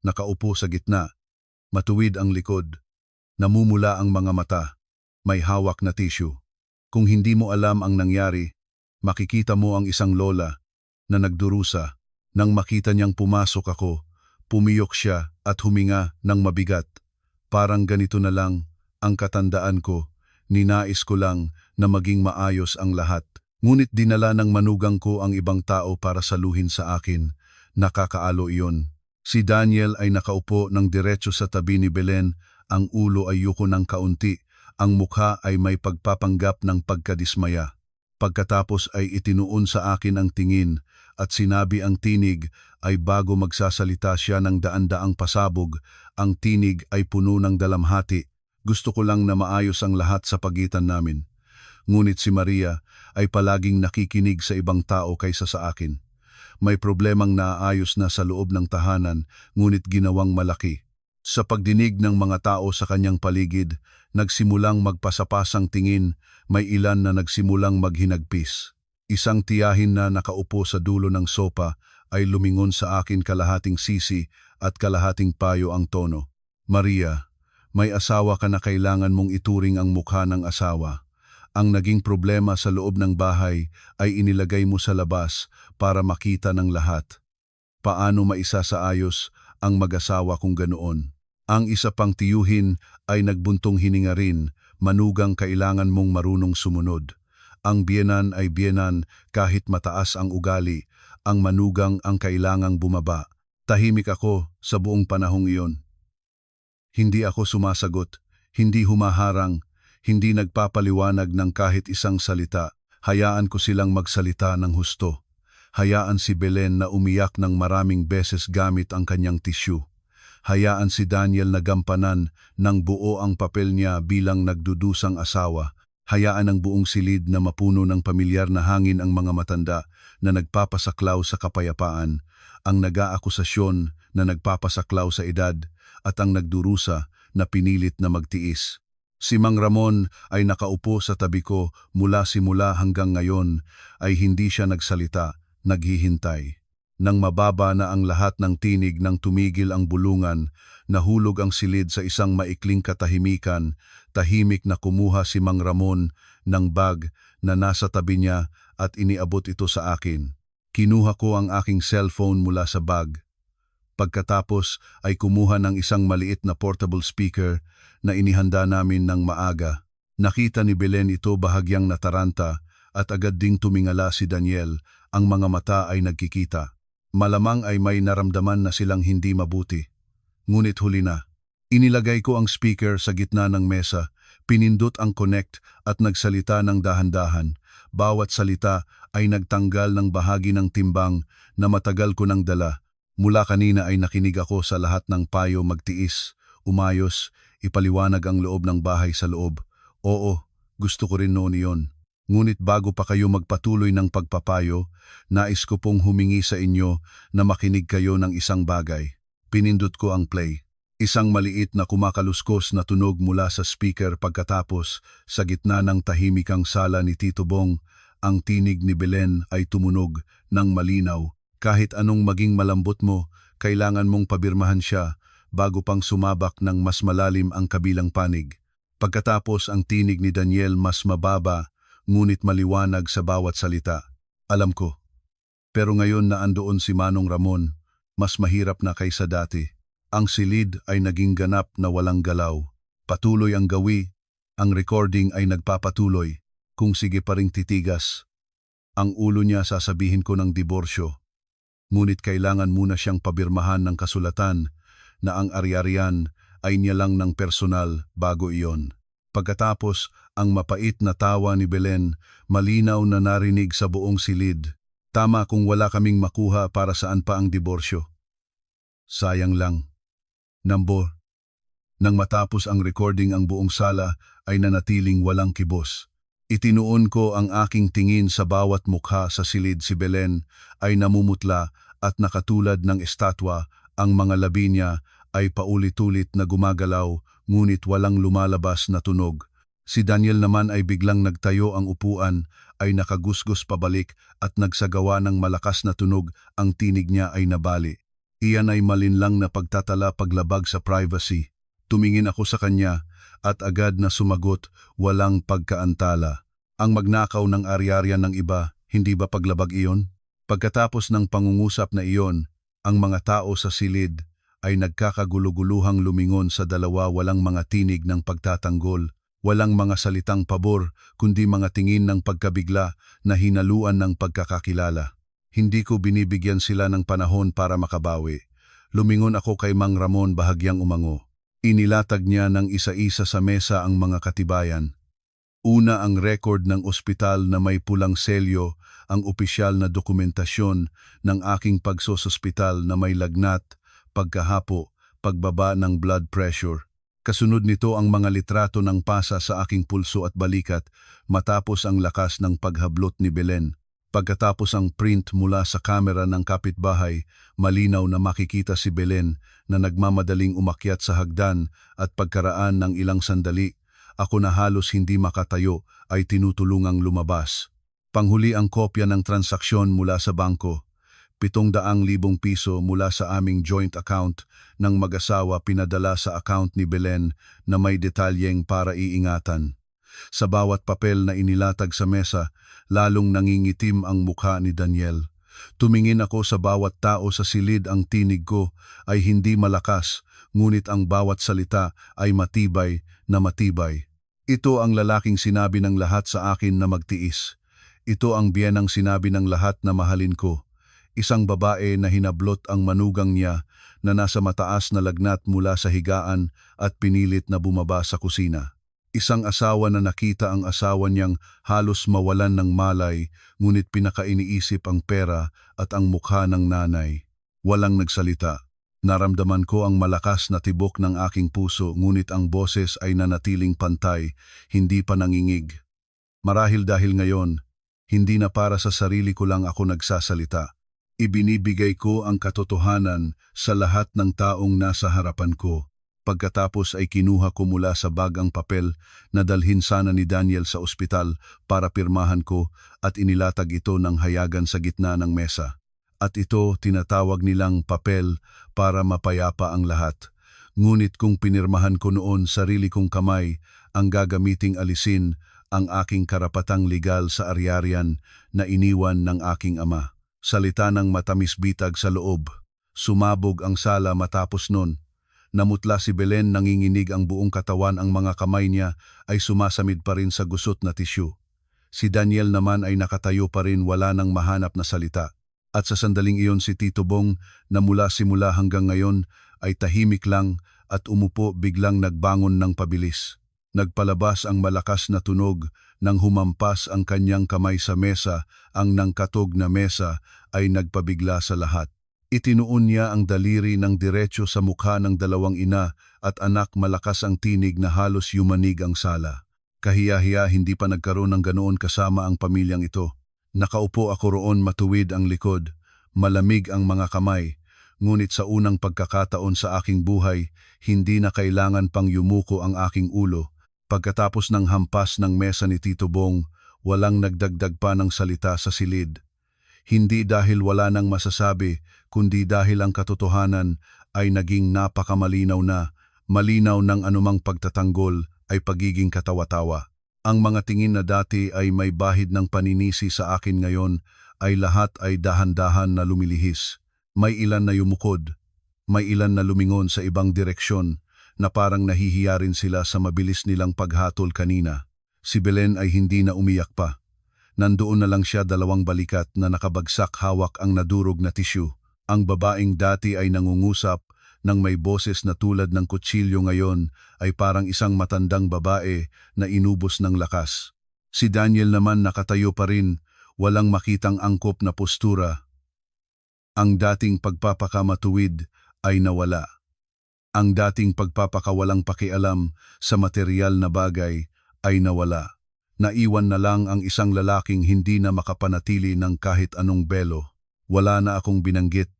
nakaupo sa gitna, matuwid ang likod, namumula ang mga mata, may hawak na tissue. Kung hindi mo alam ang nangyari, makikita mo ang isang lola na nagdurusa. Nang makita niyang pumasok ako, pumiyok siya at huminga ng mabigat. Parang ganito na lang ang katandaan ko, ninais ko lang na maging maayos ang lahat. Ngunit dinala ng manugang ko ang ibang tao para saluhin sa akin. Nakakaalo iyon. Si Daniel ay nakaupo ng diretso sa tabi ni Belen, ang ulo ay yuko ng kaunti, ang mukha ay may pagpapanggap ng pagkadismaya. Pagkatapos ay itinuon sa akin ang tingin at sinabi ang tinig ay bago magsasalita siya ng daan-daang pasabog, ang tinig ay puno ng dalamhati. Gusto ko lang na maayos ang lahat sa pagitan namin. Ngunit si Maria ay palaging nakikinig sa ibang tao kaysa sa akin. May problemang naaayos na sa loob ng tahanan, ngunit ginawang malaki. Sa pagdinig ng mga tao sa kanyang paligid, nagsimulang magpasapasang tingin, may ilan na nagsimulang maghinagpis. Isang tiyahin na nakaupo sa dulo ng sopa ay lumingon sa akin kalahating sisi at kalahating payo ang tono. "Maria, may asawa ka na kailangan mong ituring ang mukha ng asawa. Ang naging problema sa loob ng bahay ay inilagay mo sa labas para makita ng lahat. Paano maisasaayos ang mag-asawa kung ganoon?" Ang isa pang tiyuhin ay nagbuntong hininga rin, "Manugang, kailangan mong marunong sumunod. Ang biyenan ay biyenan kahit mataas ang ugali, ang manugang ang kailangang bumaba." Tahimik ako sa buong panahong iyon. Hindi ako sumasagot, hindi humaharang, hindi nagpapaliwanag ng kahit isang salita. Hayaan ko silang magsalita ng husto. Hayaan si Belen na umiyak ng maraming beses gamit ang kanyang tissue. Hayaan si Daniel na gampanan ng buo ang papel niya bilang nagdudusang asawa. Hayaan ang buong silid na mapuno ng pamilyar na hangin ang mga matanda na nagpapasaklaw sa kapayapaan, ang nag-aakusasyon na nagpapasaklaw sa edad, at ang nagdurusa na pinilit na magtiis. Si Mang Ramon ay nakaupo sa tabi ko mula simula hanggang ngayon ay hindi siya nagsalita, naghihintay. Nang mababa na ang lahat ng tinig nang tumigil ang bulungan, nahulog ang silid sa isang maikling katahimikan, tahimik na kumuha si Mang Ramon ng bag na nasa tabi niya at iniabot ito sa akin. Kinuha ko ang aking cellphone mula sa bag. Pagkatapos ay kumuha ng isang maliit na portable speaker na inihanda namin ng maaga. Nakita ni Belen ito bahagyang nataranta at agad ding tumingala si Daniel, ang mga mata ay nagkikita. Malamang ay may naramdaman na silang hindi mabuti. Ngunit huli na. Inilagay ko ang speaker sa gitna ng mesa, pinindot ang connect at nagsalita ng dahan-dahan. Bawat salita ay nagtanggal ng bahagi ng timbang na matagal ko nang dala. Mula kanina ay nakinig ako sa lahat ng payo magtiis, umayos, ipaliwanag ang loob ng bahay sa loob. Oo, gusto ko rin noon iyon. Ngunit bago pa kayo magpatuloy ng pagpapayo, nais ko pong humingi sa inyo na makinig kayo ng isang bagay. Pinindot ko ang play. Isang maliit na kumakaluskos na tunog mula sa speaker pagkatapos sa gitna ng tahimikang sala ni Tito Bong, ang tinig ni Belen ay tumunog ng malinaw. Kahit anong maging malambot mo, kailangan mong pabirmahan siya bago pang sumabak ng mas malalim ang kabilang panig. Pagkatapos ang tinig ni Daniel mas mababa, ngunit maliwanag sa bawat salita. Alam ko. Pero ngayon na andoon si Manong Ramon, mas mahirap na kaysa dati. Ang silid ay naging ganap na walang galaw. Patuloy ang gawi, ang recording ay nagpapatuloy, kung sige pa ring titigas. Ang ulo niya sasabihin ko ng diborsyo. Ngunit kailangan muna siyang pabirmahan ng kasulatan na ang ari-arian ay niya lang ng personal bago iyon. Pagkatapos, ang mapait na tawa ni Belen, malinaw na narinig sa buong silid. Tama kung wala kaming makuha para saan pa ang diborsyo. Sayang lang. Nambor. Nang matapos ang recording ang buong sala ay nanatiling walang kibos. Itinuon ko ang aking tingin sa bawat mukha sa silid. Si Belen ay namumutla at nakatulad ng estatwa, ang mga labi niya ay paulit-ulit na gumagalaw ngunit walang lumalabas na tunog. Si Daniel naman ay biglang nagtayo, ang upuan ay nakagusgos pabalik at nagsagawa ng malakas na tunog, ang tinig niya ay nabali. Iyan ay malinlang na pagtatala paglabag sa privacy. Tumingin ako sa kanya at agad na sumagot, walang pagkaantala. Ang magnakaw ng ari-arian ng iba, hindi ba paglabag iyon? Pagkatapos ng pangungusap na iyon, ang mga tao sa silid ay nagkakaguluguluhang lumingon sa dalawa, walang mga tinig ng pagtatanggol, walang mga salitang pabor, kundi mga tingin ng pagkabigla na hinaluan ng pagkakakilala. Hindi ko binibigyan sila ng panahon para makabawi. Lumingon ako kay Mang Ramon bahagyang umango. Inilatag niya ng isa-isa sa mesa ang mga katibayan. Una ang record ng ospital na may pulang selyo, ang opisyal na dokumentasyon ng aking pagsosospital na may lagnat, pagkahapo, pagbaba ng blood pressure. Kasunod nito ang mga litrato ng pasa sa aking pulso at balikat matapos ang lakas ng paghablot ni Belen. Pagkatapos ang print mula sa kamera ng kapitbahay, malinaw na makikita si Belen na nagmamadaling umakyat sa hagdan at pagkaraan ng ilang sandali, ako na halos hindi makatayo ay tinutulungang lumabas. Panghuli ang kopya ng transaksyon mula sa bangko. 700,000 piso mula sa aming joint account ng mag-asawa pinadala sa account ni Belen na may detalyeng para iingatan. Sa bawat papel na inilatag sa mesa, lalong nangingitim ang mukha ni Daniel. Tumingin ako sa bawat tao sa silid, ang tinig ko ay hindi malakas, ngunit ang bawat salita ay matibay na matibay. Ito ang lalaking sinabi ng lahat sa akin na magtiis. Ito ang biyenang sinabi ng lahat na mahalin ko. Isang babae na hinablot ang manugang niya na nasa mataas na lagnat mula sa higaan at pinilit na bumaba sa kusina. Isang asawa na nakita ang asawa niyang halos mawalan ng malay, ngunit pinakainiisip ang pera at ang mukha ng nanay. Walang nagsalita. Naramdaman ko ang malakas na tibok ng aking puso, ngunit ang boses ay nanatiling pantay, hindi pa nangingig. Marahil dahil ngayon, hindi na para sa sarili ko lang ako nagsasalita. Ibinibigay ko ang katotohanan sa lahat ng taong nasa harapan ko. Pagkatapos ay kinuha ko mula sa bag ang papel na dalhin sana ni Daniel sa ospital para pirmahan ko at inilatag ito ng hayagan sa gitna ng mesa. At ito tinatawag nilang papel para mapayapa ang lahat. Ngunit kung pinirmahan ko noon sarili kong kamay ang gagamiting alisin ang aking karapatang legal sa ari-arian na iniwan ng aking ama. Salita ng matamis bitag sa loob. Sumabog ang sala matapos nun. Namutla si Belen, nanginginig ang buong katawan, ang mga kamay niya ay sumasamid pa rin sa gusot na tisyu. Si Daniel naman ay nakatayo pa rin, wala nang mahanap na salita. At sa sandaling iyon si Tito Bong na mula simula hanggang ngayon ay tahimik lang at umupo, biglang nagbangon ng pabilis. Nagpalabas ang malakas na tunog nang humampas ang kanyang kamay sa mesa, ang nangkatog na mesa ay nagpabigla sa lahat. Itinuon niya ang daliri ng diretso sa mukha ng dalawang ina at anak, malakas ang tinig na halos yumanig ang sala. Kahiya-hiya, hindi pa nagkaroon ng ganoon kasama ang pamilyang ito. Nakaupo ako roon, matuwid ang likod, malamig ang mga kamay, ngunit sa unang pagkakataon sa aking buhay, hindi na kailangan pang yumuko ang aking ulo. Pagkatapos ng hampas ng mesa ni Tito Bong, walang nagdagdag pa ng salita sa silid. Hindi dahil wala nang masasabi, kundi dahil ang katotohanan ay naging napakamalinaw na, malinaw ng anumang pagtatanggol ay pagiging katawa-tawa. Ang mga tingin na dati ay may bahid ng paninisi sa akin ngayon ay lahat ay dahan-dahan na lumilihis. May ilan na yumukod, may ilan na lumingon sa ibang direksyon na parang nahihiya rin sila sa mabilis nilang paghatol kanina. Si Belen ay hindi na umiyak pa. Nandoon na lang siya, dalawang balikat na nakabagsak, hawak ang nadurog na tisyu. Ang babaeng dati ay nangungusap nang may boses na tulad ng kutsilyo, ngayon ay parang isang matandang babae na inubos ng lakas. Si Daniel naman nakatayo pa rin, walang makitang angkop na postura. Ang dating pagpapakamatuwid ay nawala. Ang dating pagpapakawalang pakialam sa material na bagay ay nawala. Naiwan na lang ang isang lalaking hindi na makapanatili ng kahit anong belo. Wala na akong binanggit.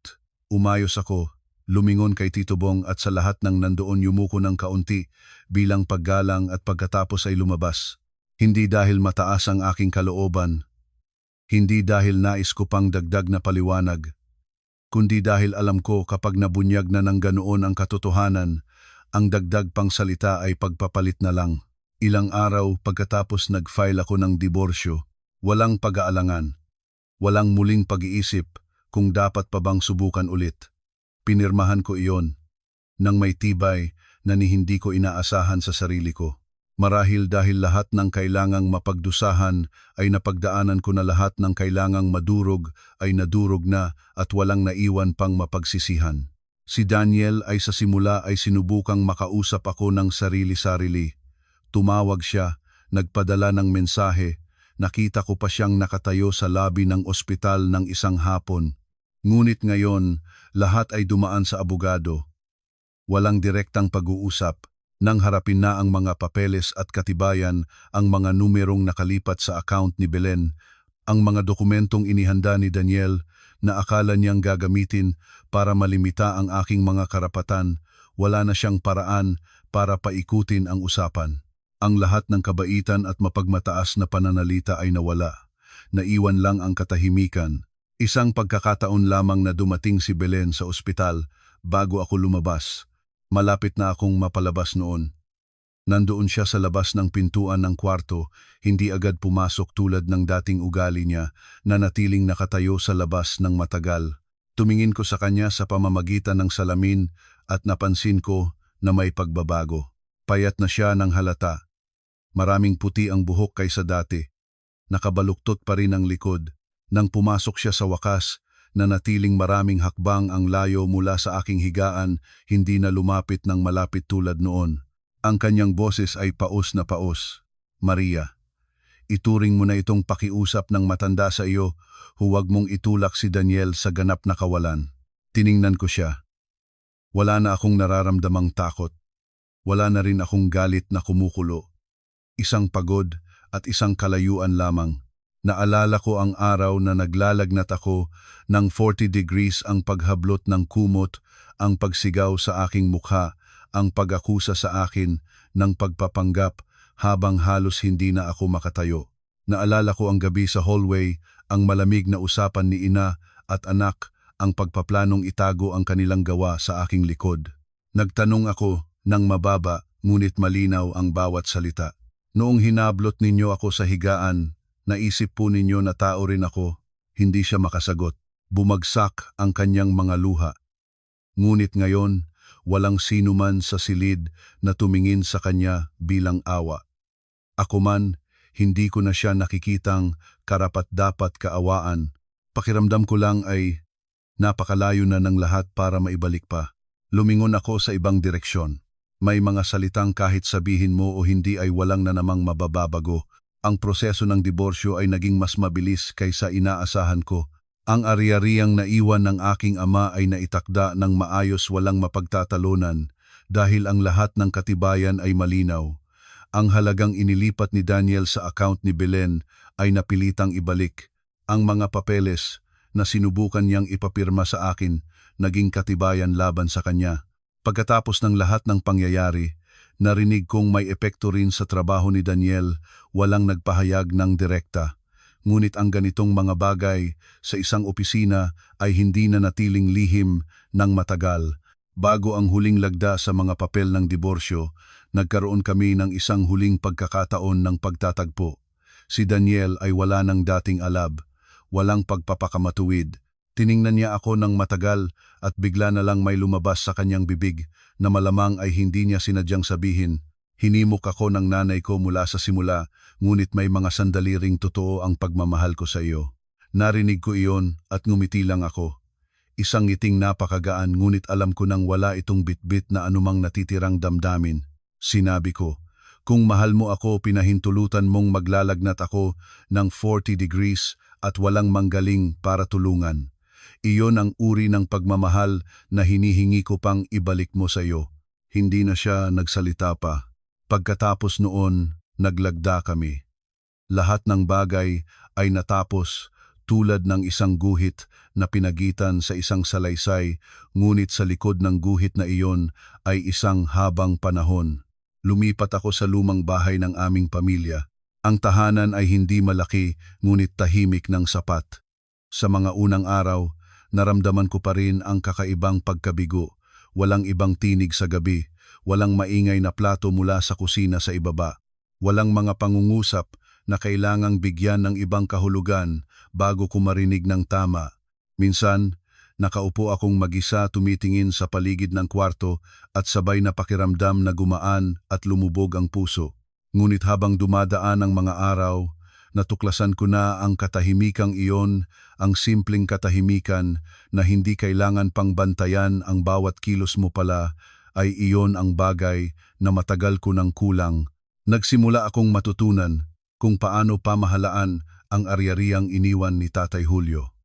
Umayos ako, lumingon kay Tito Bong at sa lahat ng nandoon yumuko ng kaunti bilang paggalang, at pagkatapos ay lumabas. Hindi dahil mataas ang aking kalooban, hindi dahil nais ko pang dagdag na paliwanag, kundi dahil alam ko kapag nabunyag na ng ganoon ang katotohanan, ang dagdag pang salita ay pagpapalit na lang. Ilang araw pagkatapos nag-file ako ng diborsyo, walang pag-aalangan, walang muling pag-iisip kung dapat pa bang subukan ulit. Pinirmahan ko iyon, nang may tibay na hindi ko inaasahan sa sarili ko. Marahil dahil lahat ng kailangang mapagdusahan ay napagdaanan ko na, lahat ng kailangang madurog ay nadurog na at walang naiwan pang mapagsisihan. Si Daniel ay sa simula ay sinubukang makausap ako ng sarili-sarili. Tumawag siya, nagpadala ng mensahe, nakita ko pa siyang nakatayo sa labi ng ospital ng isang hapon. Ngunit ngayon, lahat ay dumaan sa abogado. Walang direktang pag-uusap, nang harapin na ang mga papeles at katibayan, ang mga numerong nakalipat sa account ni Belen, ang mga dokumentong inihanda ni Daniel na akala niyang gagamitin para malimita ang aking mga karapatan. Wala na siyang paraan para paikutin ang usapan. Ang lahat ng kabaitan at mapagmataas na pananalita ay nawala. Naiwan lang ang katahimikan. Isang pagkakataon lamang na dumating si Belen sa ospital bago ako lumabas. Malapit na akong mapalabas noon. Nandoon siya sa labas ng pintuan ng kwarto, hindi agad pumasok tulad ng dating ugali niya, na natiling nakatayo sa labas ng matagal. Tumingin ko sa kanya sa pamamagitan ng salamin at napansin ko na may pagbabago. Payat na siya ng halata. Maraming puti ang buhok kaysa dati. Nakabaluktot pa rin ang likod. Nang pumasok siya sa wakas, nanatiling maraming hakbang ang layo mula sa aking higaan, hindi na lumapit ng malapit tulad noon. Ang kanyang boses ay paos na paos. Maria, ituring mo na itong pakiusap ng matanda sa iyo, huwag mong itulak si Daniel sa ganap na kawalan. Tiningnan ko siya. Wala na akong nararamdamang takot. Wala na rin akong galit na kumukulo. Isang pagod at isang kalayuan lamang. Naalala ko ang araw na naglalagnat ako ng 40 degrees, ang paghablot ng kumot, ang pagsigaw sa aking mukha, ang pag-akusa sa akin ng pagpapanggap habang halos hindi na ako makatayo. Naalala ko ang gabi sa hallway, ang malamig na usapan ni ina at anak, ang pagpaplanong itago ang kanilang gawa sa aking likod. Nagtanong ako ng mababa ngunit malinaw ang bawat salita. Noong hinablot ninyo ako sa higaan, naisip po ninyo na tao rin ako. Hindi siya makasagot. Bumagsak ang kanyang mga luha. Ngunit ngayon, walang sino man sa silid na tumingin sa kanya bilang awa. Ako man, hindi ko na siya nakikitang karapat-dapat kaawaan. Pakiramdam ko lang ay napakalayo na ng lahat para maibalik pa. Lumingon ako sa ibang direksyon. May mga salitang kahit sabihin mo o hindi ay walang na namang mababago. Ang proseso ng diborsyo ay naging mas mabilis kaysa inaasahan ko. Ang ari-ariang naiwan ng aking ama ay naitakda ng maayos, walang mapagtatalunan dahil ang lahat ng katibayan ay malinaw. Ang halagang inilipat ni Daniel sa account ni Belen ay napilitang ibalik. Ang mga papeles na sinubukan niyang ipapirma sa akin naging katibayan laban sa kanya. Pagkatapos ng lahat ng pangyayari, narinig kong may epekto rin sa trabaho ni Daniel, walang nagpahayag ng direkta. Ngunit ang ganitong mga bagay sa isang opisina ay hindi na natiling lihim ng matagal. Bago ang huling lagda sa mga papel ng diborsyo, nagkaroon kami ng isang huling pagkakataon ng pagtatagpo. Si Daniel ay wala ng dating alab, walang pagpapakamatuwid. Tiningnan niya ako ng matagal at bigla na lang may lumabas sa kanyang bibig na malamang ay hindi niya sinadyang sabihin. Hinimok ako ng nanay ko mula sa simula, ngunit may mga sandali ring totoo ang pagmamahal ko sa iyo. Narinig ko iyon at ngumiti lang ako. Isang ngiting napakagaan, ngunit alam ko nang wala itong bitbit na anumang natitirang damdamin. Sinabi ko, kung mahal mo ako, pinahintulutan mong maglalagnat ako ng 40 degrees at walang manggaling para tulungan. Iyon ang uri ng pagmamahal na hinihingi ko pang ibalik mo sa iyo. Hindi na siya nagsalita pa. Pagkatapos noon, naglagda kami. Lahat ng bagay ay natapos tulad ng isang guhit na pinagitan sa isang salaysay, ngunit sa likod ng guhit na iyon ay isang habang panahon. Lumipat ako sa lumang bahay ng aming pamilya. Ang tahanan ay hindi malaki, ngunit tahimik ng sapat. Sa mga unang araw, naramdaman ko pa rin ang kakaibang pagkabigo. Walang ibang tinig sa gabi, walang maingay na plato mula sa kusina sa ibaba, walang mga pangungusap na kailangang bigyan ng ibang kahulugan bago ko marinig ng tama. Minsan, nakaupo akong mag-isa tumitingin sa paligid ng kwarto at sabay na pakiramdam na gumaan at lumubog ang puso. Ngunit habang dumadaan ang mga araw, natuklasan ko na ang katahimikang iyon, ang simpleng katahimikan na hindi kailangan pang bantayan ang bawat kilos mo pala, ay iyon ang bagay na matagal ko nang kulang. Nagsimula akong matutunan kung paano pamahalaan ang ari-ariang iniwan ni Tatay Julio.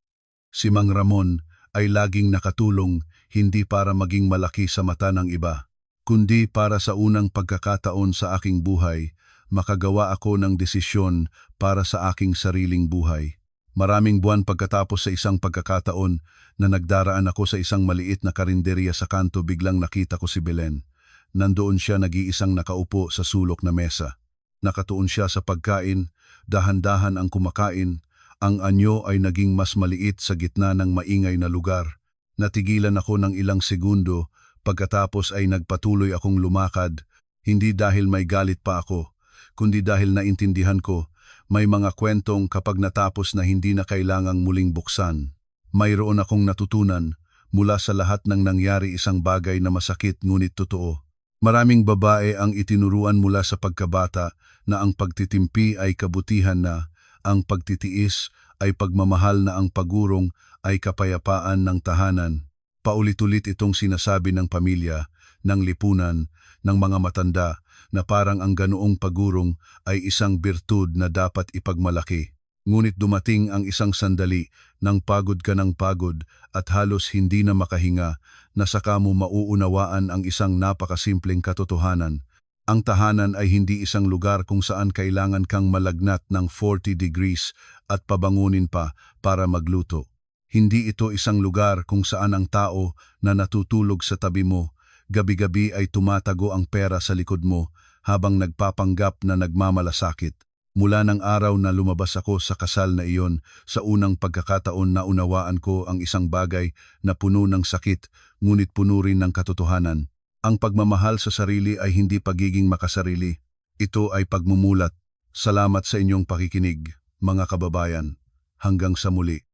Si Mang Ramon ay laging nakatulong hindi para maging malaki sa mata ng iba, kundi para sa unang pagkakataon sa aking buhay, makagawa ako ng desisyon para sa aking sariling buhay. Maraming buwan pagkatapos sa isang pagkakataon na nagdaraan ako sa isang maliit na karinderya sa kanto, biglang nakita ko si Belen. Nandoon siya nag-iisang nakaupo sa sulok na mesa. Nakatuon siya sa pagkain, dahan-dahan ang kumakain. Ang anyo ay naging mas maliit sa gitna ng maingay na lugar. Natigilan ako ng ilang segundo, pagkatapos ay nagpatuloy akong lumakad, hindi dahil may galit pa ako, kundi dahil naintindihan ko, may mga kwentong kapag natapos na hindi na kailangang muling buksan. Mayroon akong natutunan, mula sa lahat ng nangyari isang bagay na masakit ngunit totoo. Maraming babae ang itinuruan mula sa pagkabata na ang pagtitimpi ay kabutihan na, ang pagtitiis ay pagmamahal na, ang pagurong ay kapayapaan ng tahanan. Paulit-ulit itong sinasabi ng pamilya, ng lipunan, ng mga matanda, na parang ang ganoong pagurong ay isang birtud na dapat ipagmalaki. Ngunit dumating ang isang sandali nang pagod ka ng pagod at halos hindi na makahinga, na saka mo mauunawaan ang isang napakasimpleng katotohanan. Ang tahanan ay hindi isang lugar kung saan kailangan kang malagnat ng 40 degrees at pabangunin pa para magluto. Hindi ito isang lugar kung saan ang tao na natutulog sa tabi mo, gabi-gabi ay tumatago ang pera sa likod mo habang nagpapanggap na nagmamalasakit. Mula ng araw na lumabas ako sa kasal na iyon, sa unang pagkakataon na unawaan ko ang isang bagay na puno ng sakit, ngunit puno rin ng katotohanan. Ang pagmamahal sa sarili ay hindi pagiging makasarili. Ito ay pagmumulat. Salamat sa inyong pakikinig, mga kababayan. Hanggang sa muli.